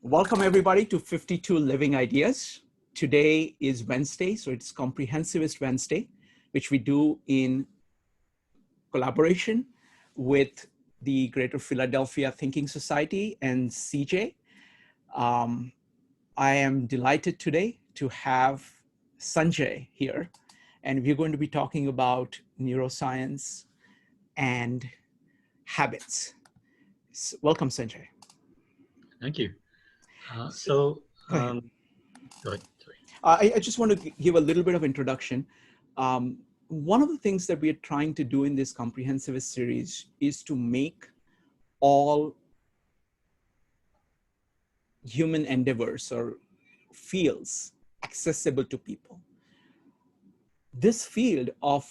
Welcome everybody to 52 Living Ideas. Today is Wednesday, so it's Comprehensivist Wednesday, which we do in collaboration with the Greater Philadelphia Thinking Society and CJ. I am delighted today to have Sanjay here, and we're going to be talking about neuroscience and habits. So, welcome, Sanjay. Thank you. Go ahead. Sorry. I just want to give a little bit of introduction. One of the things that we are trying to do in this Comprehensivist series is to make all human endeavors or fields accessible to people. This field of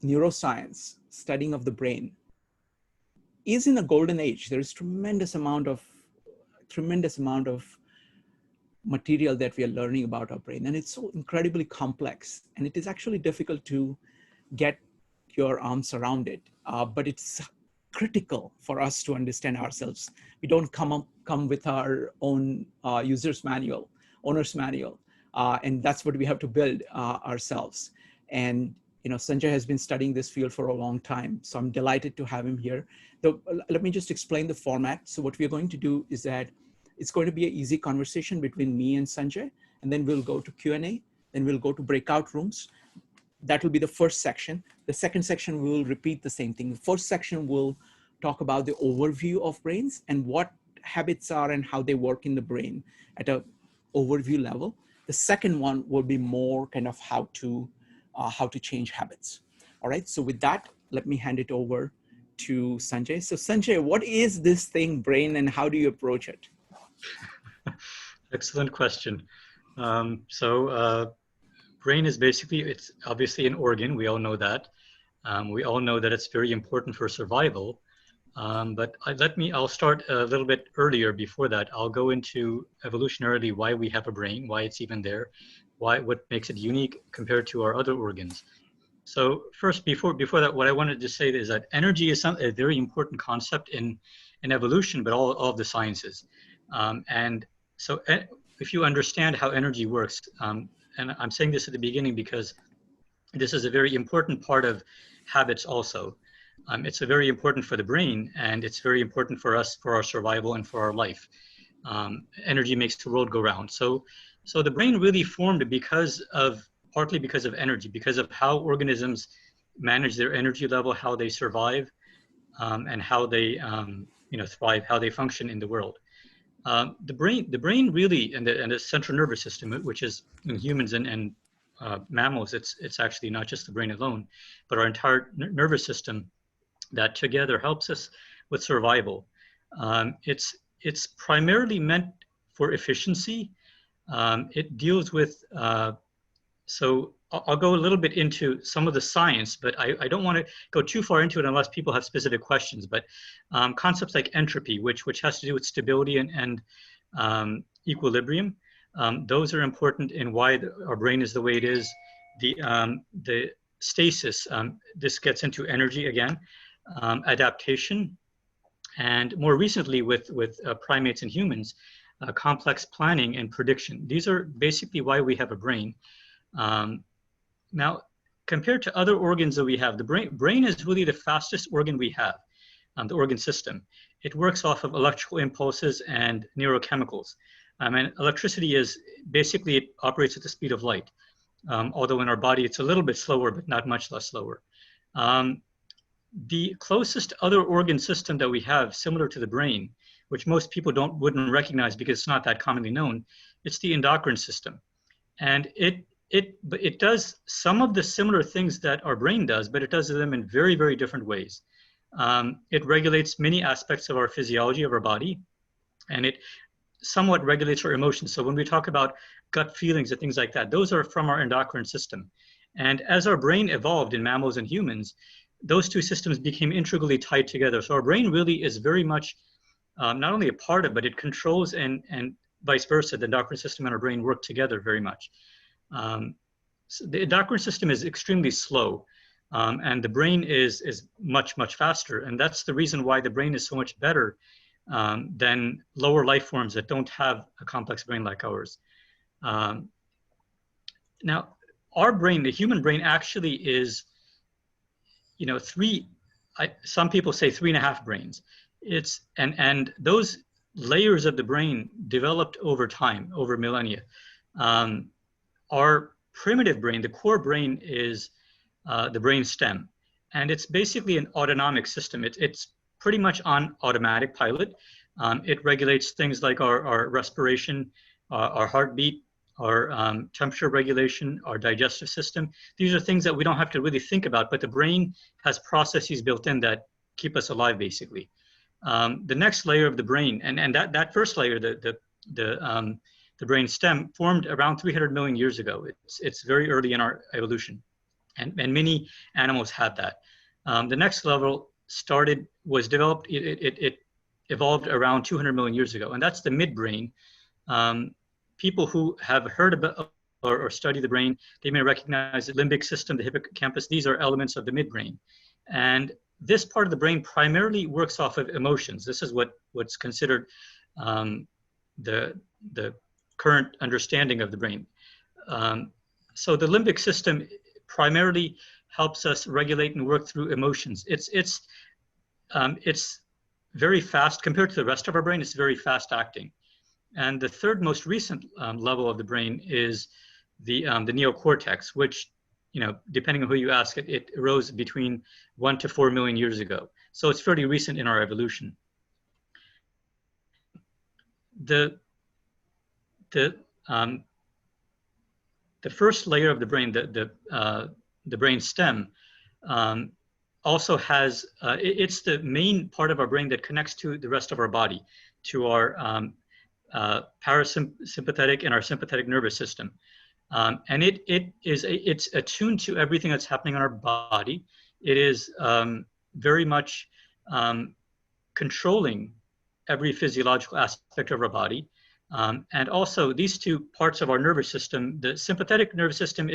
neuroscience, studying of the brain, is in a golden age. There is tremendous amount of material that we are learning about our brain, and it's so incredibly complex, and it is actually difficult to get your arms around it, but it's critical for us to understand ourselves. We don't come with our own owner's manual, and that's what we have to build ourselves. And Sanjay has been studying this field for a long time, so I'm delighted to have him here. Let me just explain the format. So what we're going to do is that it's going to be an easy conversation between me and Sanjay, and then we'll go to Q&A, then we'll go to breakout rooms. That will be the first section. The second section, we will repeat the same thing. The first section will talk about the overview of brains and what habits are and how they work in the brain at an overview level. The second one will be more kind of how to change habits. All right, so with that, let me hand it over to Sanjay. So Sanjay, what is this thing, brain, and how do you approach it? Excellent question. Brain is basically, it's obviously an organ. We all know that. We all know that it's very important for survival. But I'll start a little bit earlier before that. I'll go into evolutionarily why we have a brain, why it's even there, what makes it unique compared to our other organs. So first, before that, what I wanted to say is that energy is a very important concept in evolution, but all of the sciences. And so if you understand how energy works, and I'm saying this at the beginning because this is a very important part of habits also. It's a very important for the brain, and it's very important for us, for our survival and for our life. Energy makes the world go round. So the brain really formed partly because of energy, because of how organisms manage their energy level, how they survive, and how they thrive, how they function in the world. The brain really, and the central nervous system, which is in humans and mammals, it's actually not just the brain alone, but our entire nervous system that together helps us with survival. It's primarily meant for efficiency. It deals with, so I'll go a little bit into some of the science, but I don't want to go too far into it unless people have specific questions. But concepts like entropy, which has to do with stability and equilibrium, those are important in why our brain is the way it is. The stasis, this gets into energy again, adaptation, and more recently with primates and humans, complex planning and prediction. These are basically why we have a brain. Now, compared to other organs that we have, the brain is really the fastest organ we have, the organ system. It works off of electrical impulses and neurochemicals. And electricity is basically, it operates at the speed of light. Although in our body, it's a little bit slower, but not much less slower. The closest other organ system that we have, similar to the brain, which most people wouldn't recognize because it's not that commonly known, it's the endocrine system. And it does some of the similar things that our brain does, but it does them in very, very different ways. It regulates many aspects of our physiology of our body, and it somewhat regulates our emotions. So when we talk about gut feelings and things like that, those are from our endocrine system. And as our brain evolved in mammals and humans, those two systems became integrally tied together. So our brain really is very much not only a part of, but it controls and vice versa. The endocrine system and our brain work together very much. So the endocrine system is extremely slow, and the brain is much, much faster. And that's the reason why the brain is so much better than lower life forms that don't have a complex brain like ours. Now, our brain, the human brain, actually is, you know, some people say 3.5 brains. And those layers of the brain developed over time, over millennia. Our primitive brain, the core brain, is the brain stem. And it's basically an autonomic system. It's pretty much on automatic pilot. It regulates things like our respiration, our heartbeat, our temperature regulation, our digestive system. These are things that we don't have to really think about, but the brain has processes built in that keep us alive, basically. The next layer of the brain, and that first layer, the brain stem, formed around 300 million years ago. It's very early in our evolution, and many animals had that. The next level was developed, it evolved around 200 million years ago, and that's the midbrain. People who have heard about or study the brain, they may recognize the limbic system, the hippocampus. These are elements of the midbrain. And this part of the brain primarily works off of emotions. This is what's considered the current understanding of the brain. So the limbic system primarily helps us regulate and work through emotions. It's very fast compared to the rest of our brain. It's very fast acting. And the third most recent level of the brain is the neocortex, which, you know, depending on who you ask, it arose between 1 to 4 million years ago. So it's fairly recent in our evolution. The first layer of the brain, the brain stem, also has, it's the main part of our brain that connects to the rest of our body, to our parasympathetic and our sympathetic nervous system. And it's attuned to everything that's happening in our body. It is very much controlling every physiological aspect of our body. And also these two parts of our nervous system, the sympathetic nervous system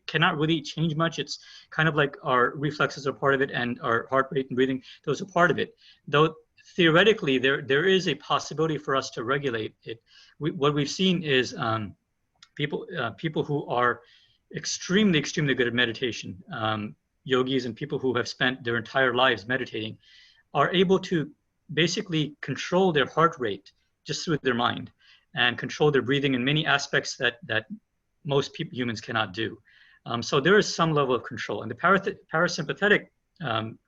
cannot really change much. It's kind of like our reflexes are part of it, and our heart rate and breathing, those are part of it. Though theoretically, there is a possibility for us to regulate it. What we've seen is people who are extremely good at meditation, yogis and people who have spent their entire lives meditating, are able to basically control their heart rate just through their mind, and control their breathing in many aspects that most humans cannot do. So there is some level of control. And the parasympathetic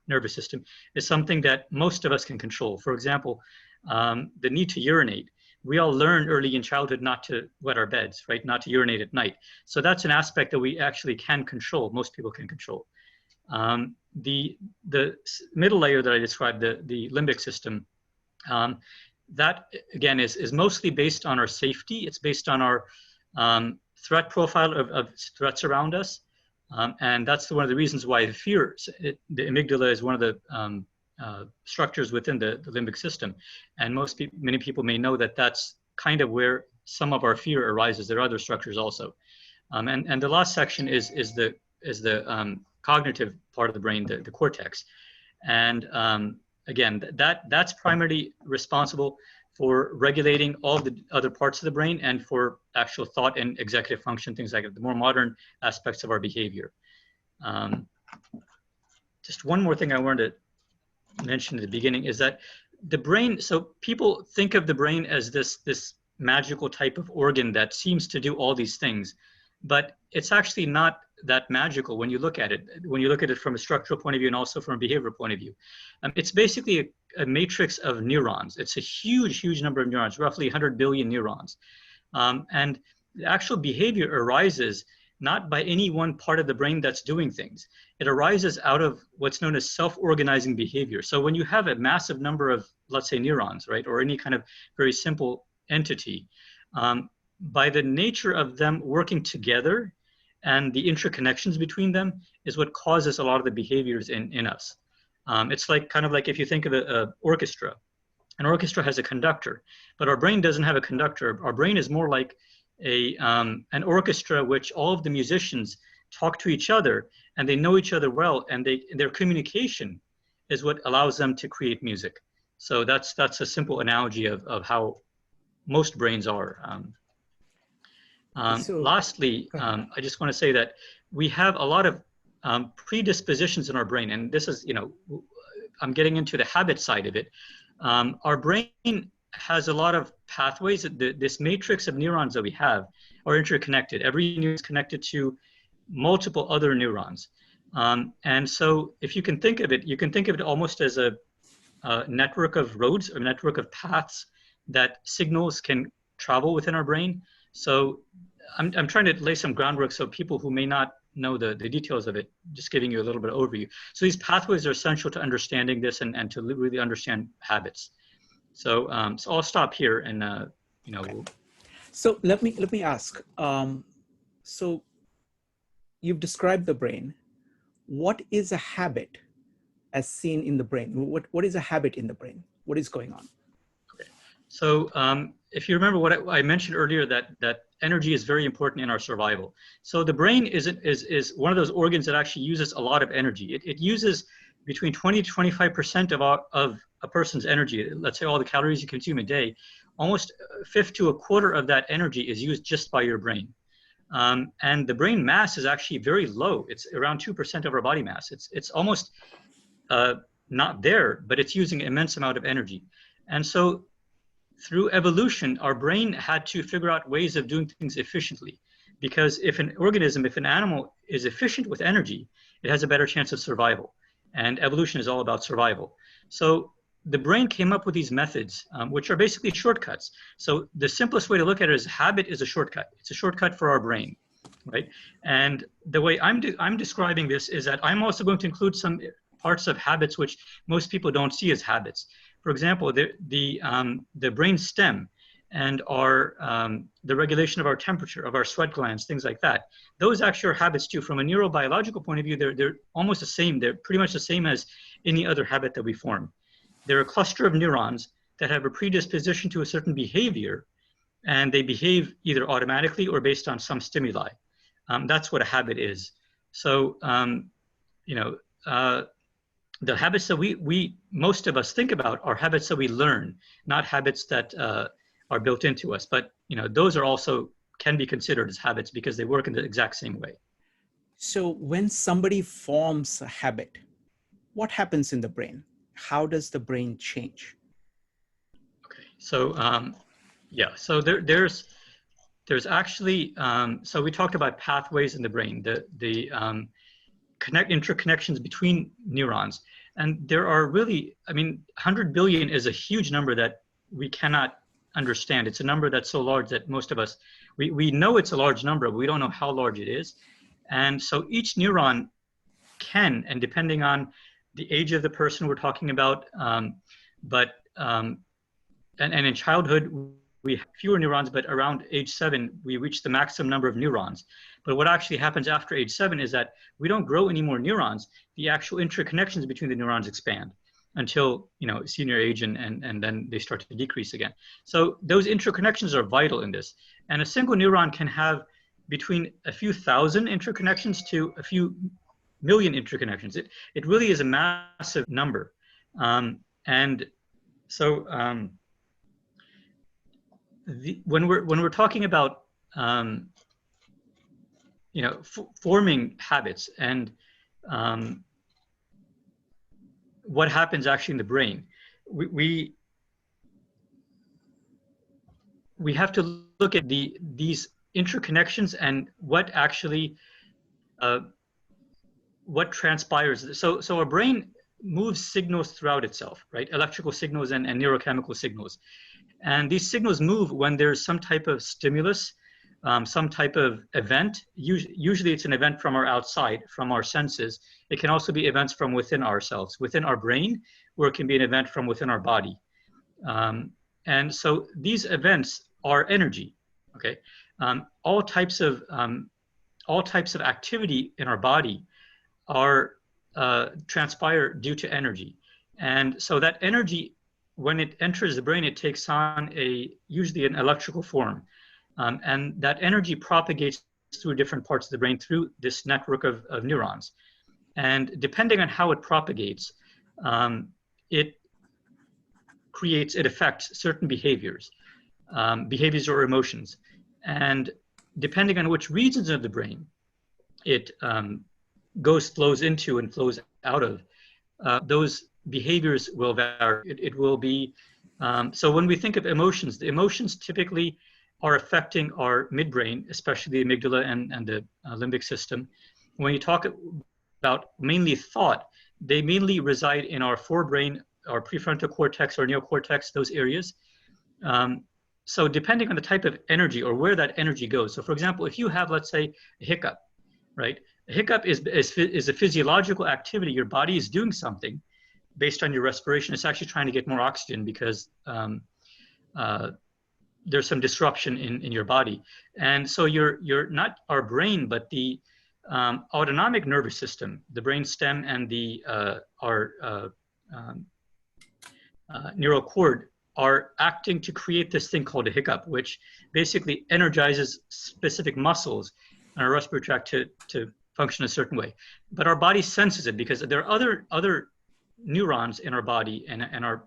nervous system is something that most of us can control. For example, the need to urinate. We all learn early in childhood not to wet our beds, right? Not to urinate at night. So that's an aspect that we actually can control. Most people can control. The middle layer that I described, the limbic system, that again is mostly based on our safety. It's based on our threat profile of threats around us. And that's one of the reasons why the amygdala is one of the structures within the limbic system. And many people may know that that's kind of where some of our fear arises. There are other structures also. And the last section is the cognitive part of the brain, the cortex. And again, that's primarily responsible for regulating all the other parts of the brain and for actual thought and executive function, things like that, the more modern aspects of our behavior. Just one more thing I wanted to mention at the beginning is that the brain, so people think of the brain as this magical type of organ that seems to do all these things, but it's actually not that magical when you look at it from a structural point of view and also from a behavioral point of view. It's basically a matrix of neurons. It's a huge number of neurons, roughly 100 billion neurons. And the actual behavior arises not by any one part of the brain that's doing things. It arises out of what's known as self-organizing behavior. So when you have a massive number of, let's say, neurons, right, or any kind of very simple entity, by the nature of them working together and the interconnections between them is what causes a lot of the behaviors in us. It's kind of like if you think of an orchestra. An orchestra has a conductor, but our brain doesn't have a conductor. Our brain is more like an orchestra, which all of the musicians talk to each other and they know each other well, and their communication is what allows them to create music. So that's a simple analogy of how most brains are. So, Lastly, go ahead. I just want to say that we have a lot of predispositions in our brain, and this is, I'm getting into the habit side of it. Our brain has a lot of pathways. This matrix of neurons that we have are interconnected. Every neuron is connected to multiple other neurons. And so if you can think of it, you can think of it almost as a network of roads or network of paths that signals can travel within our brain. So I'm trying to lay some groundwork so people who may not know the details of it, just giving you a little bit of overview. So these pathways are essential to understanding this and to really understand habits. So so I'll stop here and Okay. So let me ask. So you've described the brain. What is a habit as seen in the brain? What is a habit in the brain? What is going on? Okay. So if you remember what I mentioned earlier, that energy is very important in our survival. So the brain is one of those organs that actually uses a lot of energy. It uses between 20 to 25% of a person's energy. Let's say all the calories you consume a day, almost a fifth to a quarter of that energy is used just by your brain. And the brain mass is actually very low. It's around 2% of our body mass. It's almost not there, but it's using an immense amount of energy. And so through evolution, our brain had to figure out ways of doing things efficiently. Because if an organism, if an animal is efficient with energy, it has a better chance of survival. And evolution is all about survival. So the brain came up with these methods, which are basically shortcuts. So the simplest way to look at it is habit is a shortcut. It's a shortcut for our brain, right? And the way I'm describing this is that I'm also going to include some parts of habits which most people don't see as habits. For example, the brain stem and the regulation of our temperature, of our sweat glands, things like that. Those actually are habits too. From a neurobiological point of view, they're almost the same. They're pretty much the same as any other habit that we form. They're a cluster of neurons that have a predisposition to a certain behavior, and they behave either automatically or based on some stimuli. That's what a habit is. So, the habits that we most of us think about are habits that we learn, not habits that are built into us. But those are also can be considered as habits because they work in the exact same way. So when somebody forms a habit, what happens in the brain? How does the brain change? Okay, so yeah, so there's actually so we talked about pathways in the brain, the interconnections between neurons, and there are really, 100 billion is a huge number that we cannot understand. It's a number that's so large that most of us we know it's a large number, but we don't know how large it is. And so each neuron can, and depending on the age of the person we're talking about, and in childhood, we have fewer neurons, but around age 7, we reach the maximum number of neurons. But what actually happens after age 7 is that we don't grow any more neurons. The actual interconnections between the neurons expand until senior age, and then they start to decrease again. So those interconnections are vital in this. And a single neuron can have between a few thousand interconnections to a few million interconnections. It really is a massive number. And so when we're talking about forming habits and what happens actually in the brain, we have to look at these interconnections and what actually what transpires. So our brain moves signals throughout itself, right? Electrical signals and neurochemical signals. And these signals move when there's some type of stimulus, some type of event. Usually it's an event from our outside, from our senses. It can also be events from within ourselves, within our brain, or it can be an event from within our body. And so these events are energy, okay? All types of activity in our body are transpire due to energy. And so that energy, when it enters the brain, it takes on usually an electrical form. And that energy propagates through different parts of the brain through this network of neurons. And depending on how it propagates, it it affects certain behaviors, behaviors or emotions. And depending on which regions of the brain it flows into and flows out of, those behaviors will vary. It will be, so when we think of emotions, the emotions typically are affecting our midbrain, especially the amygdala and the limbic system. When you talk about mainly thought, they mainly reside in our forebrain, our prefrontal cortex, or neocortex, those areas. So depending on the type of energy or where that energy goes. So for example, if you have, let's say, a hiccup, right? A hiccup is a physiological activity. Your body is doing something based on your respiration. It's actually trying to get more oxygen because there's some disruption in your body. And so you're not our brain, but the autonomic nervous system, the brain stem and the our neural cord are acting to create this thing called a hiccup, which basically energizes specific muscles in our respiratory tract to function a certain way. But our body senses it because there are other neurons in our body and our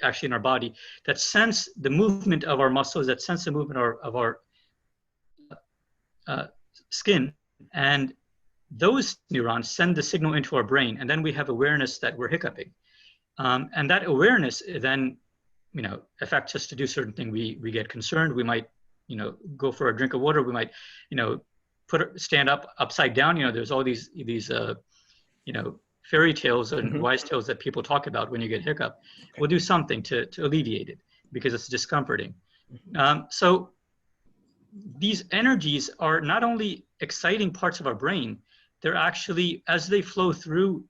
actually in our body that sense the movement of our muscles, that sense the movement of our skin, and those neurons send the signal into our brain, and then we have awareness that we're hiccuping, and that awareness then, you know, affects us to do certain things. We get concerned. We might, you know, go for a drink of water. We might, you know, stand up upside down. You know, there's all these you know, fairy tales and wise tales that people talk about when you get hiccup. Okay. We'll do something to alleviate it because it's discomforting. So these energies are not only exciting parts of our brain, they're actually, as they flow through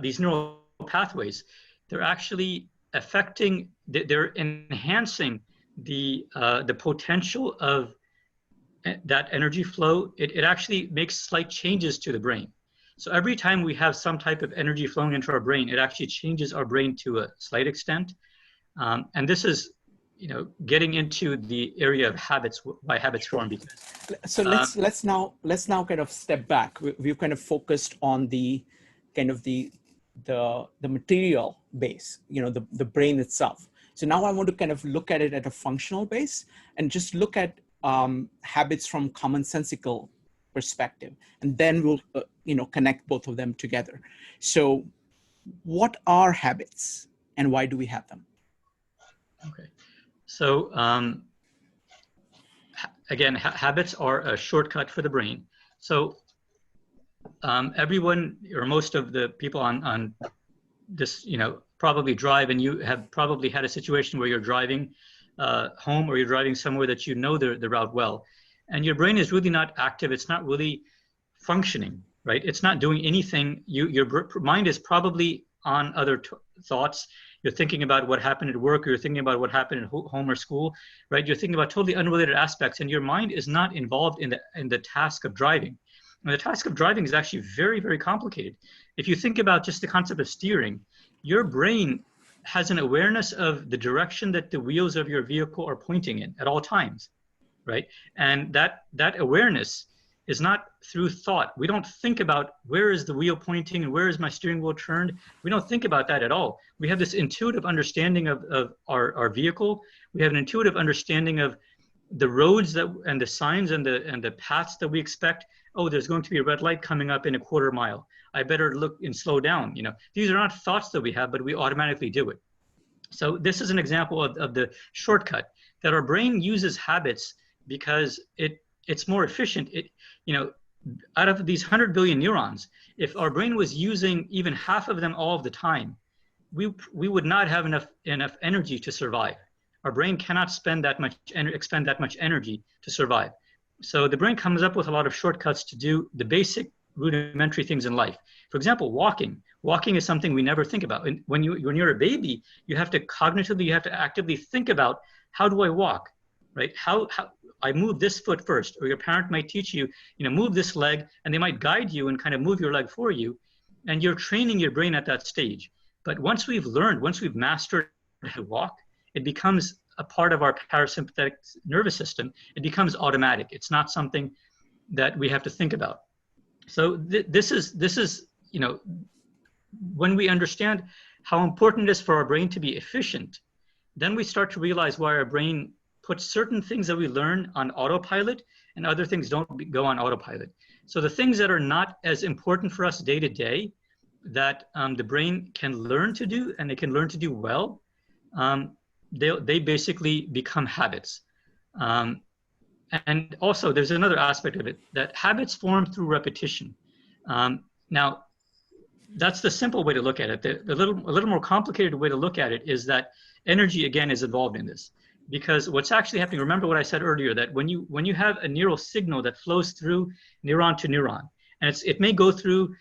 these neural pathways, they're actually affecting, they're enhancing the potential of that energy flow. It actually makes slight changes to the brain. So every time we have some type of energy flowing into our brain, it actually changes our brain to a slight extent. And this is, you know, getting into the area of habits, why habits form. Because so let's now kind of step back. We've kind of focused on the kind of the material base, you know, the brain itself. So now I want to kind of look at it at a functional base and just look at habits from commonsensical perspective, and then we'll you know, connect both of them together. So what are habits and why do we have them? Okay, so again, habits are a shortcut for the brain. So everyone, or most of the people on this, you know, probably drive, and you have probably had a situation where you're driving home, or you're driving somewhere that you know the route well, and your brain is really not active. It's not really functioning, right? It's not doing anything. Your mind is probably on other thoughts. You're thinking about what happened at work, or you're thinking about what happened at home or school, right? You're thinking about totally unrelated aspects, and your mind is not involved in the task of driving. And the task of driving is actually very, very complicated. If you think about just the concept of steering, your brain has an awareness of the direction that the wheels of your vehicle are pointing in at all times, right? And that awareness is not through thought. We don't think about where is the wheel pointing and where is my steering wheel turned. We don't think about that at all. We have this intuitive understanding of our vehicle. We have an intuitive understanding of the roads and the signs and the paths that we expect. Oh, there's going to be a red light coming up in a quarter mile. I better look and slow down. You know, these are not thoughts that we have, but we automatically do it. So this is an example of the shortcut that our brain uses habits because it's more efficient. You know, out of these 100 billion neurons, if our brain was using even half of them all of the time, we would not have enough energy to survive. Our brain cannot expend that much energy to survive. So the brain comes up with a lot of shortcuts to do the basic rudimentary things in life. For example, walking. Walking is something we never think about. And when you're a baby, you have to actively think about, how do I walk, right? How I move this foot first, or your parent might teach you, you know, move this leg, and they might guide you and kind of move your leg for you. And you're training your brain at that stage. But once we've mastered how to walk, it becomes a part of our parasympathetic nervous system. It becomes automatic. It's not something that we have to think about. So this is, you know, when we understand how important it is for our brain to be efficient, then we start to realize why our brain puts certain things that we learn on autopilot and other things don't go on autopilot. So the things that are not as important for us day to day, that the brain can learn to do, and they can learn to do well, they basically become habits. And also, there's another aspect of it, that habits form through repetition. Now, that's the simple way to look at it. A little more complicated way to look at it is that energy, again, is involved in this. Because what's actually happening, remember what I said earlier, that when you have a neural signal that flows through neuron to neuron, and it may go through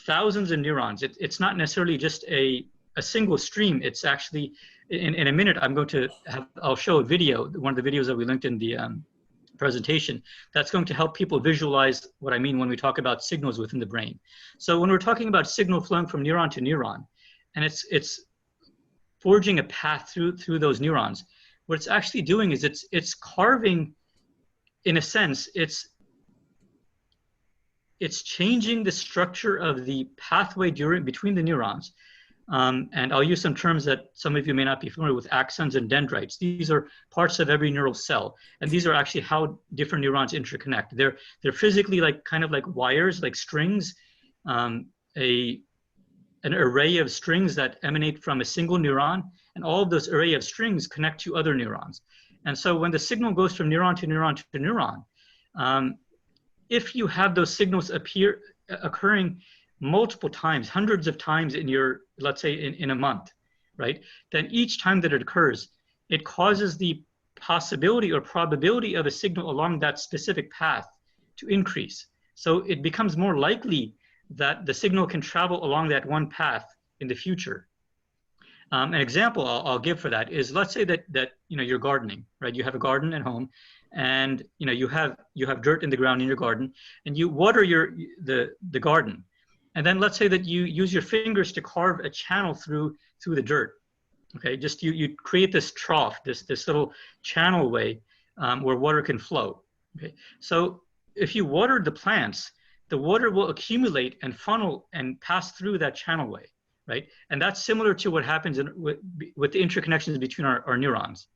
thousands of neurons. It's not necessarily just a single stream. It's actually, in a minute, I'll show a video, one of the videos that we linked in the presentation, that's going to help people visualize what I mean when we talk about signals within the brain. So when we're talking about signal flowing from neuron to neuron, and it's forging a path through those neurons, what it's actually doing is it's carving, in a sense, it's changing the structure of the pathway between the neurons. And I'll use some terms that some of you may not be familiar with, axons and dendrites. These are parts of every neural cell. And these are actually how different neurons interconnect. They're physically kind of like wires, like strings, an array of strings that emanate from a single neuron. And all of those array of strings connect to other neurons. And so when the signal goes from neuron to neuron to neuron, if you have those signals occurring multiple times, hundreds of times in your, let's say in a month, right? Then each time that it occurs, it causes the possibility or probability of a signal along that specific path to increase. So it becomes more likely that the signal can travel along that one path in the future. An example I'll give for that is, let's say that you're gardening, right? You have a garden at home, and you have dirt in the ground in your garden, and you water the garden. And then let's say that you use your fingers to carve a channel through the dirt. Okay, just you create this trough, this little channel way where water can flow. Okay, so if you water the plants, the water will accumulate and funnel and pass through that channel way, right? And that's similar to what happens with the interconnections between our neurons.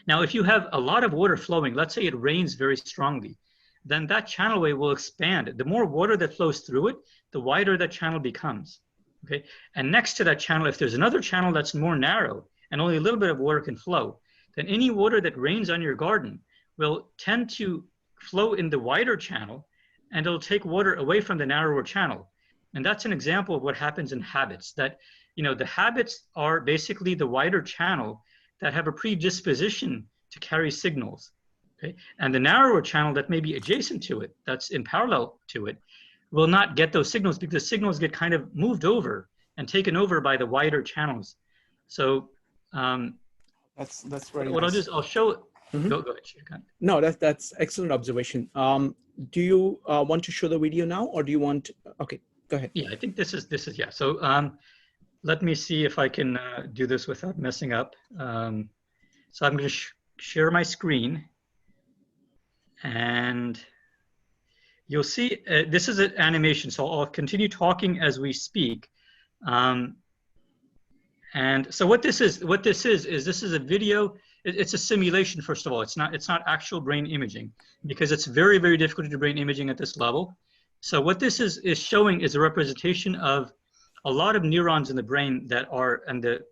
Now, if you have a lot of water flowing, let's say it rains very strongly, then that channel way will expand. The more water that flows through it, the wider that channel becomes, okay? And next to that channel, if there's another channel that's more narrow and only a little bit of water can flow, then any water that rains on your garden will tend to flow in the wider channel, and it'll take water away from the narrower channel. And that's an example of what happens in habits, that the habits are basically the wider channel that have a predisposition to carry signals. Okay? And the narrower channel that may be adjacent to it, that's in parallel to it, will not get those signals because the signals get kind of moved over and taken over by the wider channels. So that's very what nice. I'll do is I'll show. Mm-hmm. Go ahead, Shrikant. No, that's excellent observation. Do you want to show the video now, or do you want? Okay, go ahead. Yeah, I think this is yeah. So let me see if I can do this without messing up. So I'm going to share my screen, and you'll see this is an animation. So I'll continue talking as we speak. And so what this is a video. It's a simulation, first of all. It's not actual brain imaging, because it's very, very difficult to do brain imaging at this level. So what this is showing is a representation of a lot of neurons in the brain that are, and the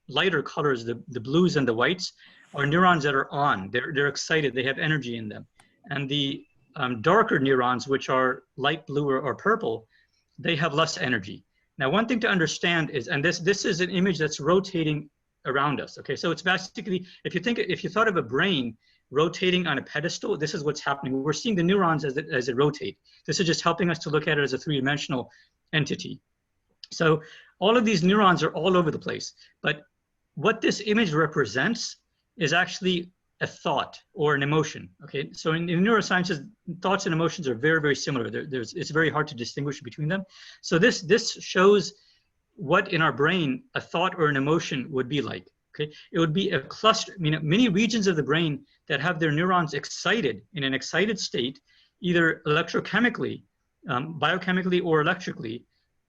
lighter colors, the blues and the whites, are neurons that are on. They're excited. They have energy in them. And the darker neurons, which are light blue or purple, they have less energy. Now, one thing to understand is, and this is an image that's rotating around us. Okay, so it's basically, if you thought of a brain rotating on a pedestal, this is what's happening. We're seeing the neurons as it rotate. This is just helping us to look at it as a three-dimensional entity. So all of these neurons are all over the place. But what this image represents is actually a thought or an emotion. Okay, so in neurosciences, thoughts and emotions are very, very similar. It's very hard to distinguish between them. So this shows what in our brain a thought or an emotion would be like. Okay, it would be a cluster, many regions of the brain that have their neurons excited in an excited state, either electrochemically, biochemically, or electrically,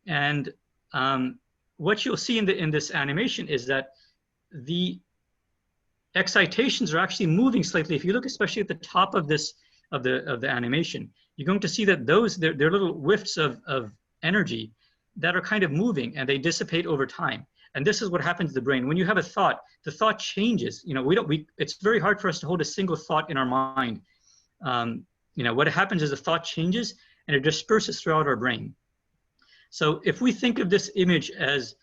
and what you'll see in this animation is that the excitations are actually moving slightly. If you look especially at the top of this of the animation, you're going to see that they're little whiffs of energy that are kind of moving, and they dissipate over time. And this is what happens to the brain. When you have a thought, the thought changes. You know, it's very hard for us to hold a single thought in our mind. You know, what happens is the thought changes and it disperses throughout our brain. So if we think of this image as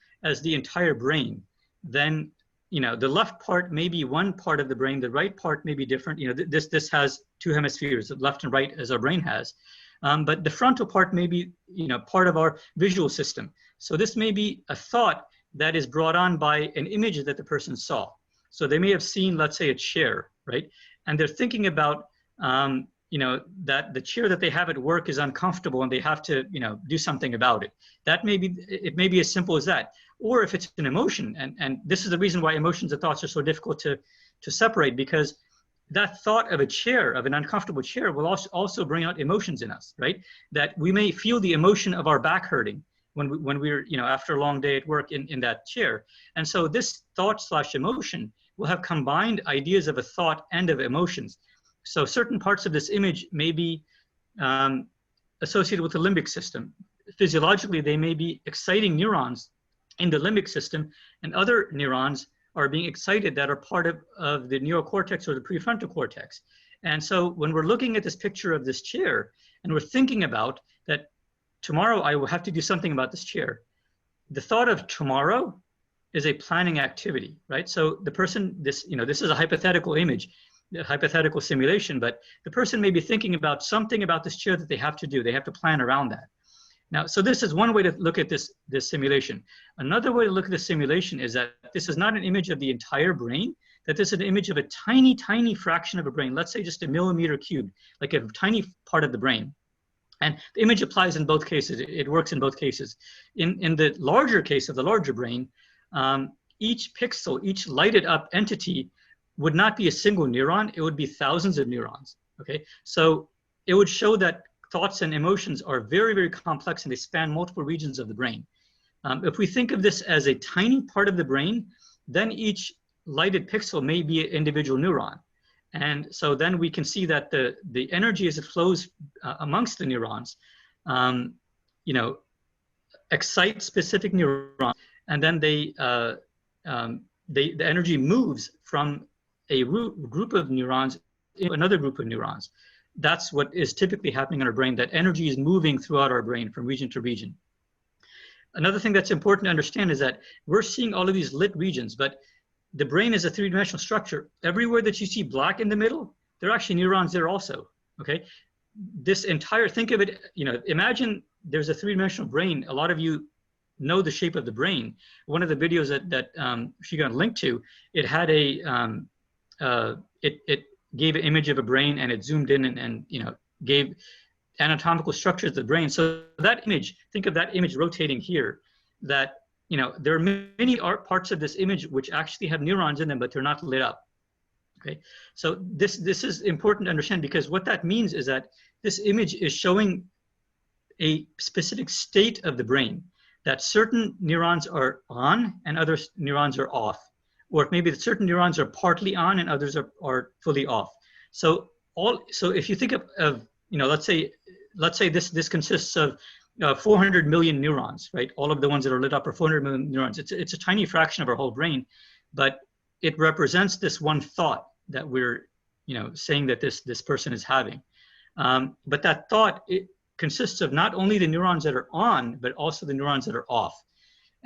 the entire brain, then, you know, the left part may be one part of the brain, the right part may be different. You know, this has two hemispheres, left and right, as our brain has. But the frontal part may be, you know, part of our visual system. So this may be a thought that is brought on by an image that the person saw. So they may have seen, let's say, a chair, right? And they're thinking about, you know, that the chair that they have at work is uncomfortable and they have to, you know, do something about it. It may be as simple as that. Or if it's an emotion, and this is the reason why emotions and thoughts are so difficult to separate, because that thought of a chair, of an uncomfortable chair, will also bring out emotions in us, right? That we may feel the emotion of our back hurting when we're, you know, after a long day at work in that chair. And so this thought/emotion will have combined ideas of a thought and of emotions. So certain parts of this image may be associated with the limbic system. Physiologically, they may be exciting neurons in the limbic system, and other neurons are being excited that are part of the neocortex or the prefrontal cortex. And so when we're looking at this picture of this chair and we're thinking about that tomorrow I will have to do something about this chair, the thought of tomorrow is a planning activity, right? So the person, this is a hypothetical image, a hypothetical simulation, but the person may be thinking about something about this chair that they have to do. They have to plan around that. Now, so this is one way to look at this simulation. Another way to look at the simulation is that this is not an image of the entire brain, that this is an image of a tiny, tiny fraction of a brain, let's say just a millimeter cubed, like a tiny part of the brain. And the image applies in both cases. It works in both cases. In the larger case of the larger brain, each pixel, each lighted up entity would not be a single neuron, it would be thousands of neurons, okay? So it would show that thoughts and emotions are very, very complex and they span multiple regions of the brain. If we think of this as a tiny part of the brain, then each lighted pixel may be an individual neuron. And so then we can see that the energy as it flows amongst the neurons, you know, excite specific neurons, and then the energy moves from a group of neurons into another group of neurons. That's what is typically happening in our brain, that energy is moving throughout our brain from region to region. Another thing that's important to understand is that we're seeing all of these lit regions, but the brain is a three-dimensional structure. Everywhere that you see black in the middle, there are actually neurons there also, okay? This entire, think of it, you know, imagine there's a three-dimensional brain. A lot of you know the shape of the brain. One of the videos that Shrikant linked to, it had it gave an image of a brain and it zoomed in and you know, gave anatomical structures of the brain. So that image, think of that image rotating here, that, you know, there are many parts of this image which actually have neurons in them, but they're not lit up, okay? So this is important to understand, because what that means is that this image is showing a specific state of the brain, that certain neurons are on and other neurons are off. Or maybe that certain neurons are partly on and others are fully off. So if you think of you know, let's say this consists of 400 million neurons, right? All of the ones that are lit up are 400 million neurons. It's a tiny fraction of our whole brain, but it represents this one thought that we're, you know, saying that this person is having. But that thought, it consists of not only the neurons that are on, but also the neurons that are off.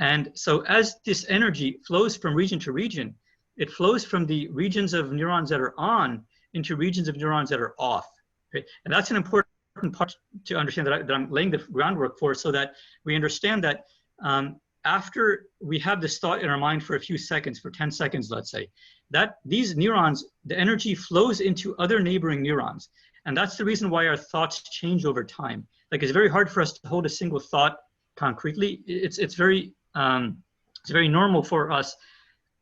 And so as this energy flows from region to region, it flows from the regions of neurons that are on into regions of neurons that are off. Okay? And that's an important part to understand that I'm laying the groundwork for, so that we understand that after we have this thought in our mind for a few seconds, for 10 seconds, let's say, that these neurons, the energy flows into other neighboring neurons. And that's the reason why our thoughts change over time. Like, it's very hard for us to hold a single thought concretely. It's very normal for us,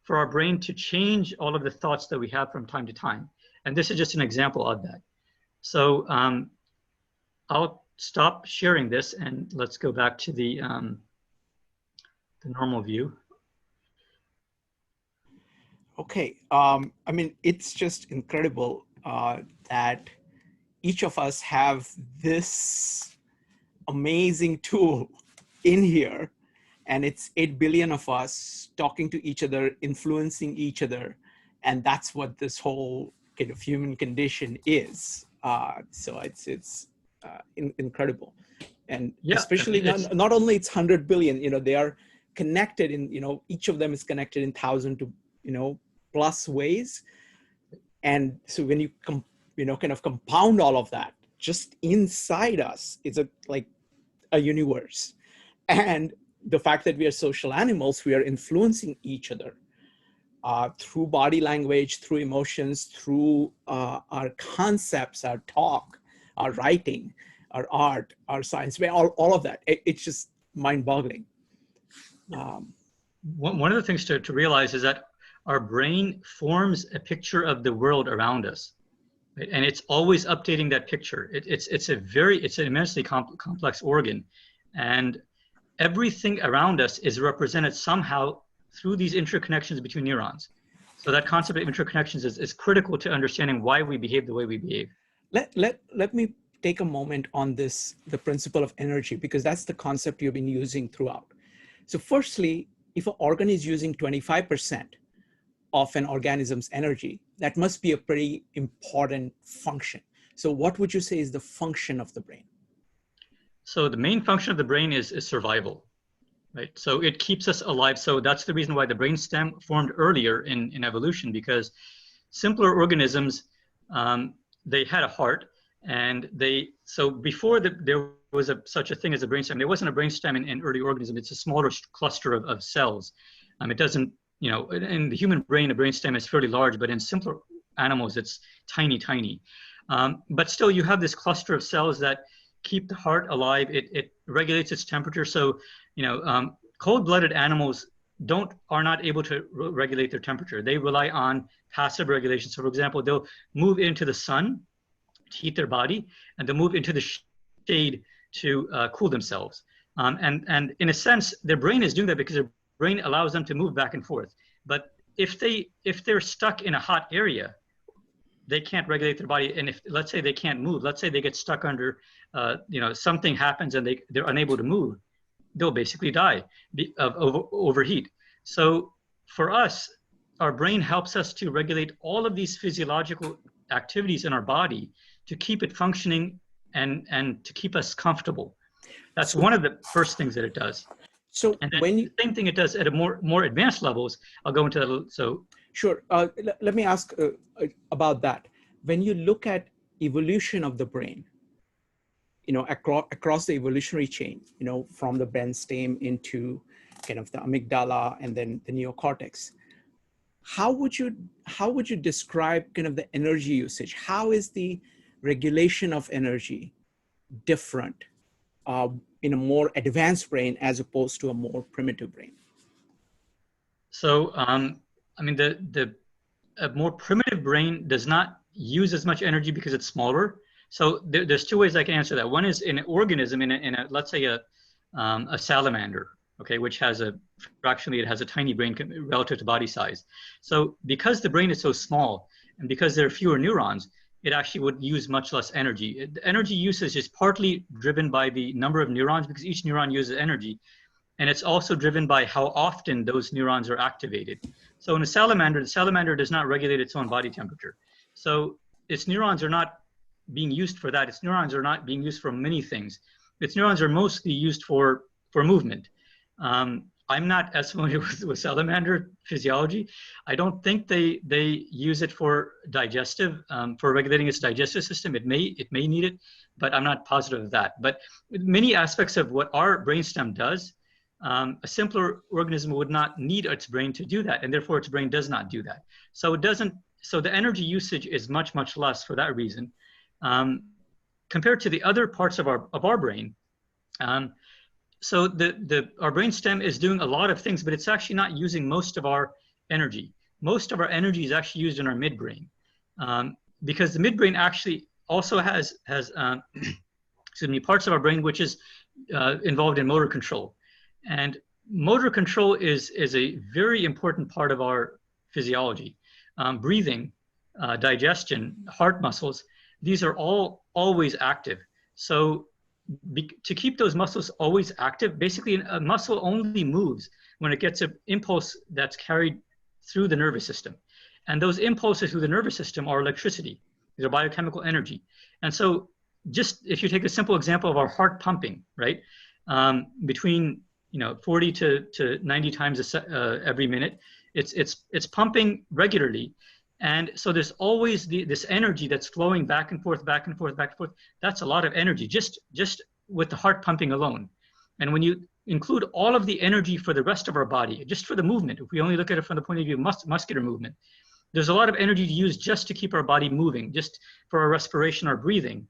for our brain to change all of the thoughts that we have from time to time. And this is just an example of that. So I'll stop sharing this and let's go back to the the normal view. Okay. I mean, it's just incredible that each of us have this amazing tool in here, and it's 8 billion of us talking to each other, influencing each other. And that's what this whole kind of human condition is. So it's incredible. And Yeah, especially not only it's 100 billion, they are connected in, each of them is connected in 1,000 to, plus ways. And so when you kind of compound all of that, just inside us, it's like a universe. And the fact that we are social animals, we are influencing each other through body language, through emotions, through our concepts, our talk, our writing, our art, our science, all of that. It's just mind-boggling. One of the things to realize is that our brain forms a picture of the world around us, right? And it's always updating that picture. It's an immensely complex organ, and everything around us is represented somehow through these interconnections between neurons. So that concept of interconnections is critical to understanding why we behave the way we behave. Let me take a moment on this, the principle of energy, because that's the concept you've been using throughout. So firstly, if an organ is using 25% of an organism's energy, that must be a pretty important function. So what would you say is the function of the brain? So the main function of the brain is survival, right? So it keeps us alive. So that's the reason why the brainstem formed earlier in evolution, because simpler organisms, they had a heart, and so before there was such a thing as a brainstem, there wasn't a brainstem in early organisms. It's a smaller cluster of cells. It doesn't, in the human brain, a brainstem is fairly large, but in simpler animals, it's tiny, tiny. But still, you have this cluster of cells that keep the heart alive. It regulates its temperature. So, cold-blooded animals are not able to regulate their temperature. They rely on passive regulation. So, for example, they'll move into the sun to heat their body, and they'll move into the shade to cool themselves. And in a sense, their brain is doing that because their brain allows them to move back and forth. But if they're stuck in a hot area, they can't regulate their body. And if, let's say, they can't move, let's say they get stuck under, something happens and they're unable to move, they'll basically die of overheat. So for us, our brain helps us to regulate all of these physiological activities in our body to keep it functioning and to keep us comfortable. That's one of the first things that it does. So and then the same thing it does at a more advanced levels. I'll go into that. So sure. Let me ask about that. When you look at evolution of the brain, across the evolutionary chain, from the brainstem into kind of the amygdala and then the neocortex, how would you describe kind of the energy usage? How is the regulation of energy different in a more advanced brain as opposed to a more primitive brain? So, a more primitive brain does not use as much energy because it's smaller. So there's two ways I can answer that. One is in an organism, in a let's say a salamander, okay, which has fractionally it has a tiny brain relative to body size. So because the brain is so small and because there are fewer neurons, it actually would use much less energy. The energy usage is partly driven by the number of neurons because each neuron uses energy. And it's also driven by how often those neurons are activated. So in a salamander, the salamander does not regulate its own body temperature. So its neurons are not being used for that. Its neurons are not being used for many things. Its neurons are mostly used for movement. I'm not as familiar with salamander physiology. I don't think they use it for digestive, for regulating its digestive system. It may need it, but I'm not positive of that. But many aspects of what our brainstem does, a simpler organism would not need its brain to do that, and therefore its brain does not do that. So it doesn't. So the energy usage is much less for that reason, compared to the other parts of our brain. So our brainstem is doing a lot of things, but it's actually not using most of our energy. Most of our energy is actually used in our midbrain, because the midbrain actually also has excuse me, parts of our brain which is involved in motor control. And motor control is a very important part of our physiology. Breathing, digestion, heart muscles, these are all always active. So to keep those muscles always active, basically a muscle only moves when it gets an impulse that's carried through the nervous system. And those impulses through the nervous system are electricity. These are biochemical energy. And so just if you take a simple example of our heart pumping, right? Between 40 to 90 times every minute, it's pumping regularly. And so there's always this energy that's flowing back and forth, back and forth, back and forth. That's a lot of energy just with the heart pumping alone. And when you include all of the energy for the rest of our body, just for the movement, if we only look at it from the point of view of muscular movement, there's a lot of energy to use just to keep our body moving, just for our respiration, our breathing,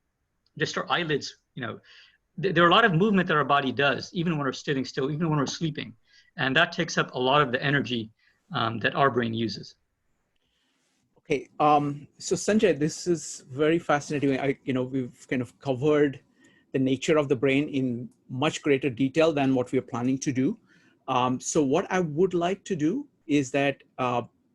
just our eyelids. There are a lot of movement that our body does, even when we're sitting still, even when we're sleeping. And that takes up a lot of the energy that our brain uses. Okay, so Sanjay, this is very fascinating. We've kind of covered the nature of the brain in much greater detail than what we are planning to do. So what I would like to do is that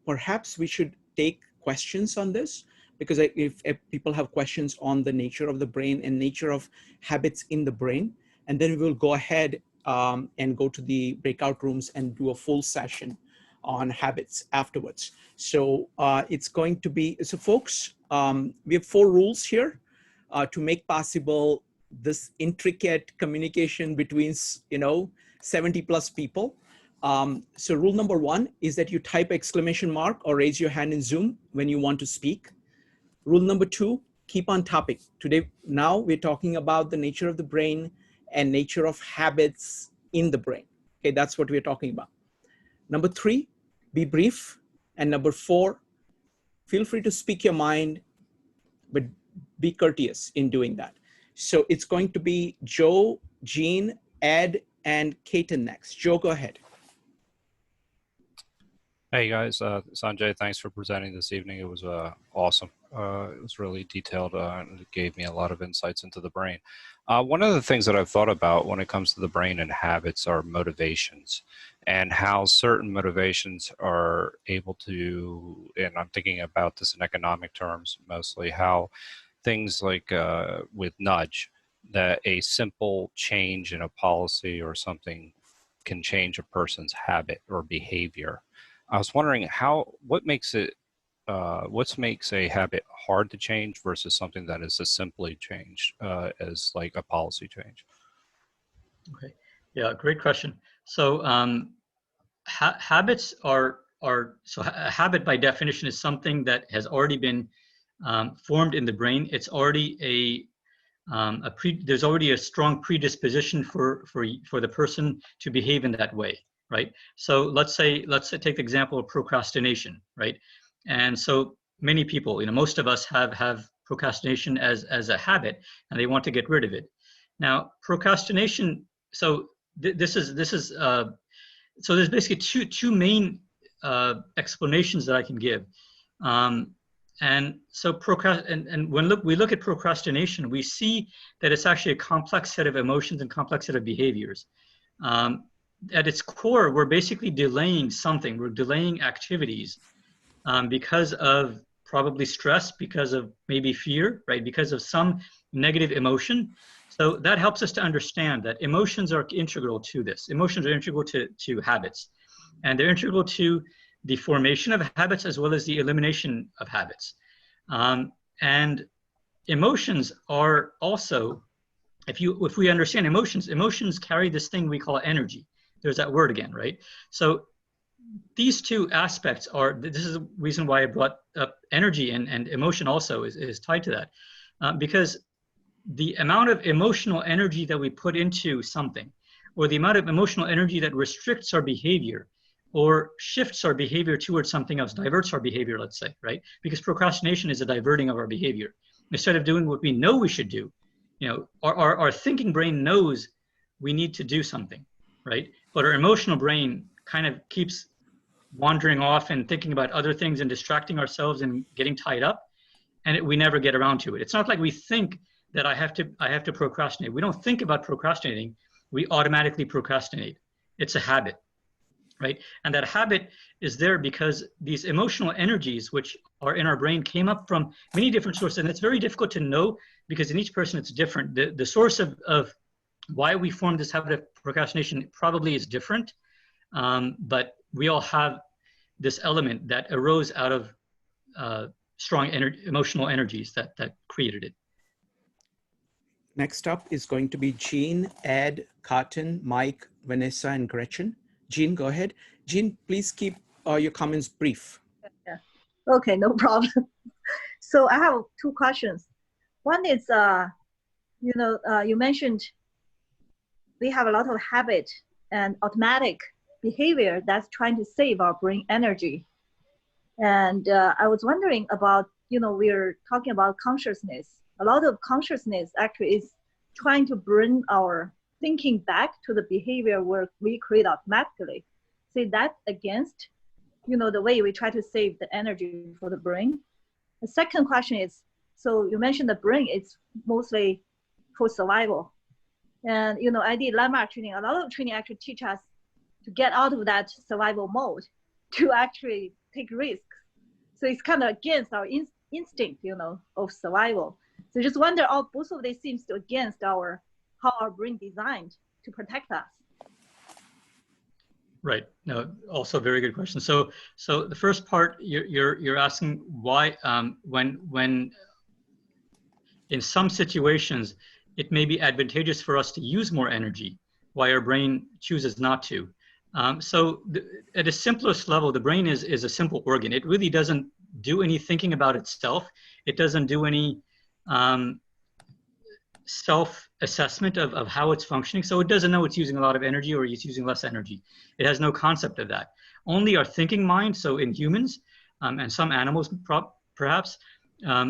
perhaps we should take questions on this, because if people have questions on the nature of the brain and nature of habits in the brain, and then we will go ahead and go to the breakout rooms and do a full session on habits afterwards. So it's going to be, so folks, we have 4 rules here to make possible this intricate communication between 70 plus people. So rule number 1 is that you type exclamation mark or raise your hand in Zoom when you want to speak. Rule number 2, keep on topic. Now we're talking about the nature of the brain and nature of habits in the brain. Okay, that's what we're talking about. Number 3, be brief. And number 4, feel free to speak your mind, but be courteous in doing that. So it's going to be Joe, Jean, Ed, and Kaiten next. Joe, go ahead. Hey guys, Sanjay, thanks for presenting this evening. It was awesome. It was really detailed and it gave me a lot of insights into the brain. One of the things that I've thought about when it comes to the brain and habits are motivations, and how certain motivations are able to, and I'm thinking about this in economic terms mostly, how things like with nudge, that a simple change in a policy or something can change a person's habit or behavior. I was wondering what makes a habit hard to change versus something that is as simply changed as like a policy change? Okay, yeah, great question. So habits are so a habit by definition is something that has already been formed in the brain. It's already there's already a strong predisposition for the person to behave in that way. Right. So let's say take the example of procrastination, right? And so many people, most of us have procrastination as a habit, and they want to get rid of it. Now, procrastination. So this is so there's basically two main explanations that I can give. And so when we look at procrastination, we see that it's actually a complex set of emotions and complex set of behaviors. At its core, we're basically delaying something. We're delaying activities because of probably stress, because of maybe fear, right? Because of some negative emotion. So that helps us to understand that emotions are integral to this. Emotions are integral to habits. And they're integral to the formation of habits as well as the elimination of habits. And emotions are also, if we understand emotions carry this thing we call energy. There's that word again, right? So these two aspects this is the reason why I brought up energy, and emotion also is tied to that. Because the amount of emotional energy that we put into something, or the amount of emotional energy that restricts our behavior, or shifts our behavior towards something else, diverts our behavior, let's say, right? Because procrastination is a diverting of our behavior. Instead of doing what we know we should do, our thinking brain knows we need to do something, right? But our emotional brain kind of keeps wandering off and thinking about other things and distracting ourselves and getting tied up, and we never get around to it. It's not like we think that I have to procrastinate. We don't think about procrastinating. We automatically procrastinate. It's a habit, right? And that habit is there because these emotional energies which are in our brain came up from many different sources. And it's very difficult to know because in each person it's different. The source of why we form this habit of procrastination probably is different, but we all have this element that arose out of strong emotional energies that created it. Next up is going to be Jean, Ed, Cotton, Mike, Vanessa, and Gretchen. Jean, go ahead. Jean, please keep your comments brief. Yeah. Okay, no problem. So I have two questions. One is, you mentioned we have a lot of habit and automatic behavior that's trying to save our brain energy. And I was wondering about, we're talking about consciousness. A lot of consciousness actually is trying to bring our thinking back to the behavior work we create automatically. So that's against, the way we try to save the energy for the brain. The second question is, so you mentioned the brain is mostly for survival. And, I did landmark training. A lot of training actually teach us to get out of that survival mode, to actually take risks. So it's kind of against our instinct, of survival. So just wonder, both of these seems to against how our brain designed to protect us. Right. No, also very good question. So the first part, you're asking why when in some situations it may be advantageous for us to use more energy, why our brain chooses not to. At a simplest level, the brain is a simple organ. It really doesn't do any thinking about itself. It doesn't do any self-assessment of how it's functioning. So it doesn't know it's using a lot of energy or it's using less energy. It has no concept of that. Only our thinking mind, so in humans and some animals perhaps,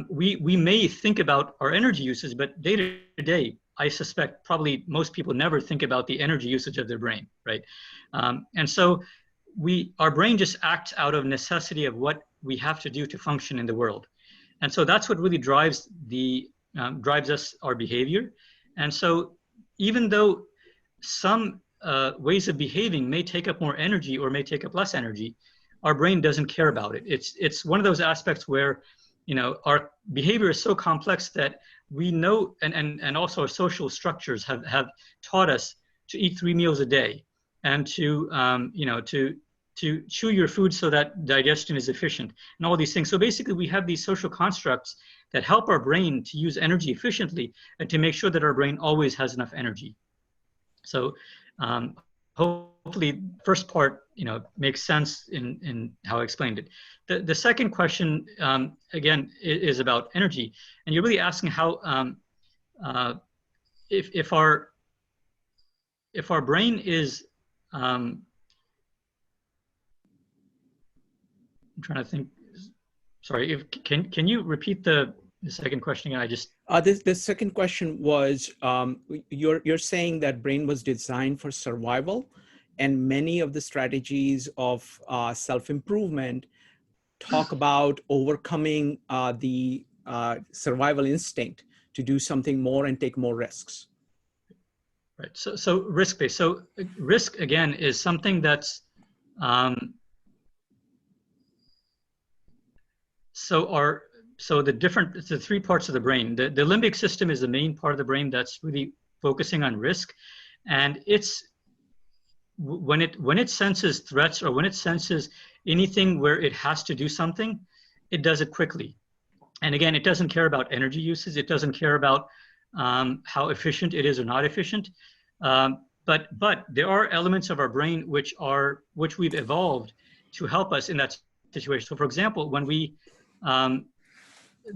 we may think about our energy uses, but day to day, I suspect probably most people never think about the energy usage of their brain, right? And so our brain just acts out of necessity of what we have to do to function in the world. And so that's what really drives us, our behavior. And so even though some ways of behaving may take up more energy or may take up less energy, our brain doesn't care about it. It's one of those aspects where, our behavior is so complex that we know, and also our social structures have taught us to eat 3 meals a day and to chew your food so that digestion is efficient and all these things. So basically we have these social constructs that help our brain to use energy efficiently and to make sure that our brain always has enough energy. So hopefully first part, makes sense in how I explained it. The second question, again, is about energy. And you're really asking how, if our brain is, I'm trying to think, sorry, can you repeat the second question again? The second question was, you're saying that brain was designed for survival, and many of the strategies of self-improvement talk about overcoming the survival instinct to do something more and take more risks. Right. So risk-based. So risk, again, is something that's the three parts of the brain. The limbic system is the main part of the brain that's really focusing on risk, and it's when it senses threats or when it senses anything where it has to do something, it does it quickly. And again, it doesn't care about energy uses. It doesn't care about how efficient it is or not efficient. But there are elements of our brain which we've evolved to help us in that situation. So for example, when the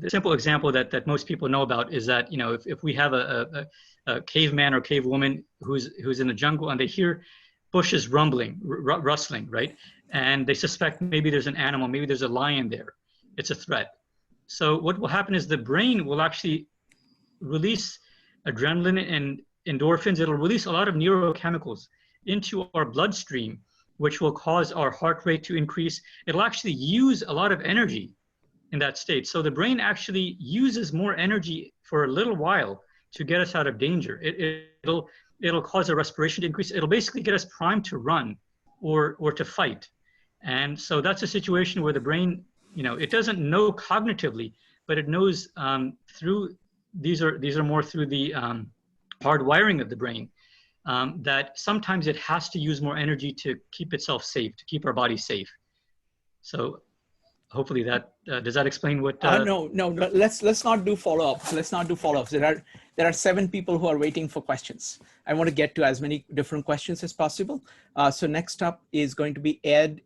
simple example that most people know about is that, if we have a caveman or cavewoman who's in the jungle and they hear bushes rumbling, rustling, right? And they suspect maybe there's an animal, maybe there's a lion there. It's a threat. So what will happen is the brain will actually release adrenaline and endorphins. It'll release a lot of neurochemicals into our bloodstream, which will cause our heart rate to increase. It'll actually use a lot of energy in that state. So the brain actually uses more energy for a little while to get us out of danger. It'll cause a respiration to increase. It'll basically get us primed to run or to fight. And so that's a situation where the brain, it doesn't know cognitively, but it knows through, these are more through the hardwiring of the brain, that sometimes it has to use more energy to keep itself safe, to keep our body safe. So hopefully that, does that explain what? No, let's not do follow-ups. Let's not do follow-ups. There are 7 people who are waiting for questions. I want to get to as many different questions as possible. So next up is going to be Ed,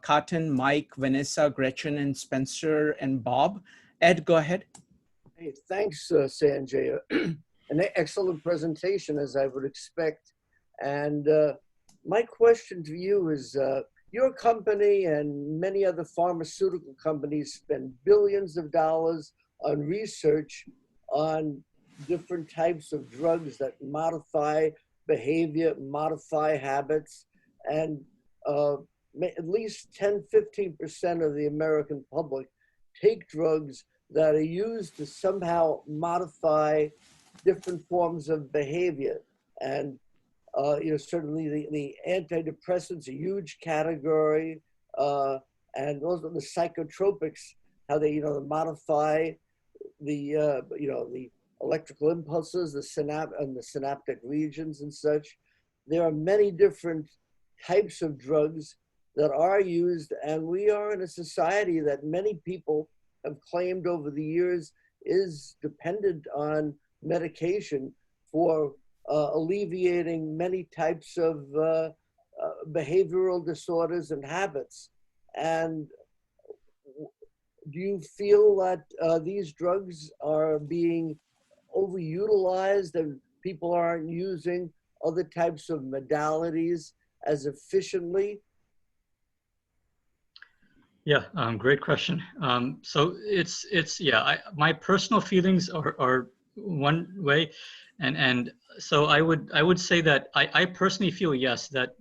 Cotton, Mike, Vanessa, Gretchen, and Spencer, and Bob. Ed, go ahead. Hey, thanks, Sanjay. An excellent presentation, as I would expect. And my question to you is, your company and many other pharmaceutical companies spend billions of dollars on research on different types of drugs that modify behavior, modify habits, and at least 10–15% of the American public take drugs that are used to somehow modify different forms of behavior. And certainly the antidepressants, a huge category, and also the psychotropics, how they, modify the electrical impulses, the synaptic regions and such. There are many different types of drugs that are used, and we are in a society that many people have claimed over the years is dependent on medication for alleviating many types of behavioral disorders and habits. And do you feel that these drugs are being overutilized and people aren't using other types of modalities as efficiently? Yeah, great question. So my personal feelings are one way, and so I would say that I personally feel, yes, that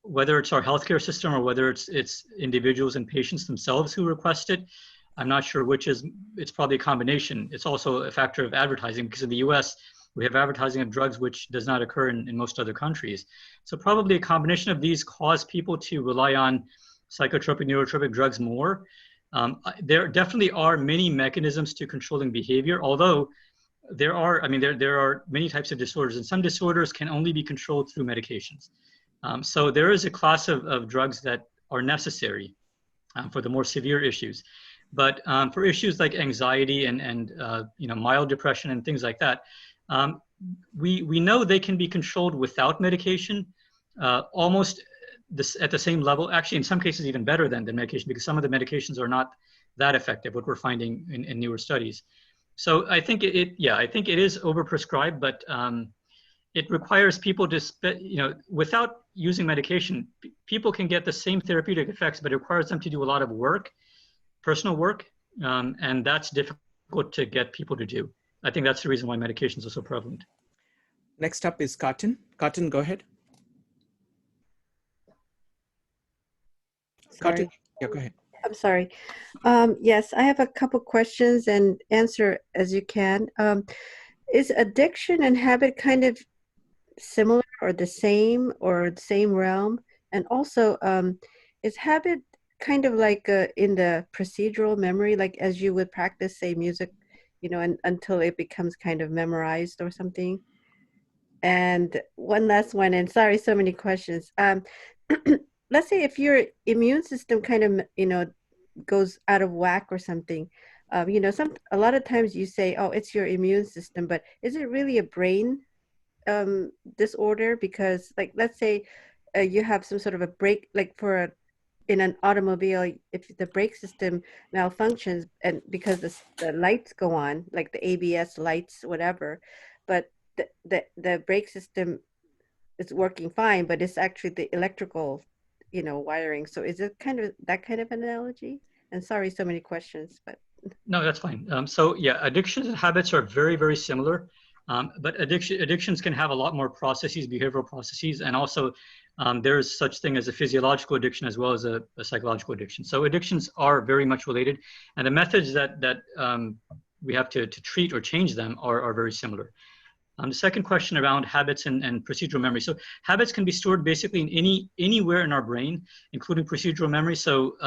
whether it's our healthcare system or whether it's individuals and patients themselves who request it, I'm not sure which is. It's probably a combination. It's also a factor of advertising, because in the U.S. we have advertising of drugs which does not occur in most other countries. So probably a combination of these cause people to rely on psychotropic, neurotropic drugs more. There definitely are many mechanisms to controlling behavior, although there are many types of disorders, and some disorders can only be controlled through medications. So there is a class of drugs that are necessary for the more severe issues. But for issues like anxiety and mild depression and things like that, we know they can be controlled without medication, almost at the same level. Actually, in some cases, even better than the medication, because some of the medications are not that effective, what we're finding in newer studies. So I think I think it is overprescribed, but it requires people to, without using medication, people can get the same therapeutic effects, but it requires them to do a lot of work, personal work, and that's difficult to get people to do. I think that's the reason why medications are so prevalent. Next up is Cotton. Cotton, go ahead. Cotton, yeah, go ahead. I'm sorry. Yes, I have a couple questions, and answer as you can. Is addiction and habit kind of similar or the same realm? And also, is habit kind of like in the procedural memory, like as you would practice, say, music, and until it becomes kind of memorized or something? And one last one, and sorry, so many questions. Let's say if your immune system kind of, goes out of whack or something, a lot of times you say, oh, it's your immune system, but is it really a brain disorder? Because, like, let's say you have some sort of a brake, like in an automobile, if the brake system malfunctions and because the lights go on, like the ABS lights, whatever, but the brake system is working fine, but it's actually the electrical, wiring. So is it kind of that kind of an analogy? And sorry, so many questions, but. No, that's fine. So yeah, addictions and habits are very, very similar. But addictions can have a lot more processes, behavioral processes, and also there's such thing as a physiological addiction as well as a psychological addiction. So addictions are very much related, and the methods that we have to treat or change them are very similar. The second question around habits and procedural memory. So habits can be stored basically in anywhere in our brain, including procedural memory. So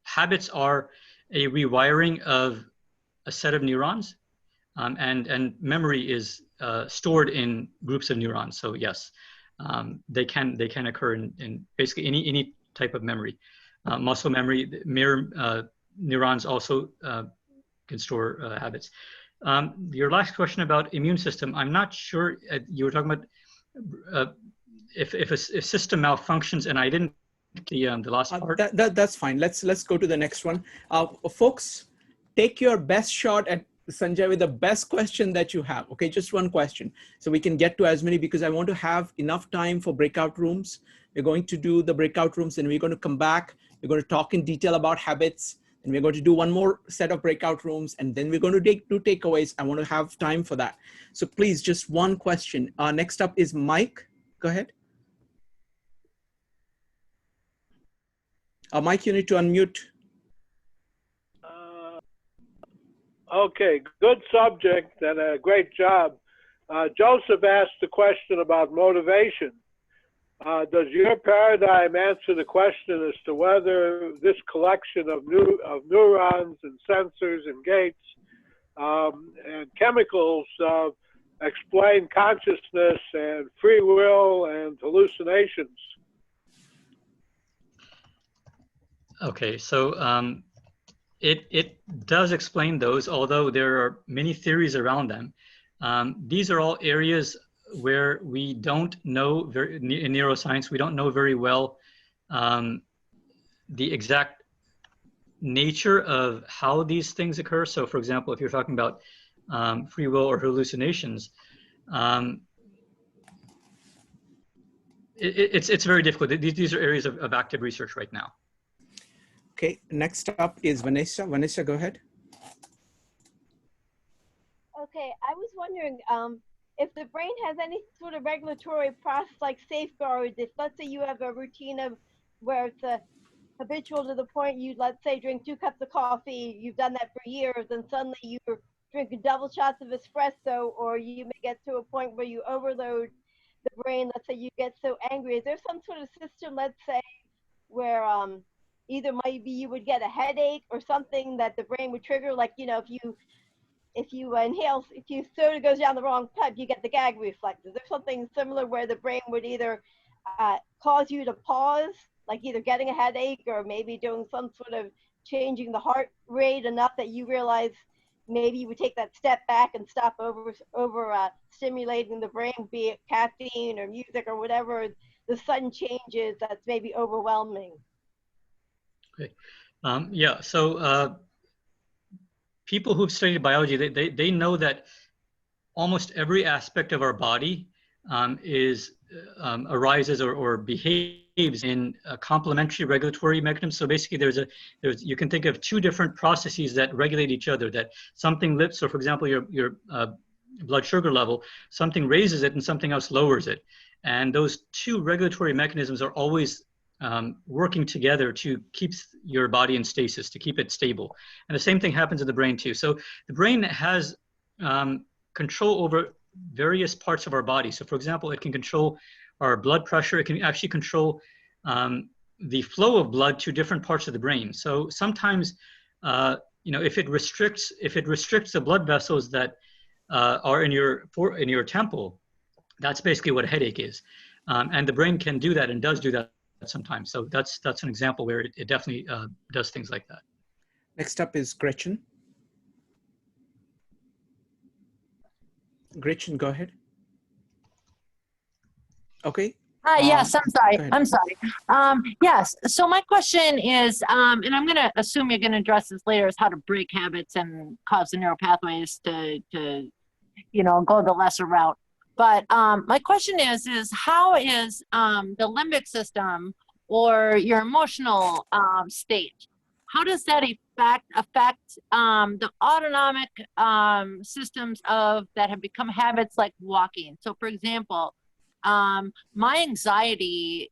habits are a rewiring of a set of neurons, and memory is stored in groups of neurons. So yes, they can occur in basically any type of memory. Muscle memory, mirror neurons also can store habits. Your last question about immune system, I'm not sure you were talking about if a system malfunctions, and I didn't the last part. That's fine. Let's go to the next one. Folks, take your best shot at Sanjay with the best question that you have. Okay, just one question, so we can get to as many, because I want to have enough time for breakout rooms. We're going to do the breakout rooms, and we're going to come back. We're going to talk in detail about habits, and we're going to do one more set of breakout rooms, and then we're going to do takeaways. I want to have time for that. So please, just one question. Next up is Mike. Go ahead. Mike, you need to unmute. Okay, good subject and a great job. Joseph asked the question about motivation. Does your paradigm answer the question as to whether this collection of neurons and sensors and gates and chemicals explain consciousness and free will and hallucinations? Okay, so it does explain those, although there are many theories around them. These are all areas where we don't know, in neuroscience, we don't know very well the exact nature of how these things occur. So for example, if you're talking about free will or hallucinations, it's very difficult. These are areas of active research right now. Okay, next up is Vanessa. Vanessa, go ahead. Okay, I was wondering if the brain has any sort of regulatory process like safeguards. If let's say you have a routine of where it's habitual to the point you, let's say, drink 2 cups of coffee, you've done that for years, and suddenly you're drinking double shots of espresso, or you may get to a point where you overload the brain. Let's say you get so angry. Is there some sort of system, let's say, where either maybe you would get a headache or something that the brain would trigger, like, you know, if you inhale, if you soda goes down the wrong pipe, you get the gag reflex. Is there something similar where the brain would either cause you to pause, like either getting a headache or maybe doing some sort of changing the heart rate enough that you realize maybe you would take that step back and stop over stimulating the brain, be it caffeine or music or whatever, the sudden changes that's maybe overwhelming? Okay. Yeah, so people who've studied biology, they know that almost every aspect of our body arises or behaves in a complementary regulatory mechanism. So basically you can think of 2 different processes that regulate each other, that something lifts. So for example, your blood sugar level, something raises it and something else lowers it. And those 2 regulatory mechanisms are always working together to keep your body in stasis, to keep it stable. And the same thing happens in the brain too. So the brain has control over various parts of our body. So for example, it can control our blood pressure. It can actually control the flow of blood to different parts of the brain. So sometimes, you know, if it restricts the blood vessels that are in your temple, that's basically what a headache is. And the brain can do that and does do that sometimes. So that's an example where it definitely does things like that. Next up is Gretchen. Gretchen, go ahead. Okay. Hi, yes, I'm sorry. Yes, so my question is, and I'm going to assume you're going to address this later, is how to break habits and cause the neural pathways to you know, go the lesser route. But my question is how is the limbic system or your emotional state, how does that affect the autonomic systems that have become habits like walking? So for example, my anxiety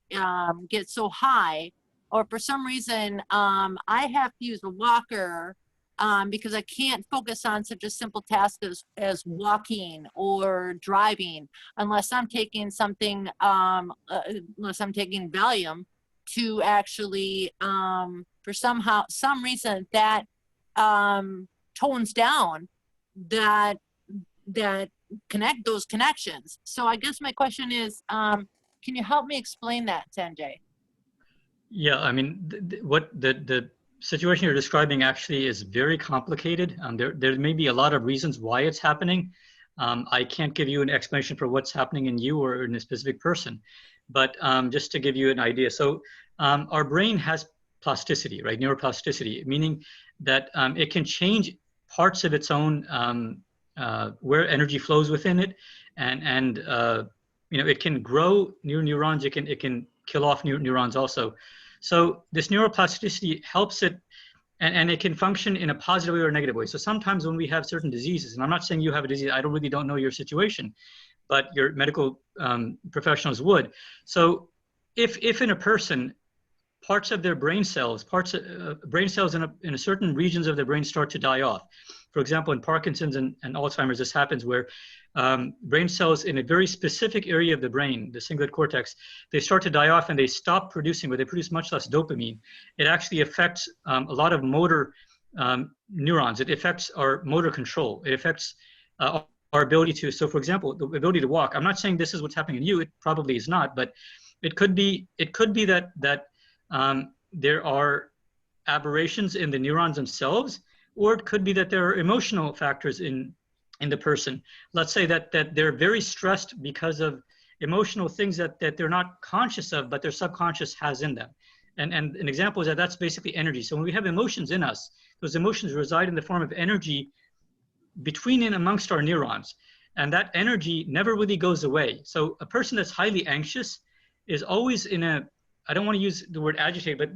gets so high, or for some reason I have to use a walker because I can't focus on such a simple task as walking or driving unless I'm taking something, unless I'm taking Valium to actually, for some reason that tones down that connect those connections. So I guess my question is, can you help me explain that, Sanjay? Yeah, I mean, what the situation you're describing actually is very complicated. There may be a lot of reasons why it's happening. I can't give you an explanation for what's happening in you or in a specific person, but just to give you an idea. So our brain has plasticity, right? Neuroplasticity, meaning that it can change parts of its own where energy flows within it, and you know, it can grow new neurons. It can kill off new neurons also. So this neuroplasticity helps it, and it can function in a positive way or a negative way. So sometimes when we have certain diseases, and I'm not saying you have a disease, I really don't know your situation, but your medical professionals would. So if in a person, parts of their brain cells, in a certain regions of their brain start to die off. For example, in Parkinson's and Alzheimer's, this happens where brain cells in a very specific area of the brain, the cingulate cortex, they start to die off and they stop producing, or they produce much less dopamine. It actually affects a lot of motor neurons. It affects our motor control. It affects our ability to, so for example, the ability to walk. I'm not saying this is what's happening in you. It probably is not, but it could be that there are aberrations in the neurons themselves, or it could be that there are emotional factors in the person. Let's say that they're very stressed because of emotional things that they're not conscious of, but their subconscious has in them. And an example is that's basically energy. So when we have emotions in us, those emotions reside in the form of energy between and amongst our neurons. And that energy never really goes away. So a person that's highly anxious is always in a, I don't want to use the word agitated, but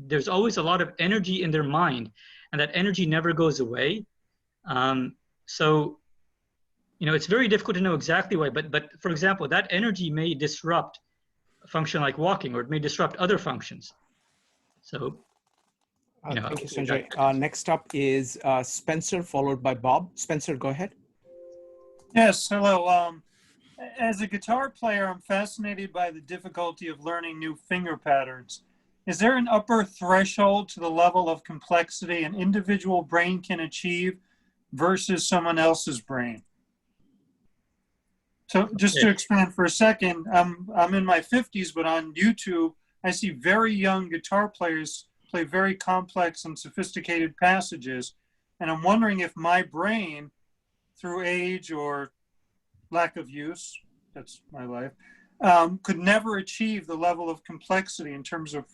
there's always a lot of energy in their mind, and that energy never goes away. So, you know, it's very difficult to know exactly why, but for example, that energy may disrupt a function like walking, or it may disrupt other functions. So, you know. Thank you, Sanjay. Next up is Spencer, followed by Bob. Spencer, go ahead. Yes, hello. As a guitar player, I'm fascinated by the difficulty of learning new finger patterns. Is there an upper threshold to the level of complexity an individual brain can achieve versus someone else's brain? So just to expand for a second, I'm in my 50s, but on YouTube, I see very young guitar players play very complex and sophisticated passages. And I'm wondering if my brain, through age or lack of use, that's my life, could never achieve the level of complexity in terms of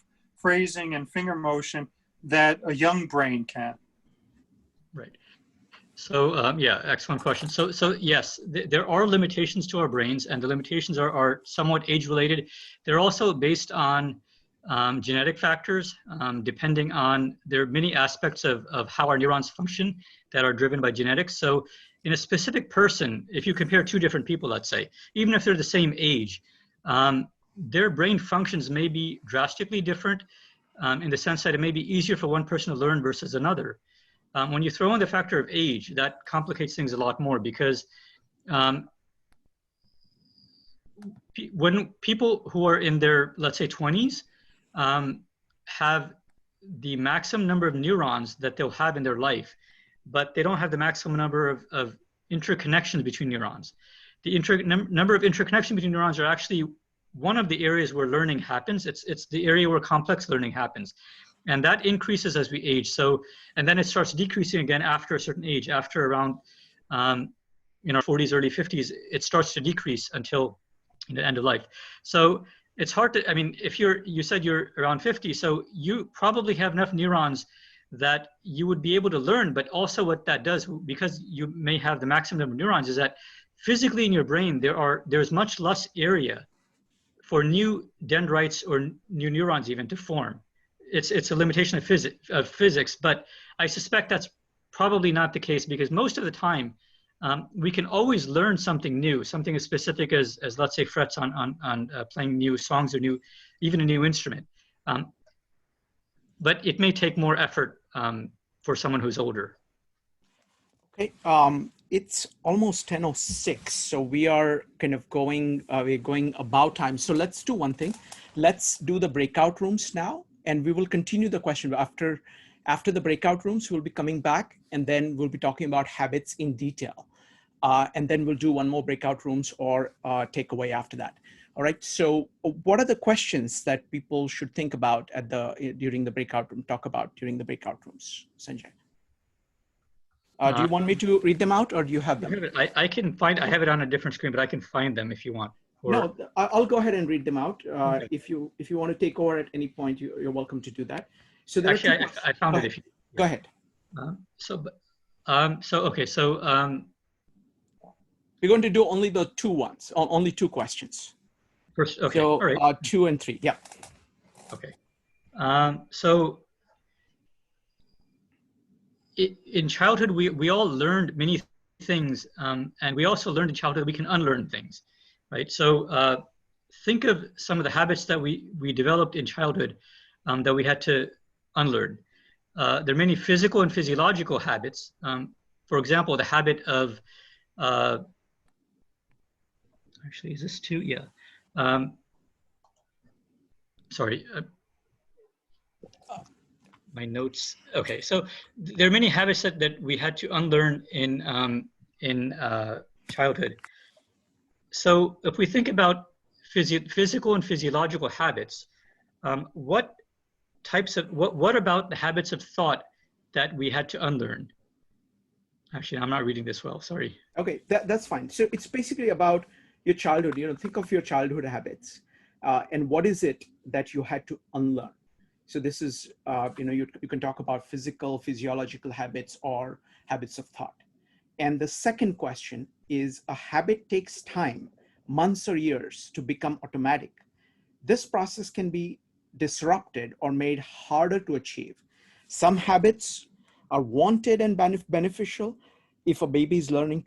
phrasing and finger motion that a young brain can. Right. So yeah, excellent question. So yes, there are limitations to our brains, and the limitations are somewhat age-related. They're also based on genetic factors, depending on, there are many aspects of how our neurons function that are driven by genetics. So in a specific person, if you compare two different people, let's say, even if they're the same age, their brain functions may be drastically different in the sense that it may be easier for one person to learn versus another. When you throw in the factor of age, that complicates things a lot more, because when people who are in their, let's say, 20s have the maximum number of neurons that they'll have in their life, but they don't have the maximum number of interconnections between neurons. The number of interconnections between neurons are actually one of the areas where learning happens. It's the area where complex learning happens. And that increases as we age. So, and then it starts decreasing again after a certain age, after around, you know, 40s, early 50s, it starts to decrease until the end of life. So it's hard to, I mean, if you said you're around 50, so you probably have enough neurons that you would be able to learn, but also what that does, because you may have the maximum number of neurons, is that physically in your brain, there's much less area for new dendrites or new neurons even to form. It's a limitation of physics, but I suspect that's probably not the case, because most of the time we can always learn something new, something as specific as let's say frets on playing new songs or even a new instrument. But it may take more effort for someone who's older? Okay, it's almost 10:06, so we are kind of going, we're going about time. So let's do one thing. Let's do the breakout rooms now, and we will continue the question after the breakout rooms. We'll be coming back, and then we'll be talking about habits in detail. And then we'll do one more breakout rooms or takeaway after that. All right, so what are the questions that people should think about during the breakout room, talk about during the breakout rooms, Sanjay? Do you want me to read them out, or do you have them? I can find, I have it on a different screen, but I can find them if you want. Or... No, I'll go ahead and read them out. Okay. If you want to take over at any point, you're welcome to do that. So there actually, I found it. If you, go ahead. We're going to do only the two ones, only two questions. First, okay. So all right. 2 and 3, yeah. Okay. In childhood, we all learned many things, and we also learned in childhood we can unlearn things, right? So think of some of the habits that we developed in childhood that we had to unlearn. There are many physical and physiological habits. For example, the habit of, actually, is this two? Yeah. Sorry. My notes. Okay, so there are many habits that we had to unlearn in childhood. So if we think about physical and physiological habits, what about the habits of thought that we had to unlearn? Actually, I'm not reading this well. Sorry. Okay, that's fine. So it's basically about your childhood. Think of your childhood habits, and what is it that you had to unlearn? So this is, you can talk about physiological habits or habits of thought. And the second question is, a habit takes time, months or years, to become automatic. This process can be disrupted or made harder to achieve. Some habits are wanted and beneficial. If a baby is learning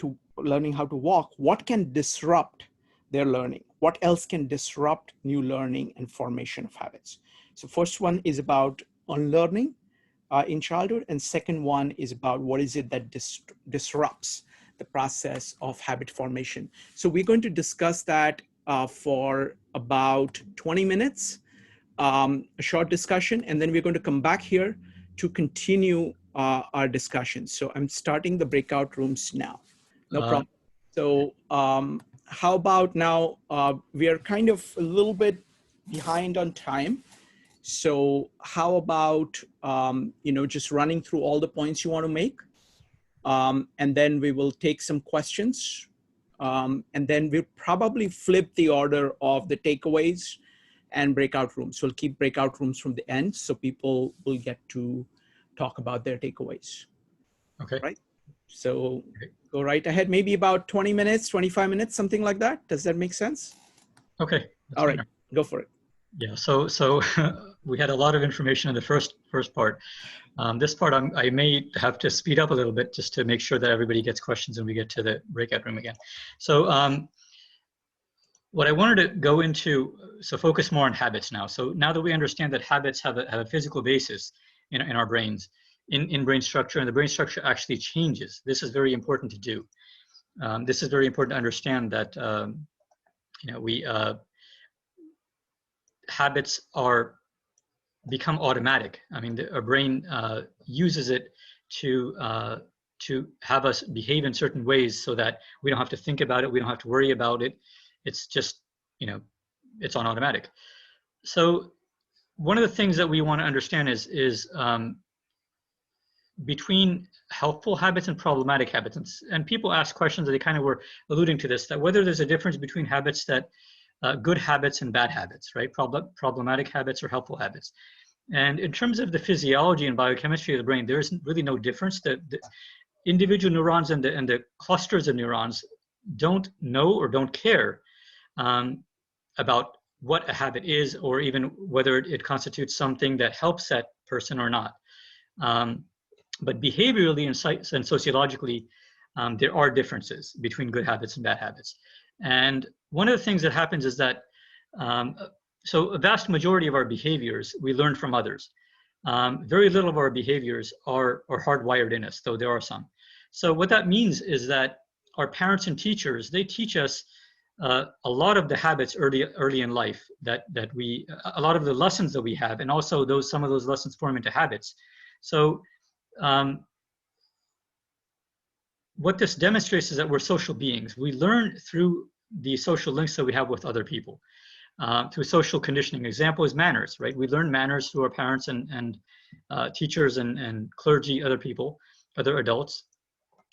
how to walk, what can disrupt their learning? What else can disrupt new learning and formation of habits? So first one is about unlearning in childhood, and second one is about what is it that disrupts the process of habit formation. So we're going to discuss that for about 20 minutes, a short discussion, and then we're going to come back here to continue our discussion. So I'm starting the breakout rooms now. No problem. So how about now, we are kind of a little bit behind on time. So how about, just running through all the points you want to make, and then we will take some questions, and then we'll probably flip the order of the takeaways and breakout rooms. We'll keep breakout rooms from the end so people will get to talk about their takeaways. Okay. Right? So go right ahead, maybe about 20 minutes, 25 minutes, something like that. Does that make sense? Okay. All right, go for it. Yeah, so we had a lot of information in the first part. This part I may have to speed up a little bit just to make sure that everybody gets questions and we get to the breakout room again. So what I wanted to go into, so focus more on habits now. So now that we understand that habits have a physical basis in our brains, in brain structure, and the brain structure actually changes. This is very important to do. This is very important to understand that habits become automatic. I mean, our brain uses it to have us behave in certain ways so that we don't have to think about it, we don't have to worry about it. It's just, it's on automatic. So one of the things that we want to understand is between helpful habits and problematic habits. And people ask questions that they kind of were alluding to this, that whether there's a difference between habits that good habits and bad habits, right? Problematic habits or helpful habits. And in terms of the physiology and biochemistry of the brain, there is really no difference. The individual neurons and the clusters of neurons don't know or don't care about what a habit is, or even whether it constitutes something that helps that person or not. But behaviorally and sociologically, there are differences between good habits and bad habits. And one of the things that happens is that, so a vast majority of our behaviors we learn from others. very little of our behaviors are hardwired in us, though there are some. So what that means is that our parents and teachers, they teach us a lot of the habits early in life that we, a lot of the lessons that we have, and also some of those lessons form into habits. So what this demonstrates is that we're social beings. We learn through the social links that we have with other people, through social conditioning. Example is manners, right? We learn manners through our parents and teachers and clergy, other people, other adults.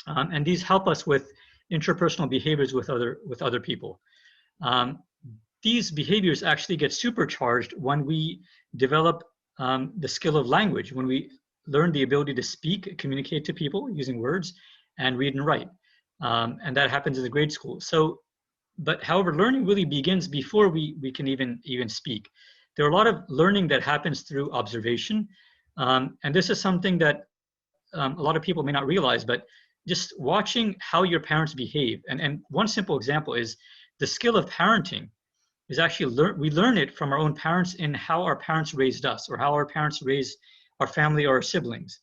And these help us with interpersonal behaviors with other people. These behaviors actually get supercharged when we develop the skill of language, when we learn the ability to speak, communicate to people using words, and read and write. And that happens in the grade school. So, but however, learning really begins before we can even speak. There are a lot of learning that happens through observation. And this is something that a lot of people may not realize, but just watching how your parents behave. And one simple example is the skill of parenting is actually we learn it from our own parents in how our parents raised us, or how our parents raised our family or our siblings.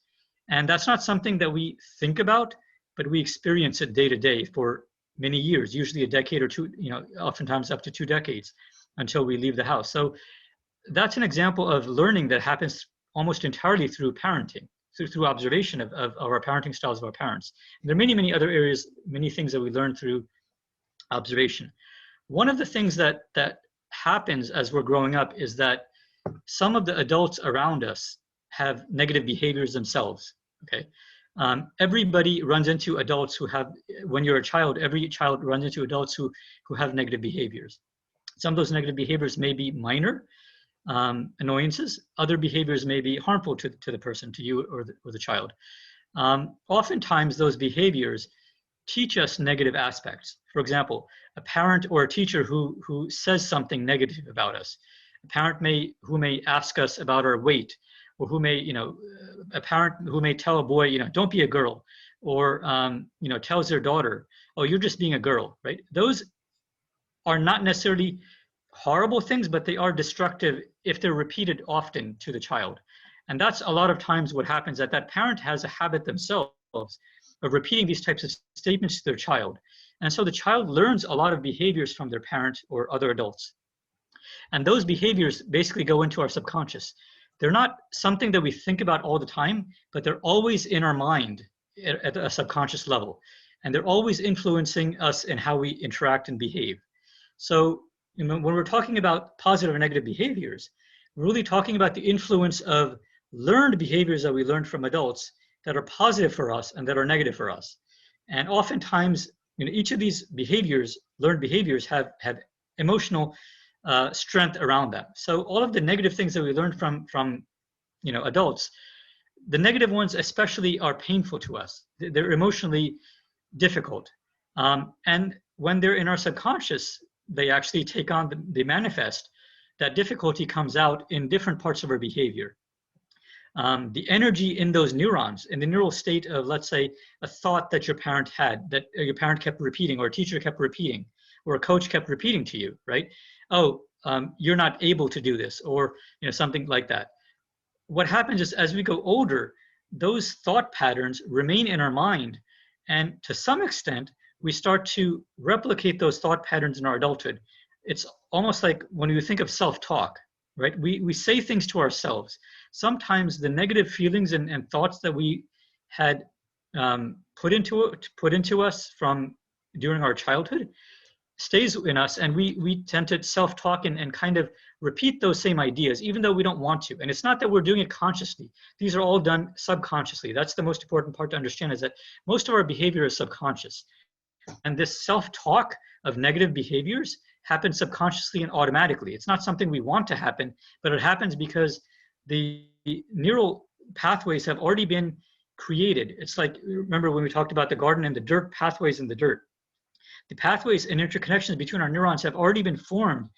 And that's not something that we think about, but we experience it day to day for many years, usually a decade or two, oftentimes up to 2 decades until we leave the house. So that's an example of learning that happens almost entirely through parenting, through observation of our parenting styles of our parents. And there are many other areas, many things that we learn through observation. One of the things that happens as we're growing up is that some of the adults around us have negative behaviors themselves, okay? Everybody runs into adults who have, when you're a child, every child runs into adults who have negative behaviors. Some of those negative behaviors may be minor annoyances. Other behaviors may be harmful to the person, to you or the child. Oftentimes those behaviors teach us negative aspects. For example, a parent or a teacher who says something negative about us. A parent who may ask us about our weight, or who may, a parent who may tell a boy, don't be a girl, or, tells their daughter, oh, you're just being a girl, right? Those are not necessarily horrible things, but they are destructive if they're repeated often to the child. And that's a lot of times what happens, that parent has a habit themselves of repeating these types of statements to their child. And so the child learns a lot of behaviors from their parent or other adults. And those behaviors basically go into our subconscious. They're not something that we think about all the time, but they're always in our mind at a subconscious level. And they're always influencing us in how we interact and behave. So when we're talking about positive or negative behaviors, we're really talking about the influence of learned behaviors that we learned from adults that are positive for us and that are negative for us. And oftentimes, each of these behaviors, learned behaviors, have emotional strength around that. So all of the negative things that we learned from adults, the negative ones especially are painful to us. They're emotionally difficult. And when they're in our subconscious, they actually take on, they manifest. That difficulty comes out in different parts of our behavior. The energy in those neurons, in the neural state of, let's say, a thought that your parent had, that your parent kept repeating, or a teacher kept repeating, or a coach kept repeating to you, right? Oh, you're not able to do this, or something like that. What happens is, as we go older, those thought patterns remain in our mind, and to some extent, we start to replicate those thought patterns in our adulthood. It's almost like when you think of self-talk, right? We say things to ourselves. Sometimes the negative feelings and thoughts that we had put into us from during our childhood stays in us, and we tend to self-talk and kind of repeat those same ideas, even though we don't want to. And it's not that we're doing it consciously. These are all done subconsciously. That's the most important part to understand, is that most of our behavior is subconscious. And this self-talk of negative behaviors happens subconsciously and automatically. It's not something we want to happen, but it happens because the neural pathways have already been created. It's like, remember when we talked about the garden and the dirt, pathways in the dirt. The pathways and interconnections between our neurons have already been formed,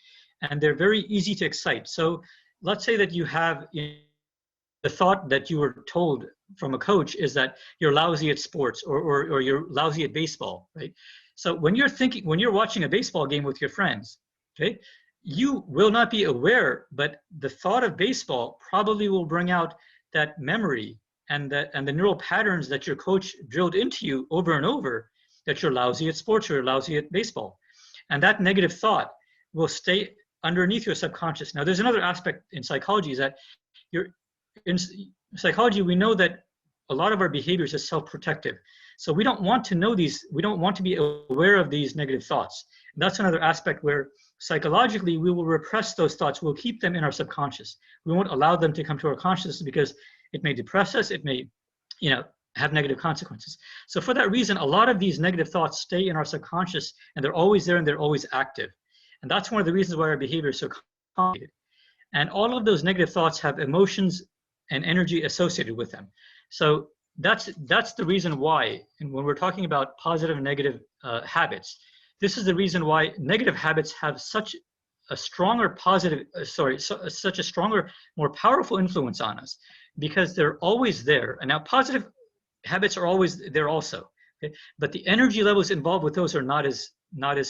and they're very easy to excite. So let's say that you have the thought that you were told from a coach is that you're lousy at sports, or you're lousy at baseball, right? So when you're watching a baseball game with your friends, okay, you will not be aware, but the thought of baseball probably will bring out that memory and the neural patterns that your coach drilled into you over and over, that you're lousy at sports or you're lousy at baseball. And that negative thought will stay underneath your subconscious. Now, there's another aspect in psychology, is that in psychology, we know that a lot of our behaviors is self-protective. So we don't want to know these, we don't want to be aware of these negative thoughts. And that's another aspect where psychologically we will repress those thoughts. We'll keep them in our subconscious. We won't allow them to come to our consciousness because it may depress us, it may, have negative consequences. So for that reason, a lot of these negative thoughts stay in our subconscious, and they're always there and they're always active. And that's one of the reasons why our behavior is so complicated. And all of those negative thoughts have emotions and energy associated with them. So that's the reason why, and when we're talking about positive and negative habits, this is the reason why negative habits have such a stronger such a stronger, more powerful influence on us, because they're always there. And now positive habits are always there also, okay? But the energy levels involved with those are not as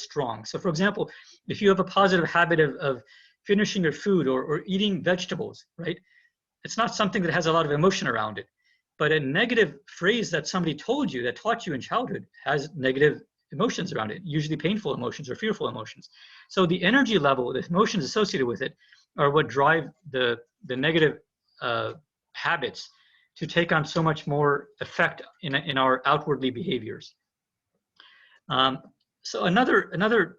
strong. So for example, if you have a positive habit of finishing your food or eating vegetables, right? It's not something that has a lot of emotion around it. But a negative phrase that somebody told you, that taught you in childhood, has negative emotions around it, usually painful emotions or fearful emotions. So the energy level, the emotions associated with it, are what drive the negative habits to take on so much more effect in our outwardly behaviors. So another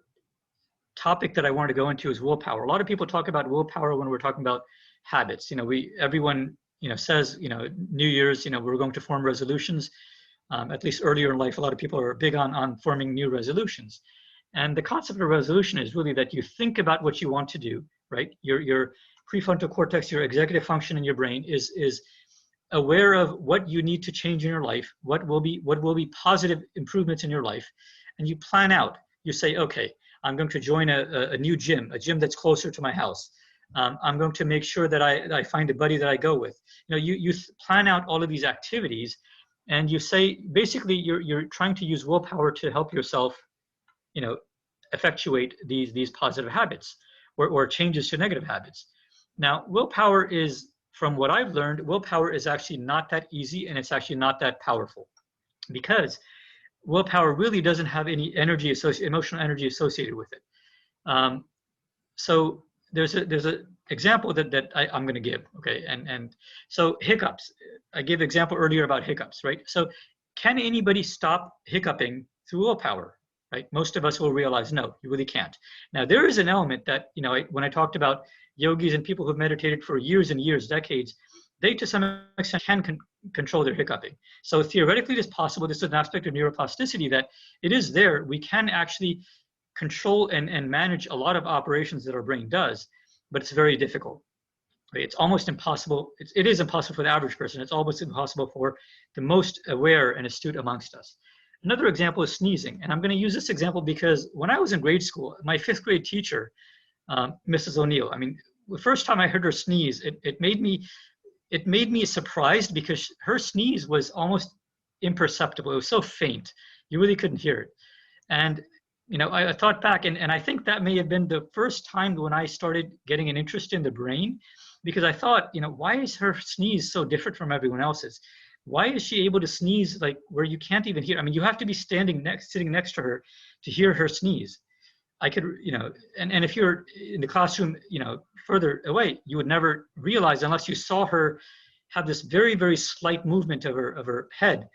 topic that I wanted to go into is willpower. A lot of people talk about willpower when we're talking about habits. Everyone says, New Year's, we're going to form resolutions. At least earlier in life, a lot of people are big on forming new resolutions. And the concept of resolution is really that you think about what you want to do, right? Your prefrontal cortex, your executive function in your brain is aware of what you need to change in your life, what will be positive improvements in your life, and you plan out. You say, okay, I'm going to join a new gym, a gym that's closer to my house. I'm going to make sure that I find a buddy that I go with. You plan out all of these activities, and you say, basically, you're trying to use willpower to help yourself, effectuate these positive habits or changes to negative habits. Now, willpower is, from what I've learned, willpower is actually not that easy, and it's actually not that powerful, because willpower really doesn't have any emotional energy associated with it. So there's a example that I'm going to give, okay? And so hiccups. I gave an example earlier about hiccups, right? So can anybody stop hiccuping through willpower, right? Most of us will realize, no, you really can't. Now, there is an element that, when I talked about yogis and people who've meditated for years and years, decades, they to some extent can control their hiccuping. So theoretically, it is possible. This is an aspect of neuroplasticity that it is there. We can actually control and manage a lot of operations that our brain does, but it's very difficult. It's almost impossible. It is impossible for the average person. It's almost impossible for the most aware and astute amongst us. Another example is sneezing. And I'm going to use this example because when I was in grade school, my 5th grade teacher, Mrs. O'Neill, the first time I heard her sneeze, it made me surprised, because her sneeze was almost imperceptible. It was so faint. You really couldn't hear it. And I thought back, and I think that may have been the first time when I started getting an interest in the brain, because I thought, why is her sneeze so different from everyone else's? Why is she able to sneeze like where you can't even hear? You have to be sitting next to her to hear her sneeze. I could, and if you're in the classroom, further away, you would never realize, unless you saw her have this very, very slight movement of her head,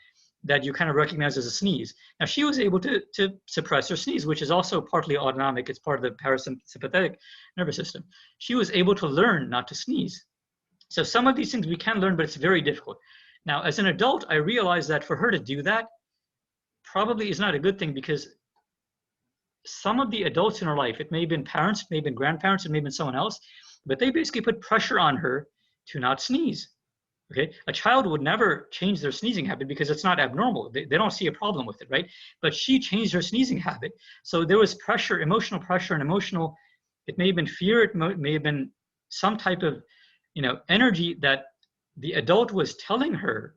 that you kind of recognize as a sneeze. Now, she was able to suppress her sneeze, which is also partly autonomic. It's part of the parasympathetic nervous system. She was able to learn not to sneeze. So some of these things we can learn, but it's very difficult. Now, as an adult, I realized that for her to do that probably is not a good thing, because some of the adults in her life, it may have been parents, it may have been grandparents, it may have been someone else, but they basically put pressure on her to not sneeze. Okay, a child would never change their sneezing habit because it's not abnormal. They don't see a problem with it, right? But she changed her sneezing habit. So there was pressure, emotional pressure, and it may have been fear, it may have been some type of, energy that the adult was telling her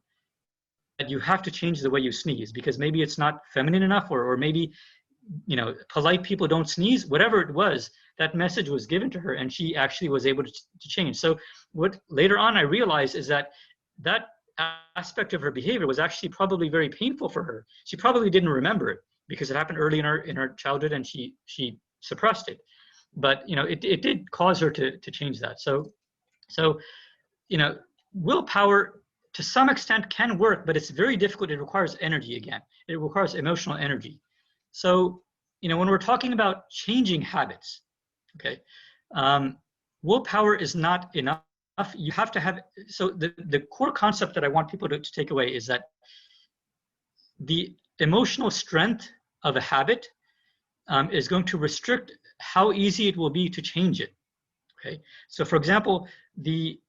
that you have to change the way you sneeze, because maybe it's not feminine enough, or maybe, polite people don't sneeze. Whatever it was, that message was given to her, and she actually was able to change. So what later on I realized is that that aspect of her behavior was actually probably very painful for her. She probably didn't remember it because it happened early in her childhood, and she suppressed it. But it did cause her to change that. So willpower to some extent can work, but it's very difficult. It requires energy again. It requires emotional energy. So when we're talking about changing habits, okay, willpower is not enough. You have to have, so the core concept that I want people to take away is that the emotional strength of a habit is going to restrict how easy it will be to change it. Okay, so for example, the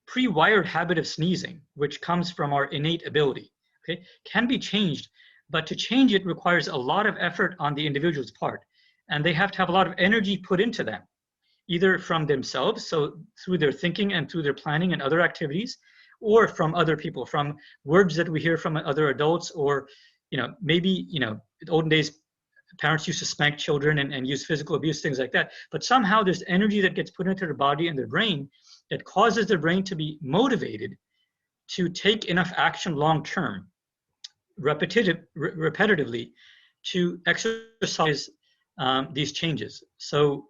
pre-wired habit of sneezing, which comes from our innate ability, okay, can be changed, but to change it requires a lot of effort on the individual's part, and they have to have a lot of energy put into them, either from themselves, so through their thinking and through their planning and other activities, or from other people, from words that we hear from other adults, or maybe in the olden days parents used to spank children and use physical abuse, things like that. But somehow there's energy that gets put into their body and their brain that causes their brain to be motivated to take enough action long term, repetitively, to exercise these changes. So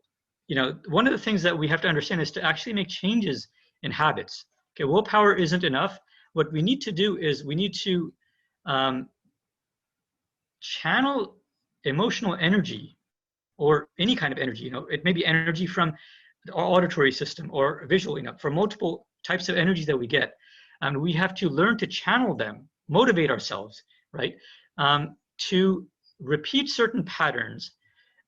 one of the things that we have to understand is to actually make changes in habits. Okay, willpower isn't enough. What we need to do is we need to channel emotional energy, or any kind of energy. It may be energy from our auditory system or visual, from multiple types of energy that we get. And we have to learn to channel them, motivate ourselves, right? To repeat certain patterns,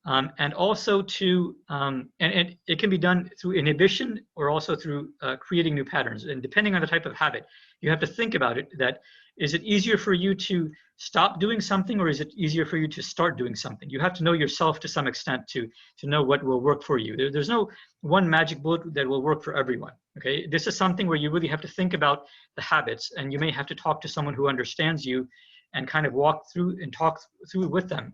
and also to, and it can be done through inhibition or also through creating new patterns. And depending on the type of habit, you have to think about it, that is it easier for you to stop doing something, or is it easier for you to start doing something? You have to know yourself to some extent to know what will work for you. There's no one magic bullet that will work for everyone, okay? This is something where you really have to think about the habits, and you may have to talk to someone who understands you and kind of walk through and talk through with them.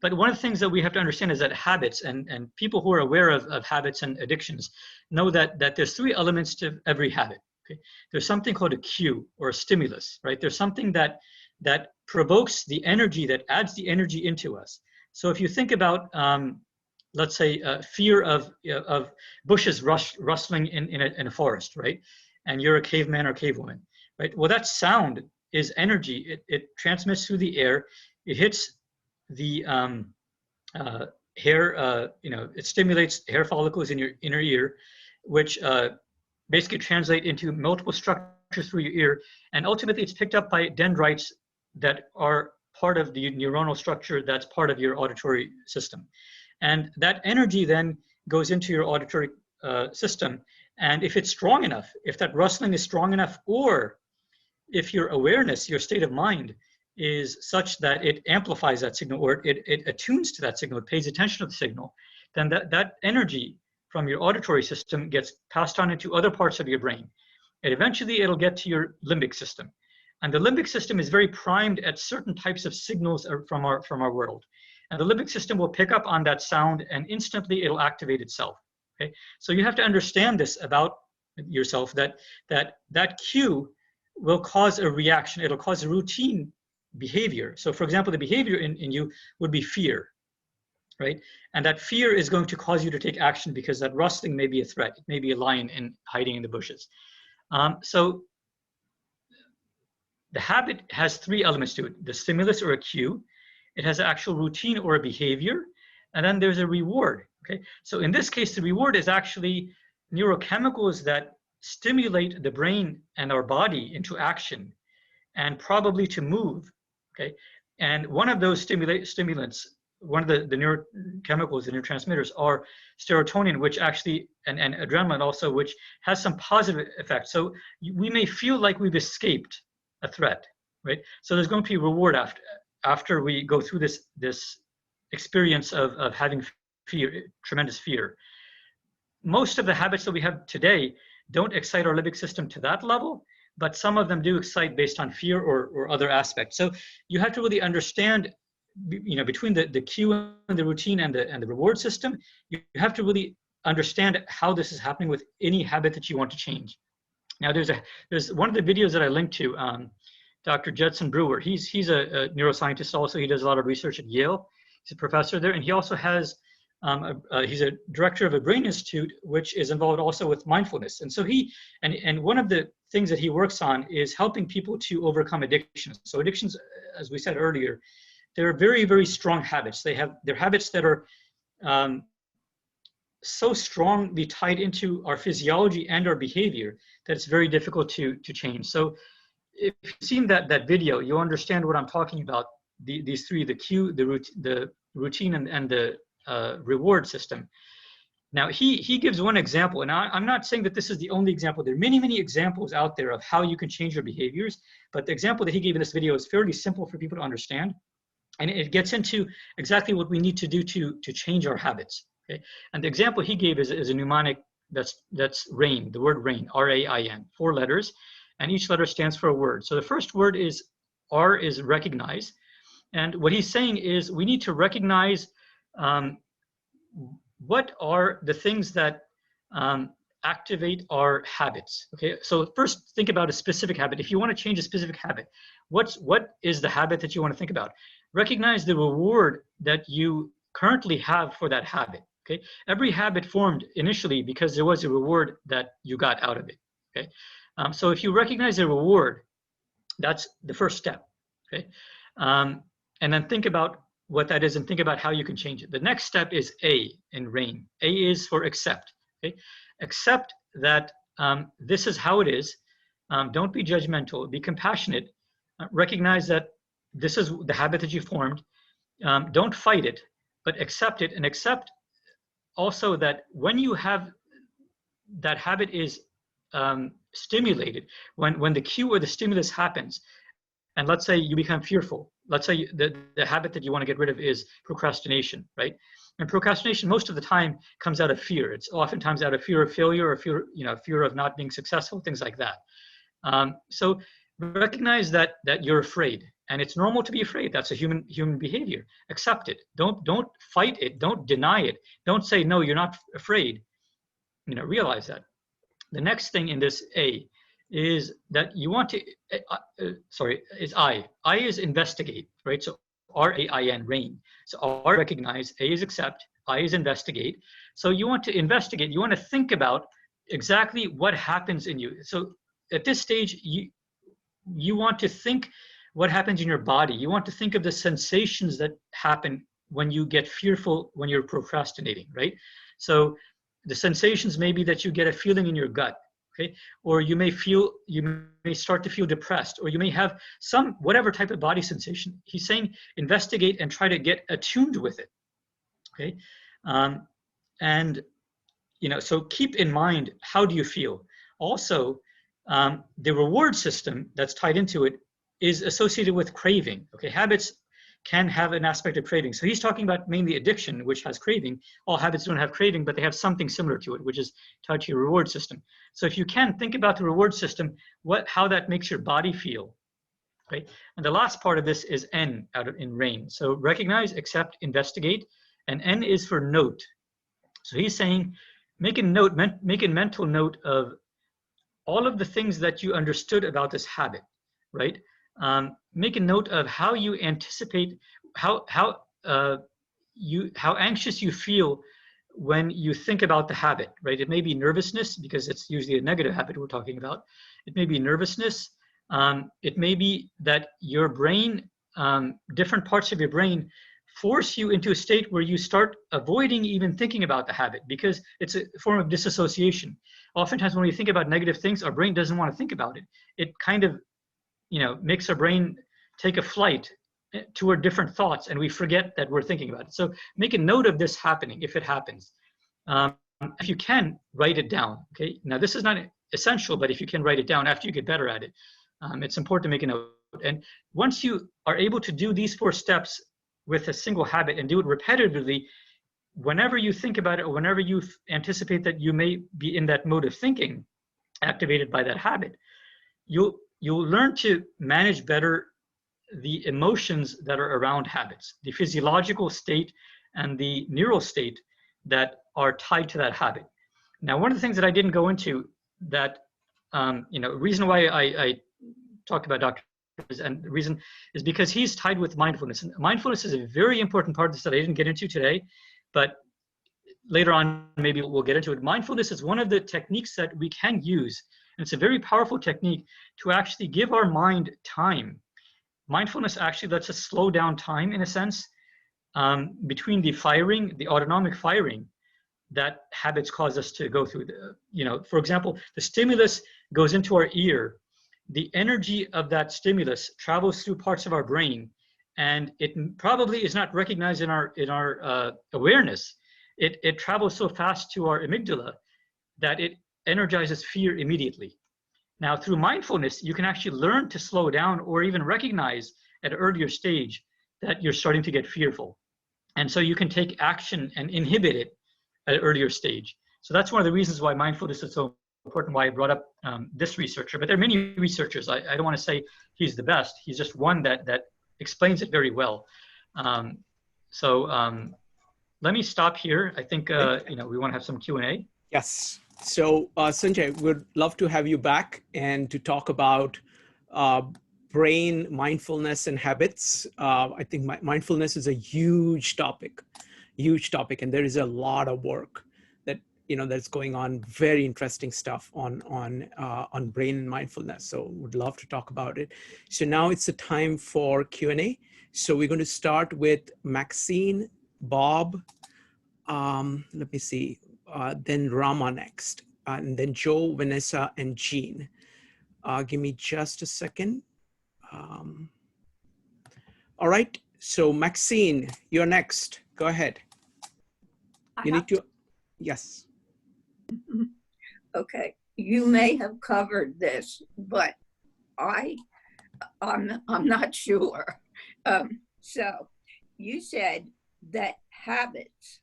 But one of the things that we have to understand is that habits, and people who are aware of habits and addictions know that there's three elements to every habit. Okay? There's something called a cue, or a stimulus, right? There's something that provokes the energy, that adds the energy into us. So if you think about, let's say, fear of bushes rustling in a forest, right? And you're a caveman or cavewoman, right? Well, that sound is energy. It transmits through the air. It hits the hair, it stimulates hair follicles in your inner ear, which basically translate into multiple structures through your ear. And ultimately, it's picked up by dendrites that are part of the neuronal structure that's part of your auditory system. And that energy then goes into your auditory system. And if it's strong enough, if that rustling is strong enough, or if your awareness, your state of mind is such that it amplifies that signal, or it attunes to that signal, it pays attention to the signal, then that energy from your auditory system gets passed on into other parts of your brain. And eventually it'll get to your limbic system. And the limbic system is very primed at certain types of signals from our world. And the limbic system will pick up on that sound, and instantly it'll activate itself. Okay? So you have to understand this about yourself, that cue will cause a reaction. It'll cause a routine behavior. So for example, the behavior in you would be fear, right? And that fear is going to cause you to take action because that rustling may be a threat. It may be a lion hiding in the bushes. So the habit has three elements to it: the stimulus, or a cue. It has an actual routine or a behavior, and then there's a reward. Okay, so in this case, the reward is actually neurochemicals that stimulate the brain and our body into action, and probably to move. Okay, and one of those stimulants, one of the neurochemicals, the neurotransmitters, are serotonin, which actually, and adrenaline also, which has some positive effects. So we may feel like we've escaped a threat, right? So there's going to be reward after we go through this experience of having fear, tremendous fear. Most of the habits that we have today don't excite our limbic system to that level, but some of them do excite based on fear or other aspects. So you have to really understand, between the cue and the routine and the reward system, you have to really understand how this is happening with any habit that you want to change. Now there's one of the videos that I linked to, Dr. Judson Brewer. He's a neuroscientist also. He does a lot of research at Yale. He's a professor there, and he also has he's a director of a brain institute, which is involved also with mindfulness. And so and one of the things that he works on is helping people to overcome addictions. So addictions, as we said earlier, they're very, very strong habits. They're habits that are so strongly tied into our physiology and our behavior that it's very difficult to change. So if you've seen that video, you'll understand what I'm talking about. These three: the cue, the routine, and the reward system. Now he gives one example, and I'm not saying that this is the only example. There are many, many examples out there of how you can change your behaviors, but the example that he gave in this video is fairly simple for people to understand, and it gets into exactly what we need to do to change our habits. Okay, and the example he gave is a mnemonic that's RAIN, the word RAIN, R-A-I-N, 4 letters, and each letter stands for a word. So the first word is R, is recognize, and what he's saying is we need to recognize what are the things that activate our habits. Okay, so first think about a specific habit. If you want to change a specific habit, what is the habit that you want to think about? Recognize the reward that you currently have for that habit. Okay, every habit formed initially because there was a reward that you got out of it. Okay, so if you recognize the reward, that's the first step. Okay, and then think about what that is and think about how you can change it. The next step is A in RAIN. A is for accept. Okay, accept that this is how it is. Don't be judgmental. Be compassionate. Recognize that this is the habit that you formed. Don't fight it, but accept it, and accept also that when you have that habit is stimulated, when the cue or the stimulus happens, and let's say you become fearful. Let's say the habit that you want to get rid of is procrastination, right? And procrastination most of the time comes out of fear. It's oftentimes out of fear of failure or fear of not being successful, things like that. So recognize that you're afraid, and it's normal to be afraid. That's a human behavior. Accept it. Don't fight it. Don't deny it. Don't say no, you're not afraid. Realize that. The next thing in this A is that you want to, is I. I is investigate, right? So R-A-I-N, RAIN. So R, recognize, A is accept, I is investigate. So you want to investigate, you want to think about exactly what happens in you. So at this stage, you want to think what happens in your body. You want to think of the sensations that happen when you get fearful, when you're procrastinating, right? So the sensations may be that you get a feeling in your gut. Okay, or you may start to feel depressed, or you may have whatever type of body sensation. He's saying investigate and try to get attuned with it. Okay, and so keep in mind, how do you feel? Also, the reward system that's tied into it is associated with craving. Okay, habits can have an aspect of craving. So he's talking about mainly addiction, which has craving. All habits don't have craving, but they have something similar to it, which is tied to your reward system. So if you can, think about the reward system, how that makes your body feel. Right? And the last part of this is N in RAIN. So recognize, accept, investigate, and N is for note. So he's saying, make a mental note of all of the things that you understood about this habit, right? Make a note of how you anticipate, how anxious you feel when you think about the habit, right? It may be nervousness, because it's usually a negative habit we're talking about. It may be nervousness. It may be that your brain, different parts of your brain force you into a state where you start avoiding even thinking about the habit, because it's a form of disassociation. Oftentimes when we think about negative things, our brain doesn't want to think about it. It kind of makes our brain take a flight toward different thoughts, and we forget that we're thinking about it. So make a note of this happening if it happens. If you can, write it down. Okay. Now this is not essential, but if you can write it down after you get better at it, it's important to make a note. And once you are able to do these 4 steps with a single habit and do it repetitively, whenever you think about it, or whenever you anticipate that you may be in that mode of thinking activated by that habit, you'll learn to manage better the emotions that are around habits, the physiological state and the neural state that are tied to that habit. Now, one of the things that I didn't go into that reason why I talked about Dr. and the reason is because he's tied with mindfulness. And mindfulness is a very important part of this that I didn't get into today, but later on, maybe we'll get into it. Mindfulness is one of the techniques that we can use. And it's a very powerful technique to actually give our mind time. Mindfulness actually lets us slow down time in a sense between the autonomic firing that habits cause us to go through. For example, the stimulus goes into our ear. The energy of that stimulus travels through parts of our brain, and it probably is not recognized in our awareness. It travels so fast to our amygdala that it energizes fear immediately. Now, through mindfulness, you can actually learn to slow down or even recognize at an earlier stage that you're starting to get fearful. And so you can take action and inhibit it at an earlier stage. So that's one of the reasons why mindfulness is so important, why I brought up this researcher. But there are many researchers. I don't want to say he's the best. He's just one that explains it very well. Let me stop here. I think we want to have some Q&A. Yes. So Sanjay, we'd love to have you back and to talk about brain mindfulness and habits. I think mindfulness is a huge topic, and there is a lot of work that that's going on. Very interesting stuff on brain and mindfulness. So would love to talk about it. So now it's the time for Q&A. So we're going to start with Maxine, Bob. Let me see. Then Rama next, and then Joe, Vanessa, and Jean. Give me just a second. All right, so Maxine, you're next. Go ahead. You need to, yes. Okay, you may have covered this, but I'm not sure. So you said that habits,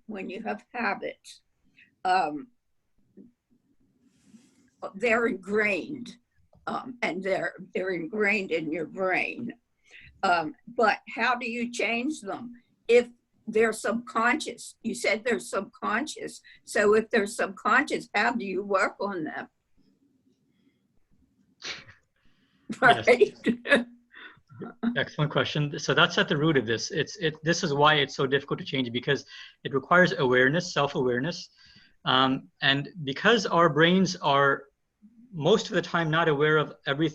when you have habits, they're ingrained, and they're ingrained in your brain. But how do you change them if they're subconscious? You said they're subconscious. So if they're subconscious, how do you work on them? Right. Yes. Excellent question. So that's at the root of this. This is why it's so difficult to change, because it requires awareness, self-awareness. And because our brains are most of the time not aware of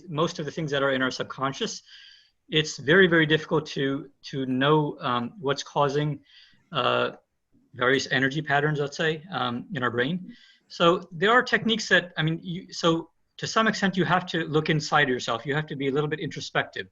most of the things that are in our subconscious, it's very, very difficult to know what's causing various energy patterns, let's say, in our brain. So there are techniques that, so to some extent, you have to look inside yourself. You have to be a little bit introspective.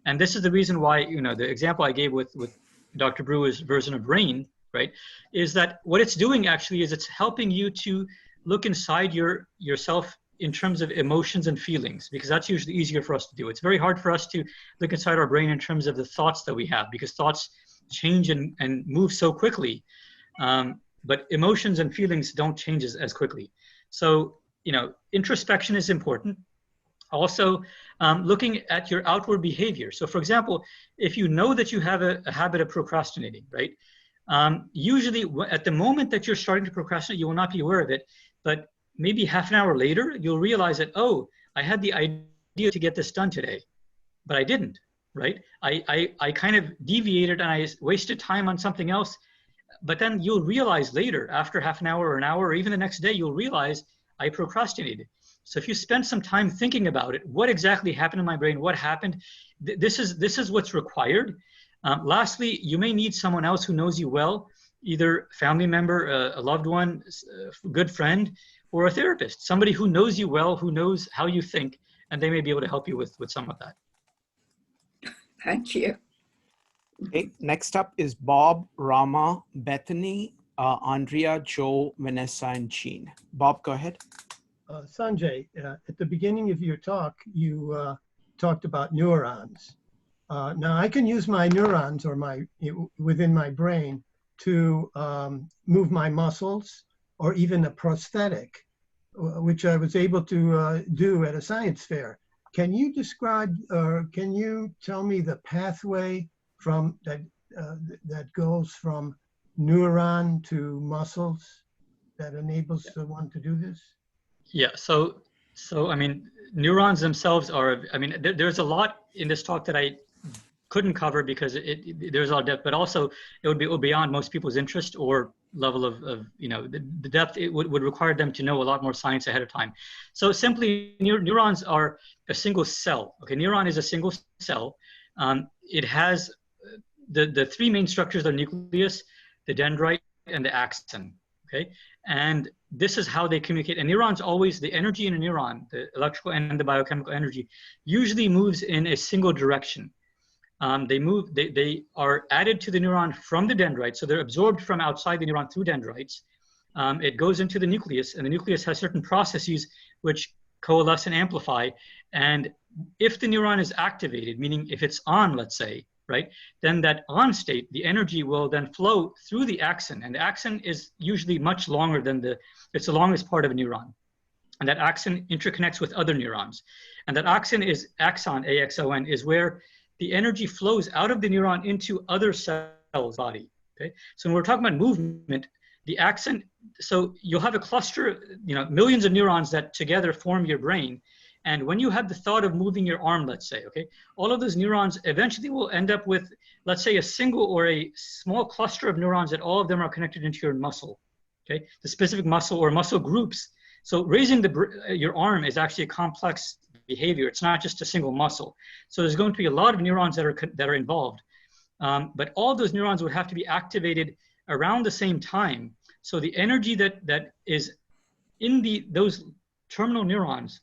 And this is the reason why, the example I gave with Dr. Brewer's version of brain, right, is that what it's doing actually is it's helping you to look inside yourself in terms of emotions and feelings, because that's usually easier for us to do. It's very hard for us to look inside our brain in terms of the thoughts that we have, because thoughts change and move so quickly. But emotions and feelings don't change as quickly. So, introspection is important. Also, looking at your outward behavior. So for example, if you know that you have a habit of procrastinating, right? Usually at the moment that you're starting to procrastinate, you will not be aware of it, but maybe half an hour later, you'll realize that, oh, I had the idea to get this done today, but I didn't, right? I kind of deviated and I wasted time on something else, but then you'll realize later, after half an hour or an hour, or even the next day, you'll realize I procrastinated. So if you spend some time thinking about it, what exactly happened in my brain, what happened, this is what's required. Lastly, you may need someone else who knows you well, either family member, a loved one, a good friend, or a therapist, somebody who knows you well, who knows how you think, and they may be able to help you with some of that. Thank you. Okay, next up is Bob, Rama, Bethany, Andrea, Joe, Vanessa, and Jean. Bob, go ahead. Sanjay, at the beginning of your talk, you talked about neurons. Now I can use my neurons or within my brain to move my muscles, or even a prosthetic, which I was able to do at a science fair. Can you describe, or can you tell me the pathway from that goes from neuron to muscles that enables the one to do this? Yeah, so So, I mean, neurons themselves are, I mean, there's a lot in this talk that I couldn't cover because there's a lot of depth, but also it would be beyond most people's interest or level of you know, the depth. It would require them to know a lot more science ahead of time. So simply, neurons are a single cell. Okay, neuron is a single cell. It has the three main structures: the nucleus, the dendrite, and the axon. Okay, and this is how they communicate. And neurons always, the energy in a neuron, the electrical and the biochemical energy, usually moves in a single direction. They are added to the neuron from the dendrites, so they're absorbed from outside the neuron through dendrites. It goes into the nucleus, and the nucleus has certain processes which coalesce and amplify. And if the neuron is activated, meaning if it's on, let's say, right, then that on state, the energy will then flow through the axon. And the axon is usually much longer than it's the longest part of a neuron. And that axon interconnects with other neurons. And that axon, A-X-O-N, is where the energy flows out of the neuron into other cells' body. Okay, so when we're talking about movement, the axon, so you'll have a cluster, you know, millions of neurons that together form your brain. And when you have the thought of moving your arm, let's say, okay, all of those neurons eventually will end up with, let's say, a single or a small cluster of neurons that all of them are connected into your muscle. Okay, the specific muscle or muscle groups. So raising your arm is actually a complex behavior. It's not just a single muscle. So there's going to be a lot of neurons that are involved. But all those neurons would have to be activated around the same time. So the energy that is in those terminal neurons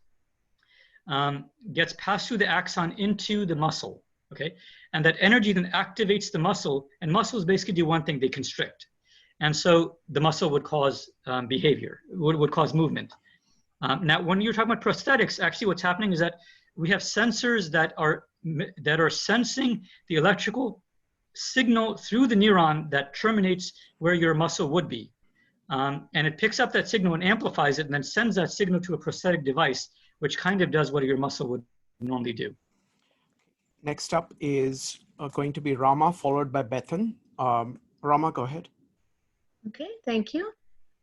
gets passed through the axon into the muscle. Okay, and that energy then activates the muscle, and muscles basically do one thing: they constrict. And so the muscle would cause behavior, would cause movement. Now, when you're talking about prosthetics, actually what's happening is that we have sensors that are sensing the electrical signal through the neuron that terminates where your muscle would be. And it picks up that signal and amplifies it and then sends that signal to a prosthetic device, which kind of does what your muscle would normally do. Next up is going to be Rama, followed by Bethan. Rama, go ahead. Okay, thank you.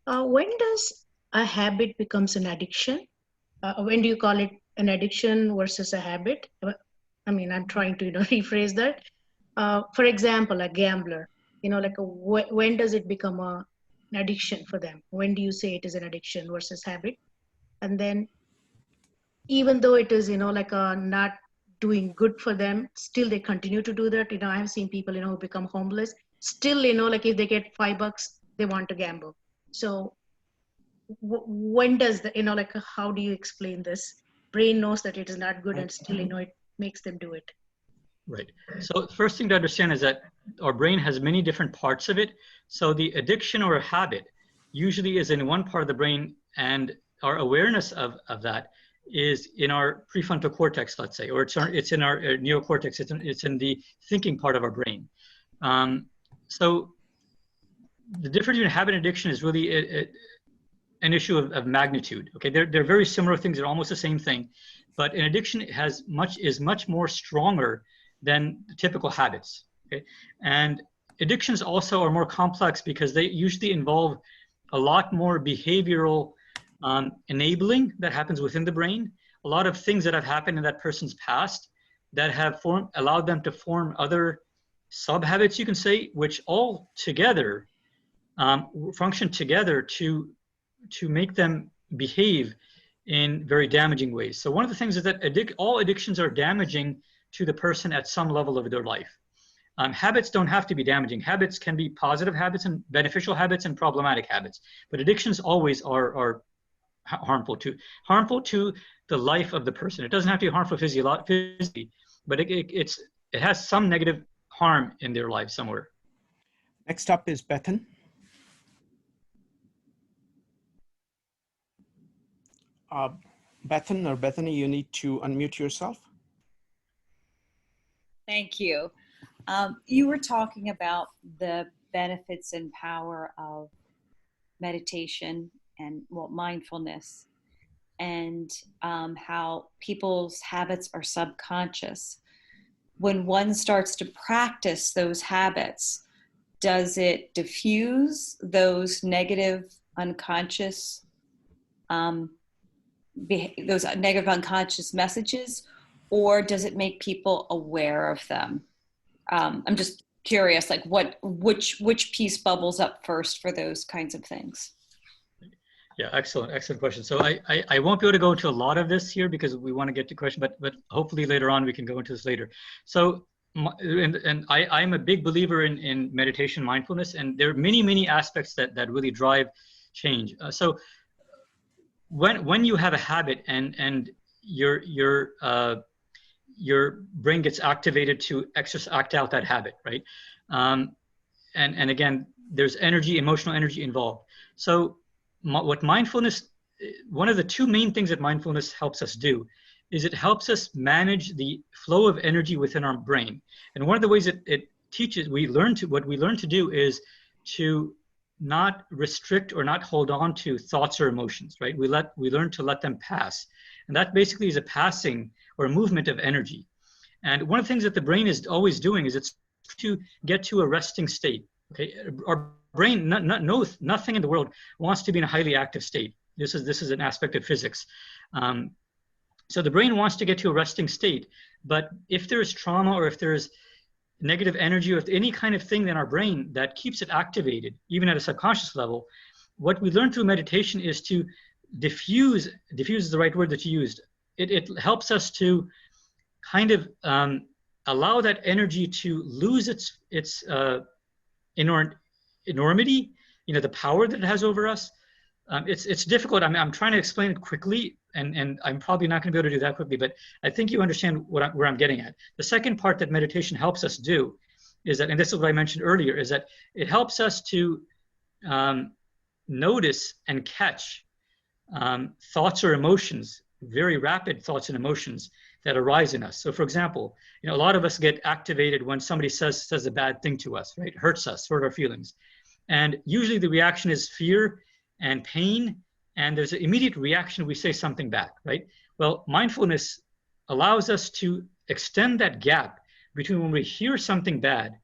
When does a habit becomes an addiction? When do you call it an addiction versus a habit? I mean, I'm trying to rephrase that. For example, a gambler, like when does it become an addiction for them? When do you say it is an addiction versus habit? And then even though it is, like not doing good for them, still they continue to do that. I have seen people, who become homeless. Still, like if they get $5, they want to gamble. So when does how do you explain this? Brain knows that it is not good and still, it makes them do it. Right. So the first thing to understand is that our brain has many different parts of it. So the addiction or a habit usually is in one part of the brain, and our awareness of that is in our prefrontal cortex, let's say, or it's in our neocortex. It's in the thinking part of our brain. So the difference between habit and addiction is really an issue of magnitude. Okay, they're very similar things. They're almost the same thing, but an addiction is much more stronger than the typical habits. Okay, and addictions also are more complex because they usually involve a lot more behavioral enabling that happens within the brain. A lot of things that have happened in that person's past that have allowed them to form other sub-habits, you can say, which all together function together to make them behave in very damaging ways. So one of the things is that all addictions are damaging to the person at some level of their life. Habits don't have to be damaging. Habits can be positive habits and beneficial habits and problematic habits, but addictions always are harmful to the life of the person. It doesn't have to be harmful physically, but it has some negative harm in their life somewhere. Next up is Bethan. Bethan or Bethany, you need to unmute yourself. Thank you. You were talking about the benefits and power of meditation and mindfulness, and how people's habits are subconscious. When one starts to practice those habits, does it diffuse those negative unconscious those negative unconscious messages, or does it make people aware of them? I'm just curious, like which piece bubbles up first for those kinds of things? Yeah, excellent question. So I won't be able to go into a lot of this here because we want to get to question, but hopefully later on we can go into this later. So I'm a big believer in meditation, mindfulness, and there are many aspects that really drive change. So when you have a habit and your brain gets activated to act out that habit, right? And again, there's emotional energy involved. So what mindfulness, one of the two main things that mindfulness helps us do is it helps us manage the flow of energy within our brain. And one of the ways it teaches, what we learn to do is to not restrict or not hold on to thoughts or emotions, right? We learn to let them pass. And that basically is a passing or a movement of energy. And one of the things that the brain is always doing is it's to get to a resting state, okay? Our brain knows nothing in the world wants to be in a highly active state. This is an aspect of physics. So the brain wants to get to a resting state, but if there's trauma or if there's negative energy or if any kind of thing in our brain that keeps it activated, even at a subconscious level, what we learn through meditation is to diffuse is the right word that you used. It helps us to kind of allow that energy to lose its enormity, the power that it has over us. It's difficult. I'm trying to explain it quickly, and I'm probably not going to be able to do that quickly, but I think you understand where I'm getting at. The second part that meditation helps us do is that, and this is what I mentioned earlier, is that it helps us to notice and catch thoughts or emotions, very rapid thoughts and emotions that arise in us. So for example, a lot of us get activated when somebody says a bad thing to us, right? Hurt our feelings. And usually the reaction is fear and pain, and there's an immediate reaction, we say something back, right? Well, mindfulness allows us to extend that gap between when we hear something bad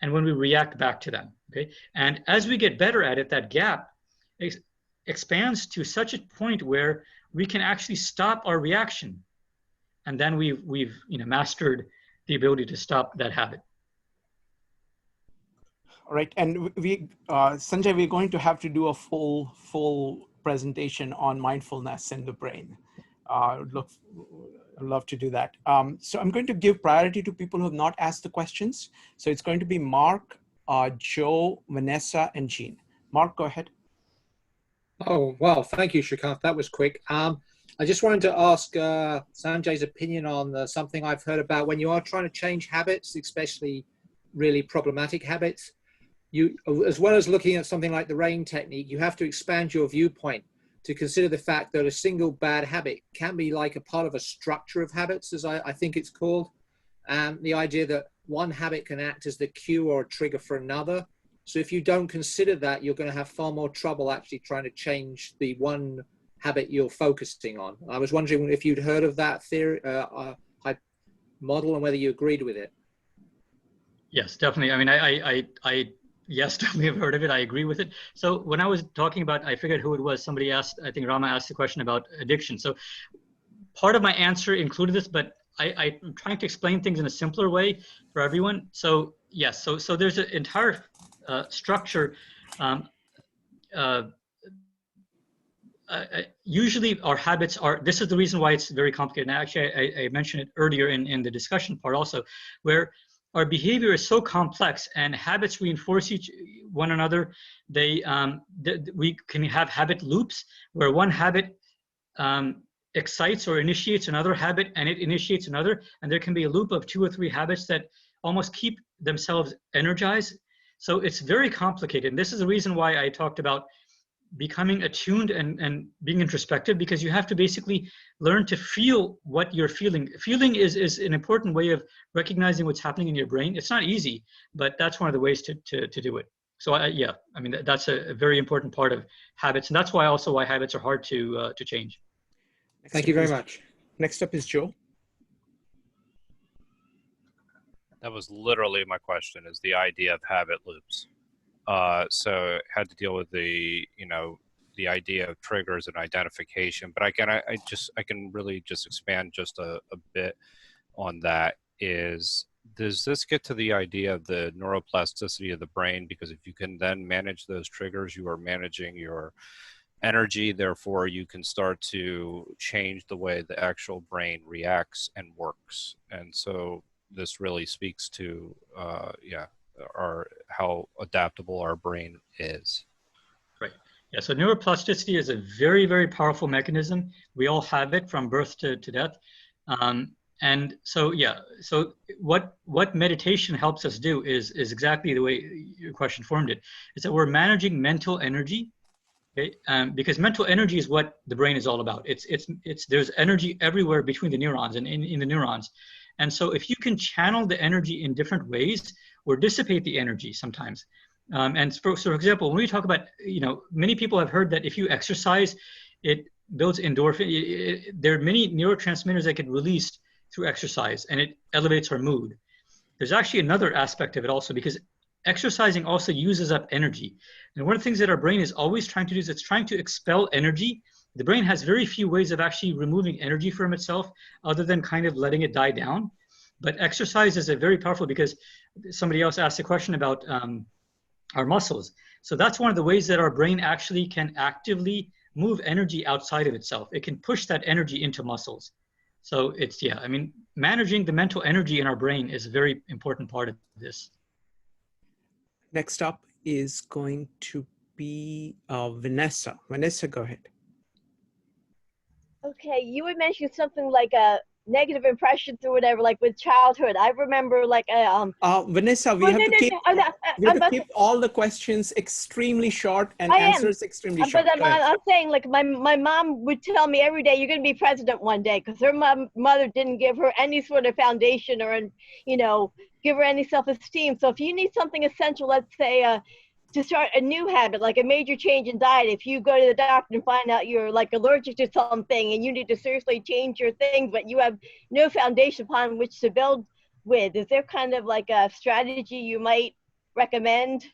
and when we react back to them, okay? And as we get better at it, that gap expands to such a point where we can actually stop our reaction. And then we've mastered the ability to stop that habit. All right, and Sanjay, we're going to have to do a full presentation on mindfulness in the brain. I'd love to do that. So I'm going to give priority to people who have not asked the questions. So it's going to be Mark, Joe, Vanessa, and Jean. Mark, go ahead. Oh, well, thank you, Shrikant. That was quick. I just wanted to ask Sanjay's opinion on something I've heard about when you are trying to change habits, especially really problematic habits. You, as well as looking at something like the RAIN technique, you have to expand your viewpoint to consider the fact that a single bad habit can be like a part of a structure of habits, as I think it's called. And the idea that one habit can act as the cue or a trigger for another. So if you don't consider that, you're going to have far more trouble actually trying to change the one habit you're focusing on. I was wondering if you'd heard of that theory, model, and whether you agreed with it. Yes, definitely. I mean, yes, definitely have heard of it. I agree with it. So when I was talking about, I figured who it was. Somebody asked, I think Rama asked the question about addiction. So part of my answer included this, but I'm trying to explain things in a simpler way for everyone. So yes, so there's an entire structure. Usually our habits are, this is the reason why it's very complicated. And actually, I mentioned it earlier in the discussion part also, where our behavior is so complex and habits reinforce one another. We can have habit loops where one habit excites or initiates another habit and it initiates another. And there can be a loop of 2 or 3 habits that almost keep themselves energized. So it's very complicated. And this is the reason why I talked about becoming attuned and being introspective, because you have to basically learn to feel what you're feeling. Feeling is an important way of recognizing what's happening in your brain. It's not easy, but that's one of the ways to do it. So yeah, I mean, that's a very important part of habits. And that's why also why habits are hard to change. Thank you very much. Next up is Joe. That was literally my question, is the idea of habit loops. So it had to deal with the the idea of triggers and identification. But again, I can really just expand just a bit on that. Does this get to the idea of the neuroplasticity of the brain? Because if you can then manage those triggers, you are managing your energy, therefore you can start to change the way the actual brain reacts and works. And so this really speaks to how adaptable our brain is. Right. Yeah, so neuroplasticity is a very, very powerful mechanism. We all have it from birth to death. And so, yeah, so what meditation helps us do is exactly the way your question formed it. Is that we're managing mental energy, okay? Because mental energy is what the brain is all about. There's energy everywhere between the neurons and in the neurons. And so if you can channel the energy in different ways or dissipate the energy sometimes. So for example, when we talk about, many people have heard that if you exercise, it builds endorphin. There are many neurotransmitters that get released through exercise, and it elevates our mood. There's actually another aspect of it also, because exercising also uses up energy. And one of the things that our brain is always trying to do is it's trying to expel energy. The brain has very few ways of actually removing energy from itself other than kind of letting it die down. But exercise is a very powerful, because somebody else asked a question about our muscles. So that's one of the ways that our brain actually can actively move energy outside of itself. It can push that energy into muscles. So it's, managing the mental energy in our brain is a very important part of this. Next up is going to be Vanessa. Vanessa, go ahead. Okay, you would mention something like a negative impressions or whatever, like with childhood. I remember like Vanessa, we have to keep all the questions extremely short and answers extremely short. But I'm saying, like, my mom would tell me every day, you're going to be president one day, because her mother didn't give her any sort of foundation or, give her any self-esteem. So if you need something essential, let's say, to start a new habit, like a major change in diet, if you go to the doctor and find out you're like allergic to something and you need to seriously change your things, but you have no foundation upon which to build with, is there kind of like a strategy you might recommend?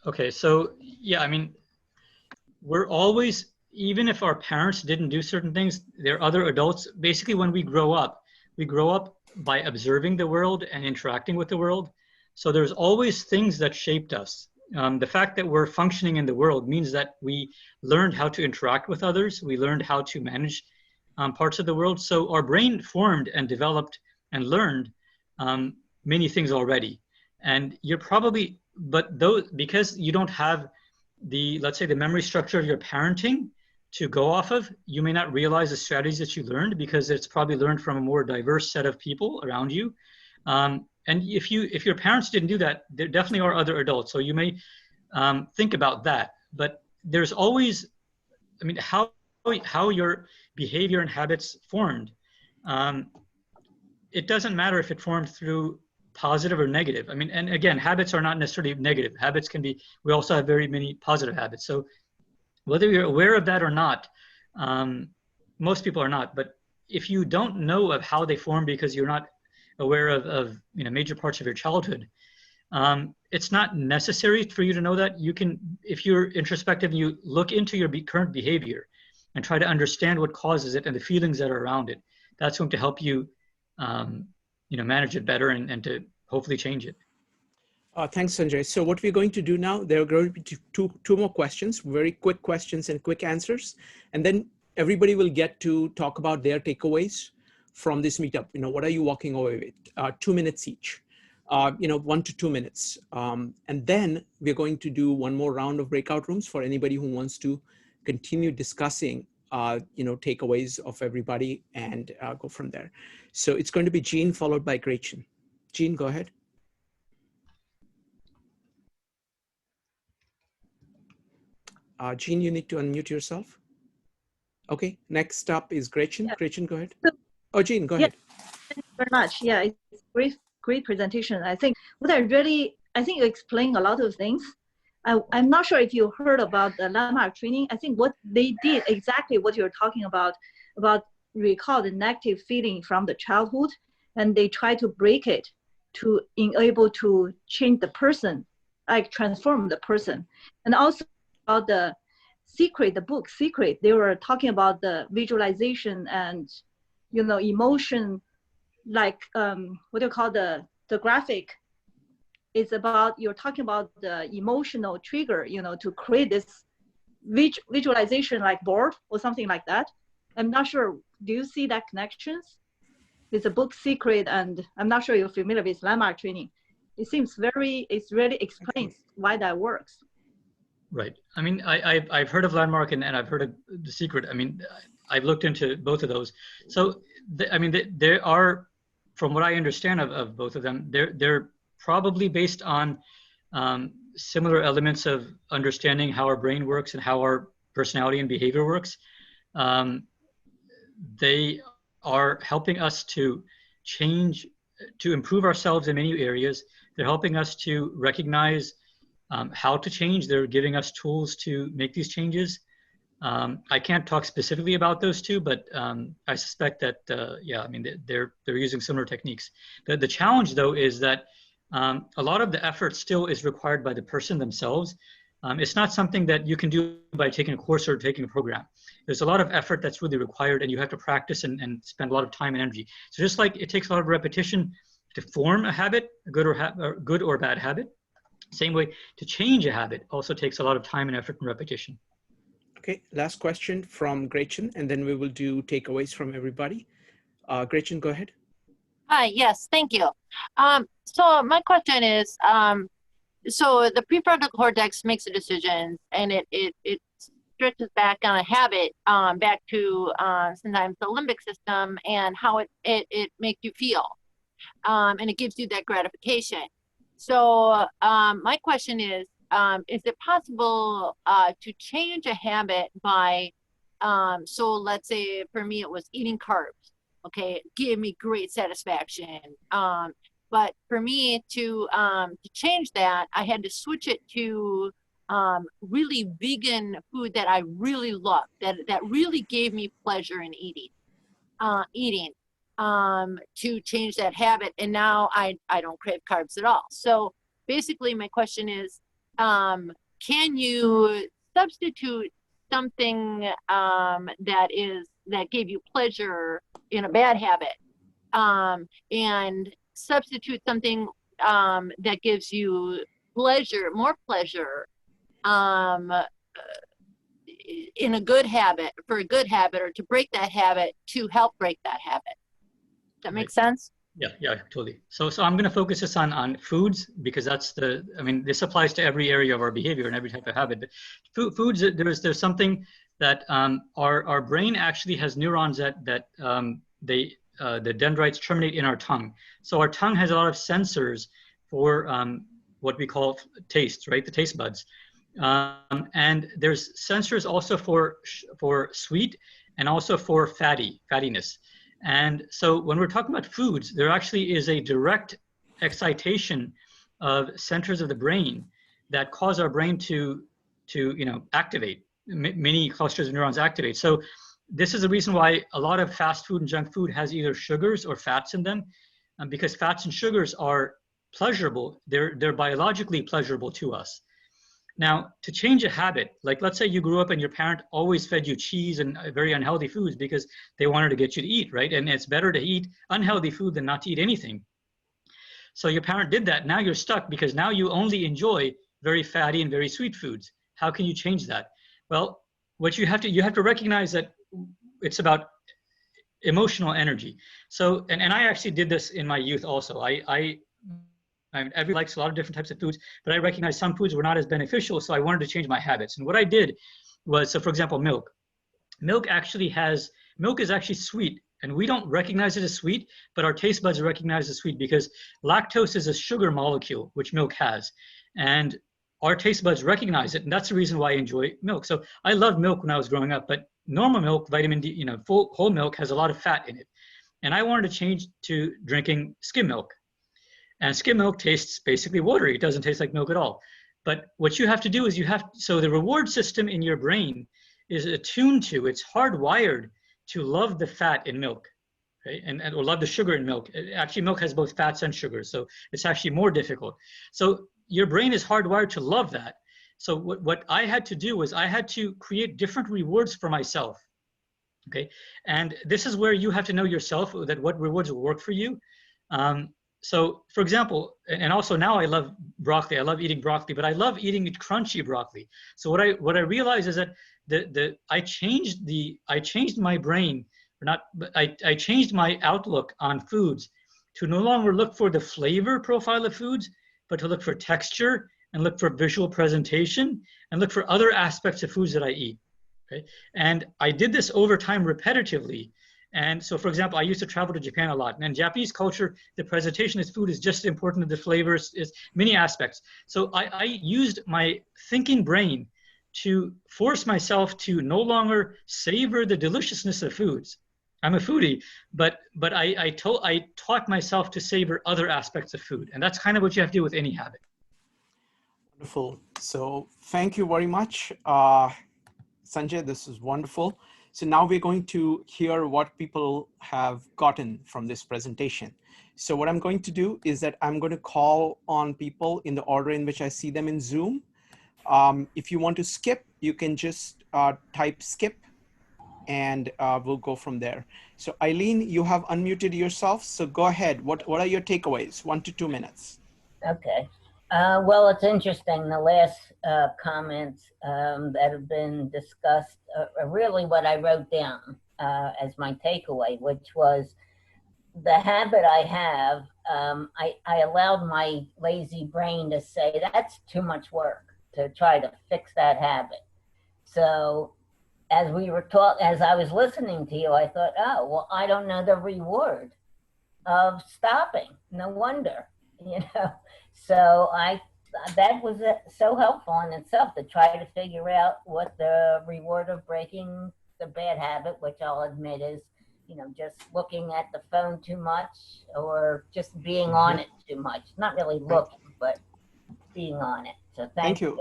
Okay, so yeah, we're always, even if our parents didn't do certain things, there are other adults. Basically, when we grow up by observing the world and interacting with the world. So there's always things that shaped us. The fact that we're functioning in the world means that we learned how to interact with others. We learned how to manage parts of the world. So our brain formed and developed and learned many things already. And you're probably, because you don't have let's say the memory structure of your parenting to go off of, you may not realize the strategies that you learned, because it's probably learned from a more diverse set of people around you. And if your parents didn't do that, there definitely are other adults. So you may think about that. But there's always, how your behavior and habits formed. It doesn't matter if it formed through positive or negative. And again, habits are not necessarily negative. Habits can be, we also have very many positive habits. So whether you're aware of that or not, most people are not, but if you don't know of how they form because you're not aware of major parts of your childhood, it's not necessary for you to know that. You can, if you're introspective, you look into your current behavior and try to understand what causes it and the feelings that are around it. That's going to help you, manage it better and to hopefully change it. Thanks, Sanjay. So what we're going to do now, there are going to be two more questions, very quick questions and quick answers. And then everybody will get to talk about their takeaways from this meetup. What are you walking away with? 2 minutes each, 1 to 2 minutes. And then we're going to do one more round of breakout rooms for anybody who wants to continue discussing, takeaways of everybody and go from there. So it's going to be Jean followed by Gretchen. Jean, go ahead. Jean, you need to unmute yourself. Okay, next up is Gretchen. Yeah. Gretchen, go ahead. Oh, Jean, go ahead. Thank you very much. Yeah, it's great presentation. I think you explained a lot of things. I'm not sure if you heard about the landmark training. I think what they did exactly what you're talking about recall the negative feeling from the childhood, and they try to break it. to enable to change the person, like transform the person. And also about the Secret, the book Secret, they were talking about the visualization and, you know, emotion, like what do you call the graphic? It's about, you're talking about the emotional trigger, you know, to create this visualization like board or something like that. I'm not sure. Do you see that connections? It's a book Secret, and I'm not sure you're familiar with landmark training. It seems it really explains why that works. Right. I mean, I've heard of landmark and I've heard of the Secret. I mean, I've looked into both of those. So, there are, from what I understand of both of them, they're probably based on similar elements of understanding how our brain works and how our personality and behavior works. They are helping us to change, to improve ourselves in many areas. They're helping us to recognize how to change. They're giving us tools to make these changes. I can't talk specifically about those two, but I suspect that, yeah, I mean, they're using similar techniques. The challenge, though, is that a lot of the effort still is required by the person themselves. It's not something that you can do by taking a course or taking a program. There's a lot of effort that's really required, and you have to practice and spend a lot of time and energy. So just like it takes a lot of repetition to form a habit, a good or bad habit, same way to change a habit also takes a lot of time and effort and repetition. Okay, last question from Gretchen, and then we will do takeaways from everybody. Gretchen, go ahead. Hi, yes, thank you. So my question is, so the prefrontal cortex makes a decision, and it stretches back on a habit, back to sometimes the limbic system and how it makes you feel, and it gives you that gratification. So my question is it possible to change a habit by, so let's say for me it was eating carbs, okay, it gave me great satisfaction. But for me to change that, I had to switch it to really vegan food that I really loved, that really gave me pleasure in eating, to change that habit. And now I don't crave carbs at all. So basically my question is, can you substitute something that gave you pleasure in a bad habit, and substitute something that gives you pleasure, more pleasure, in a good habit, for a good habit, or to break that habit, to help break that habit? That makes sense? Yeah, totally. So I'm going to focus this on foods, because that's I mean, this applies to every area of our behavior and every type of habit. But foods, there's something that our brain actually has neurons that the dendrites terminate in our tongue. So our tongue has a lot of sensors for what we call taste, right? The taste buds. And there's sensors also for sweet and also for fattiness. And so when we're talking about foods, there actually is a direct excitation of centers of the brain that cause our brain to activate. Many clusters of neurons activate. So this is the reason why a lot of fast food and junk food has either sugars or fats in them, because fats and sugars are pleasurable. They're biologically pleasurable to us. Now, to change a habit, like let's say you grew up and your parent always fed you cheese and very unhealthy foods because they wanted to get you to eat, right? And it's better to eat unhealthy food than not to eat anything. So your parent did that. Now you're stuck because now you only enjoy very fatty and very sweet foods. How can you change that? Well, what you have to recognize that it's about emotional energy. So, and I actually did this in my youth also. Everybody likes a lot of different types of foods, but I recognized some foods were not as beneficial, so I wanted to change my habits. And what I did was, so for example, milk. Milk is actually sweet, and we don't recognize it as sweet, but our taste buds recognize it as sweet because lactose is a sugar molecule, which milk has. And our taste buds recognize it, and that's the reason why I enjoy milk. So I loved milk when I was growing up, but normal milk, vitamin D, whole milk has a lot of fat in it. And I wanted to change to drinking skim milk. And skim milk tastes basically watery. It doesn't taste like milk at all. But what you have to do is so the reward system in your brain is attuned to, it's hardwired to love the fat in milk. right? And love the sugar in milk. Actually, milk has both fats and sugars, so it's actually more difficult. So your brain is hardwired to love that. So what I had to do was I had to create different rewards for myself, okay? And this is where you have to know yourself, that what rewards will work for you. So for example, and also now I love broccoli. I love eating broccoli, but I love eating crunchy broccoli. So what I realized is that I changed my brain, or not, but I changed my outlook on foods to no longer look for the flavor profile of foods, but to look for texture and look for visual presentation and look for other aspects of foods that I eat. Okay? And I did this over time repetitively. And so, for example, I used to travel to Japan a lot. And in Japanese culture, the presentation of food is just as important as the flavors, is many aspects. So I used my thinking brain to force myself to no longer savor the deliciousness of foods. I'm a foodie, but I taught myself to savor other aspects of food. And that's kind of what you have to do with any habit. Wonderful. So thank you very much, Sanjay. This is wonderful. So now we're going to hear what people have gotten from this presentation. So what I'm going to do is that I'm going to call on people in the order in which I see them in Zoom. If you want to skip, you can just type skip and we'll go from there. So Eileen, you have unmuted yourself. So go ahead. What are your takeaways? 1 to 2 minutes. Okay. Well, it's interesting. The last comments that have been discussed are really what I wrote down as my takeaway, which was the habit I have. I allowed my lazy brain to say that's too much work to try to fix that habit. So as I was listening to you, I thought, oh, well, I don't know the reward of stopping. No wonder, you know. So that was so helpful in itself to try to figure out what the reward of breaking the bad habit, which I'll admit is, you know, just looking at the phone too much or just being on it too much. Not really looking, but being on it. So thank you.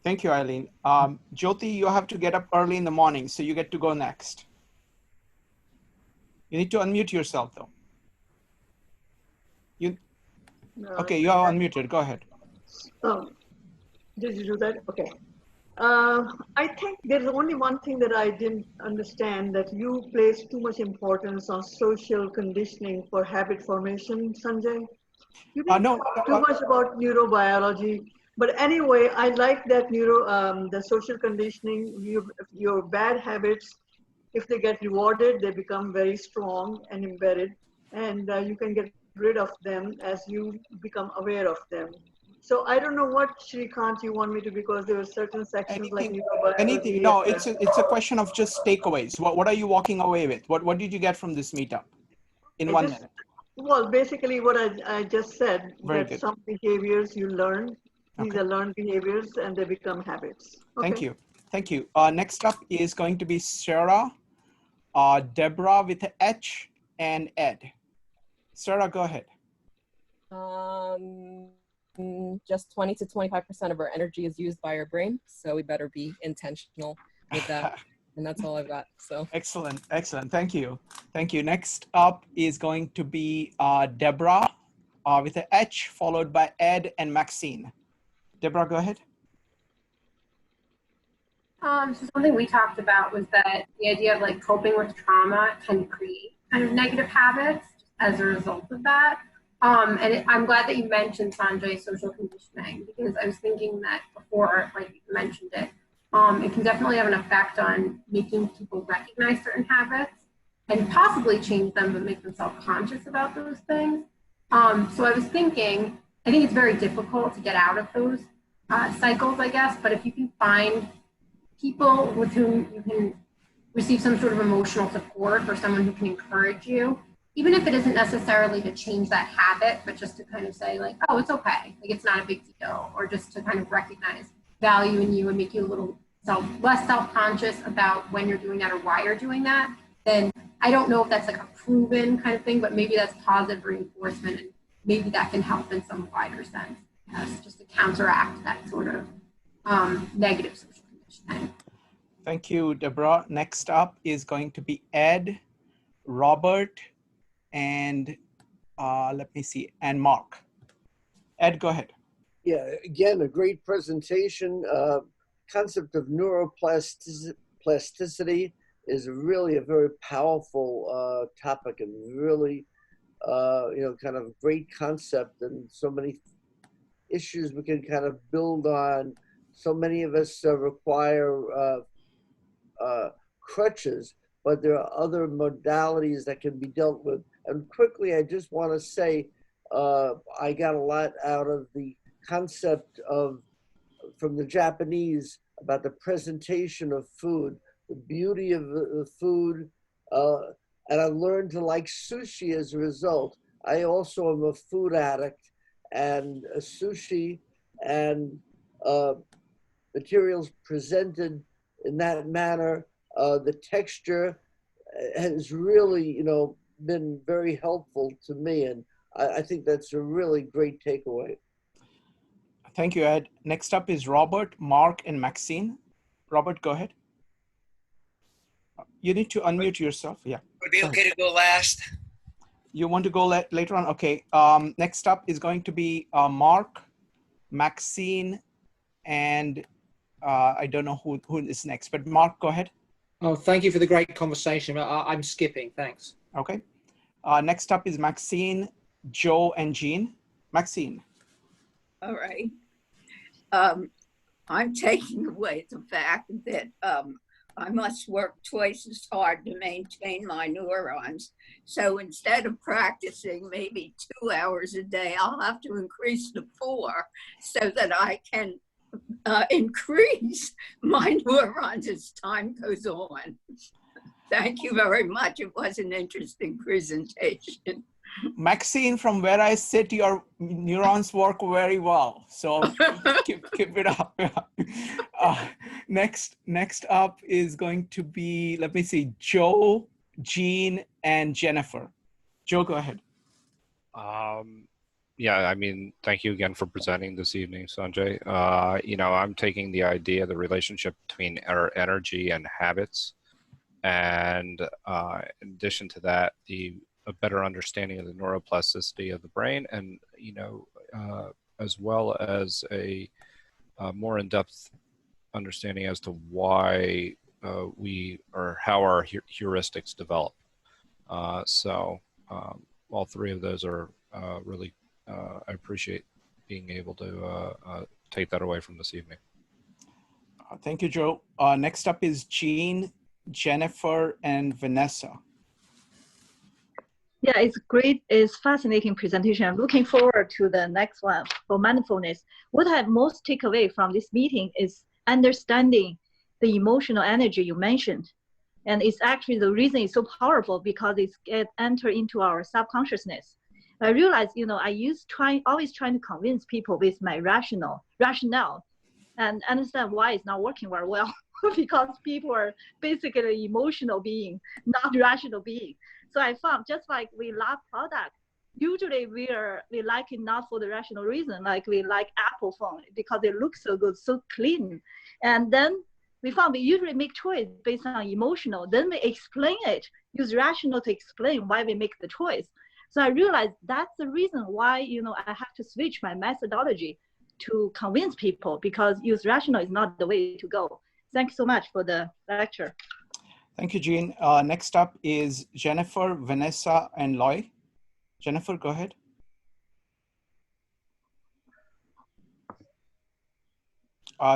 Thank you, Eileen. Jyoti, you have to get up early in the morning, so you get to go next. You need to unmute yourself, though. Okay, you are unmuted. Go ahead. Did you do that? Okay. I think there's only one thing that I didn't understand, that you place too much importance on social conditioning for habit formation, Sanjay. You didn't talk too much about neurobiology, but anyway, I like that the social conditioning. Your bad habits, if they get rewarded, they become very strong and embedded, and you can get rid of them as you become aware of them. So I don't know what, Shrikant, you want me to, because there were certain sections like neurobiology. Anything. No, it's a question of just takeaways. What are you walking away with? What did you get from this meetup in 1 minute? Well, basically what I just said, Very that good. some behaviors you learn, these are learned behaviors and they become habits. Okay. Thank you. Thank you. Next up is going to be Sarah, Deborah with an H, and Ed. Sarah, go ahead. Just 20 to 25% of our energy is used by our brain, so we better be intentional with that. And that's all I've got. So excellent, excellent. Thank you, thank you. Next up is going to be Deborah with an H, followed by Ed and Maxine. Deborah, go ahead. So something we talked about was that the idea of like coping with trauma can create kind of negative habits as a result of that. I'm glad that you mentioned, Sanjay, social conditioning, because I was thinking that before, like you mentioned it, it can definitely have an effect on making people recognize certain habits and possibly change them, but make them self-conscious about those things. So I was thinking, I think it's very difficult to get out of those cycles, I guess, but if you can find people with whom you can receive some sort of emotional support, or someone who can encourage you, even if it isn't necessarily to change that habit, but just to kind of say like, oh, it's okay, like it's not a big deal, or just to kind of recognize value in you and make you a little less self-conscious about when you're doing that or why you're doing that, then I don't know if that's like a proven kind of thing, but maybe that's positive reinforcement, and maybe that can help in some wider sense, just to counteract that sort of negative social conditioning. Thank you, Deborah. Next up is going to be Ed, Robert, and let me see, and Mark. Ed, go ahead. Yeah, again, a great presentation. Concept of neuroplasticity is really a very powerful topic and really, kind of great concept, and so many issues we can kind of build on. So many of us require crutches, but there are other modalities that can be dealt with. And quickly, I just want to say, I got a lot out of the concept of, from the Japanese, about the presentation of food, the beauty of the food, and I learned to like sushi as a result. I also am a food addict, and sushi and materials presented in that manner, the texture has really, been very helpful to me, and I think that's a really great takeaway. Thank you, Ed. Next up is Robert, Mark, and Maxine. Robert, go ahead. You need to unmute yourself. Yeah. Would it be okay to go last? You want to go later on? Okay. Next up is going to be Mark, Maxine, and I don't know who is next, but Mark, go ahead. Oh, thank you for the great conversation. I'm skipping. Thanks. Okay. Next up is Maxine, Joe, and Jean. Maxine. All right. I'm taking away the fact that I must work twice as hard to maintain my neurons. So instead of practicing maybe 2 hours a day, I'll have to increase to 4 so that I can increase my neurons as time goes on. Thank you very much. It was an interesting presentation. Maxine, from where I sit, your neurons work very well. So keep it up. Next up is going to be, let me see, Joe, Jean, and Jennifer. Joe, go ahead. Yeah, I mean, thank you again for presenting this evening, Sanjay. I'm taking the idea, the relationship between our energy and habits. And in addition to that, a better understanding of the neuroplasticity of the brain, and as well as a more in-depth understanding as to why how our heuristics develop. So all three of those are really, I appreciate being able to take that away from this evening. Thank you, Joe. Next up is Jean, Jennifer, and Vanessa. Yeah, it's great. It's fascinating presentation. I'm looking forward to the next one for mindfulness. What I most take away from this meeting is understanding the emotional energy you mentioned. And it's actually the reason it's so powerful, because it's enter into our subconsciousness. I realized, I always trying to convince people with my rationale and understand why it's not working very well. Because people are basically emotional being, not rational being. So I found, just like we love product, usually we like it not for the rational reason, like we like Apple phone because it looks so good, so clean. And then we found we usually make choice based on emotional, then we explain it, use rational to explain why we make the choice. So I realized that's the reason why, I have to switch my methodology to convince people, because use rational is not the way to go. Thank you so much for the lecture. Thank you, Jean. Next up is Jennifer, Vanessa, and Loy. Jennifer, go ahead.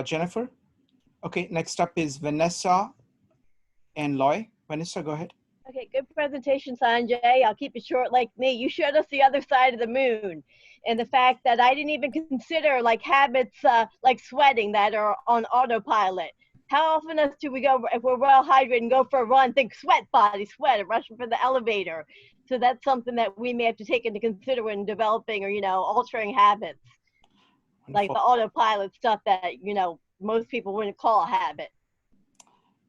Jennifer? Okay, next up is Vanessa and Loy. Vanessa, go ahead. Okay, good presentation, Sanjay. I'll keep it short like me. You showed us the other side of the moon, and the fact that I didn't even consider like habits like sweating that are on autopilot. How often do we go, if we're well hydrated, and go for a run, think sweat, body, sweat, and rushing for the elevator? So that's something that we may have to take into consider when developing or, altering habits. Wonderful. Like the autopilot stuff that, most people wouldn't call a habit.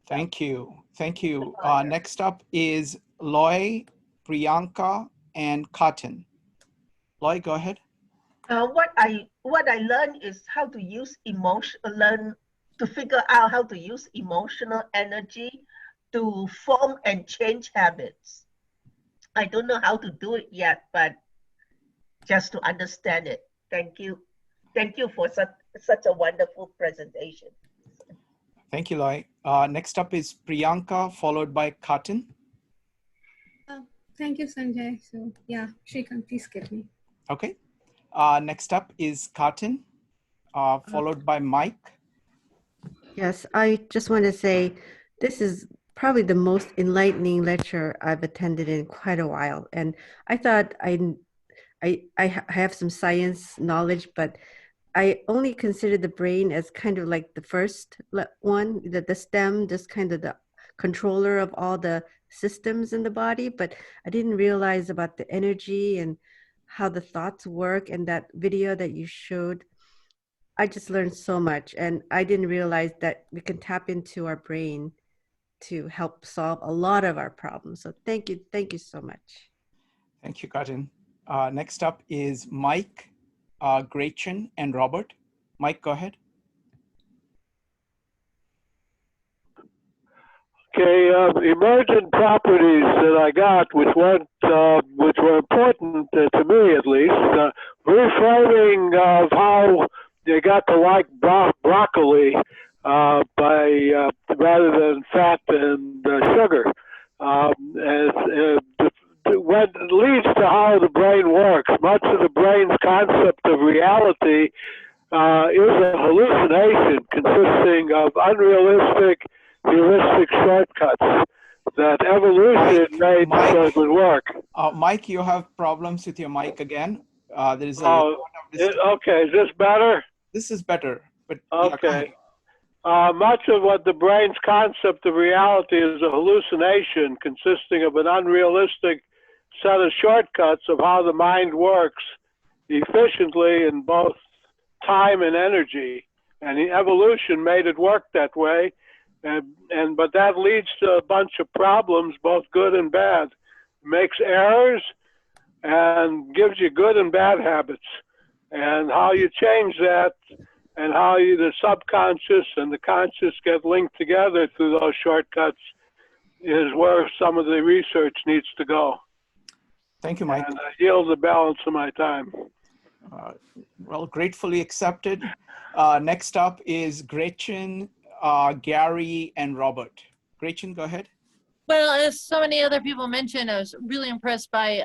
Thank you. Thank you. Next up is Loy, Priyanka, and Cotton. Loy, go ahead. What I learned is how to use to figure out how to use emotional energy to form and change habits. I don't know how to do it yet, but just to understand it. Thank you. Thank you for such a wonderful presentation. Thank you, Loy. Next up is Priyanka, followed by Katin. Thank you, Sanjay. So yeah, Shrikant, please skip me. Okay. Next up is Katin, followed by Mike. Yes, I just want to say this is probably the most enlightening lecture I've attended in quite a while. And I thought I have some science knowledge, but I only consider the brain as kind of like the first one, the stem, just kind of the controller of all the systems in the body. But I didn't realize about the energy and how the thoughts work. And that video that you showed, I just learned so much. And I didn't realize that we can tap into our brain to help solve a lot of our problems. So thank you so much. Thank you, Katin. Next up is Mike, Gretchen, and Robert. Mike, go ahead. Okay, emergent properties that I got, which were important to me at least, reframing of how they got to like broccoli rather than fat and sugar. What leads to how the brain works. Much of the brain's concept of reality is a hallucination consisting of unrealistic, heuristic shortcuts that evolution made so it would work. Mike, you have problems with your mic again. There is okay, is this better? This is better. But okay. Much of what the brain's concept of reality is a hallucination consisting of an unrealistic set of shortcuts of how the mind works efficiently in both time and energy. And the evolution made it work that way. But that leads to a bunch of problems, both good and bad. It makes errors and gives you good and bad habits. And how you change that and how the subconscious and the conscious get linked together through those shortcuts is where some of the research needs to go. Thank you, Mike. And I yield the balance of my time. Well, gratefully accepted. Next up is Gretchen, Gary, and Robert. Gretchen, go ahead. Well, as so many other people mentioned, I was really impressed by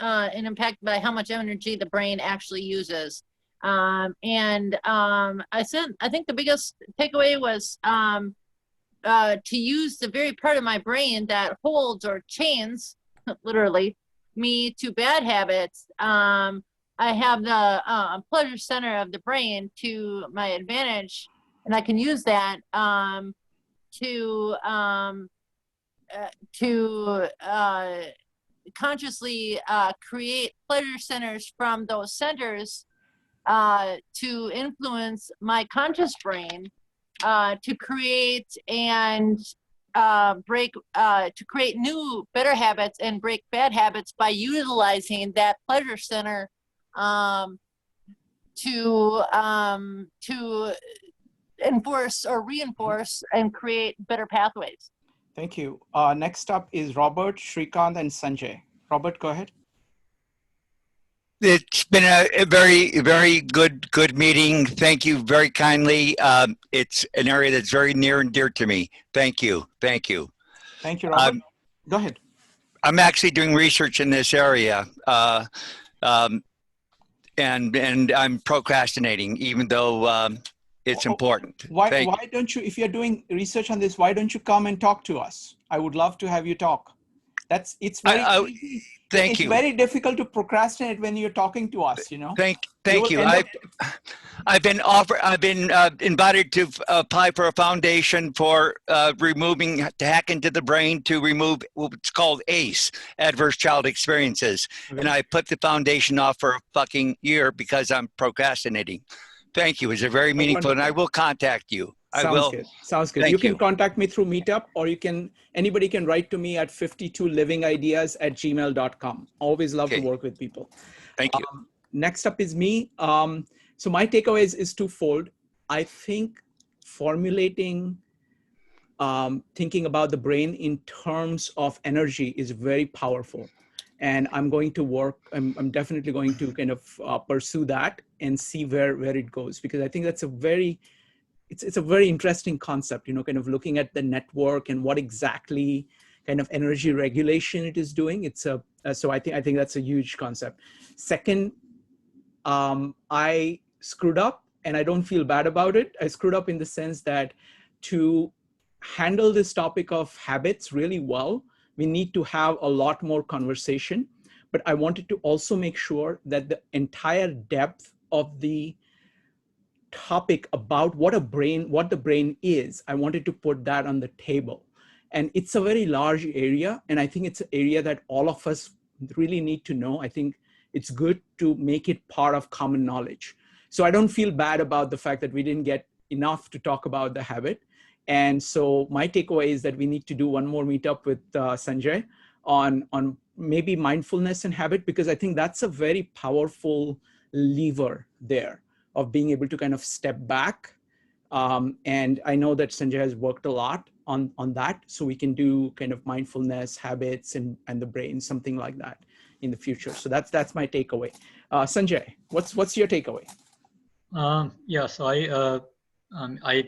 and impacted by how much energy the brain actually uses. I think the biggest takeaway was to use the very part of my brain that holds or chains, literally, me to bad habits. I have the pleasure center of the brain to my advantage, and I can use that to consciously create pleasure centers from those centers to influence my conscious brain to create and to create new better habits and break bad habits by utilizing that pleasure center to enforce or reinforce and create better pathways. Thank you. Next up is Robert, Shrikant, and Sanjay. Robert, go ahead. It's been a very, very good meeting. Thank you very kindly. It's an area that's very near and dear to me. Thank you. Thank you. Thank you, Robert. Go ahead. I'm actually doing research in this area, and I'm procrastinating, even though it's important. Why don't you, if you're doing research on this, why don't you come and talk to us? I would love to have you talk. It's very difficult to procrastinate when you're talking to us, you know. Thank you. I've been invited to apply for a foundation for to hack into the brain to remove what's called ACE, Adverse Child Experiences. And I put the foundation off for a fucking year because I'm procrastinating. Thank you. It's very meaningful, and I will contact you. Sounds good. You can contact me through Meetup, or anybody can write to me at 52livingideas@gmail.com. Always love to work with people. Thank you. Next up is me. So my takeaway is twofold. I think formulating thinking about the brain in terms of energy is very powerful. And I'm going to work, I'm definitely going to kind of pursue that and see where it goes, because I think that's a very, it's a very interesting concept, you know, kind of looking at the network and what exactly kind of energy regulation it is doing. It's a, so I think that's a huge concept. Second, I screwed up and I don't feel bad about it. I screwed up in the sense that to handle this topic of habits really well, we need to have a lot more conversation, but I wanted to also make sure that the entire depth of the topic about what the brain is, I wanted to put that on the table. And it's a very large area, and I think it's an area that all of us really need to know. I think it's good to make it part of common knowledge. So I don't feel bad about the fact that we didn't get enough to talk about the habit. And so my takeaway is that we need to do one more meetup with Sanjay on maybe mindfulness and habit, because I think that's a very powerful lever there of being able to kind of step back. And I know that Sanjay has worked a lot on that, so we can do kind of mindfulness, habits, and the brain, something like that in the future. So that's my takeaway. Sanjay, what's your takeaway? Yeah, so I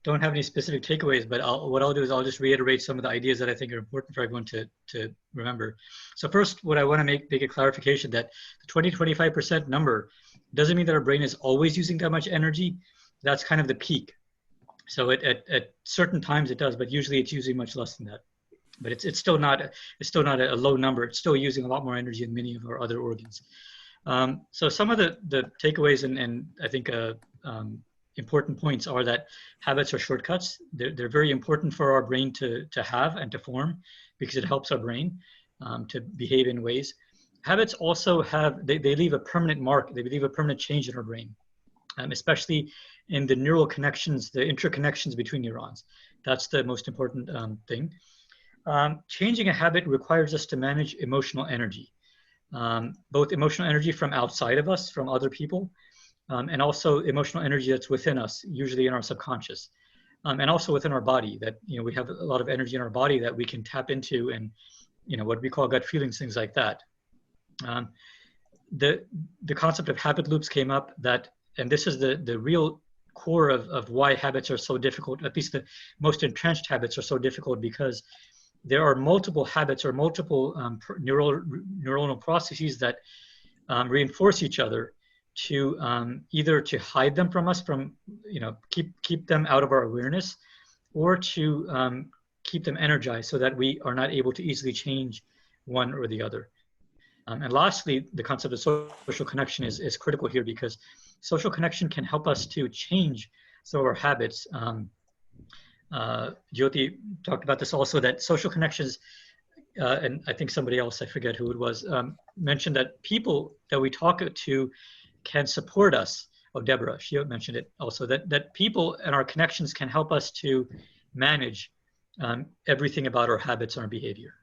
don't have any specific takeaways, but what I'll do is I'll just reiterate some of the ideas that I think are important for everyone to remember. So first, what I want to make a clarification that the 20-25% number doesn't mean that our brain is always using that much energy. That's kind of the peak. So at certain times it does, but usually it's using much less than that. But it's still not a low number. It's still using a lot more energy than many of our other organs. So some of the takeaways and I think important points are that habits are shortcuts. They're very important for our brain to have and to form, because it helps our brain to behave in ways. Habits also they leave a permanent mark. They leave a permanent change in our brain, especially in the neural connections, the interconnections between neurons. That's the most important thing. Changing a habit requires us to manage emotional energy, both emotional energy from outside of us, from other people, and also emotional energy that's within us, usually in our subconscious, and also within our body. That, you know, we have a lot of energy in our body that we can tap into, and, you know, what we call gut feelings, things like that. The concept of habit loops came up, and this is the real core of why habits are so difficult. At least the most entrenched habits are so difficult, because there are multiple habits or multiple neuronal processes that reinforce each other to either to hide them from us, keep them out of our awareness, or to keep them energized so that we are not able to easily change one or the other. And lastly, the concept of social connection is critical here, because social connection can help us to change some of our habits. Jyoti talked about this also, that social connections, and I think somebody else, I forget who it was, mentioned that people that we talk to can support us. Oh, Deborah, she mentioned it also, that people and our connections can help us to manage everything about our habits and our behavior.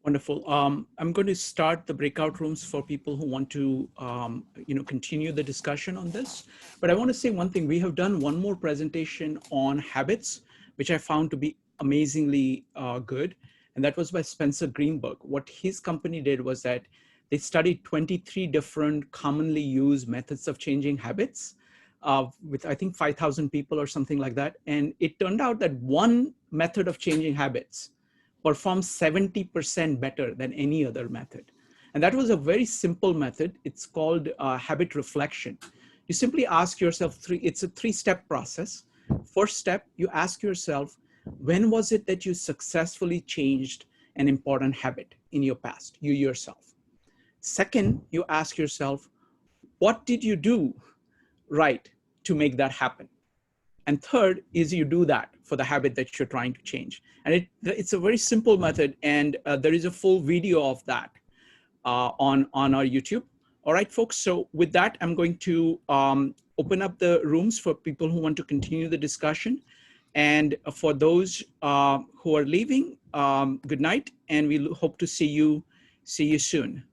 Wonderful. I'm going to start the breakout rooms for people who want to, continue the discussion on this. But I want to say one thing. We have done one more presentation on habits, which I found to be amazingly good. And that was by Spencer Greenberg. What his company did was that they studied 23 different commonly used methods of changing habits with, I think, 5,000 people or something like that. And it turned out that one method of changing habits performs 70% better than any other method. And that was a very simple method. It's called habit reflection. You simply ask yourself it's a three-step process. First step, you ask yourself, when was it that you successfully changed an important habit in your past, you yourself? Second, you ask yourself, what did you do right to make that happen? And third is you do that for the habit that you're trying to change. And it's a very simple method, and there is a full video of that on our YouTube. All right, folks, so with that, I'm going to open up the rooms for people who want to continue the discussion. And for those who are leaving, good night, and we hope to see you soon.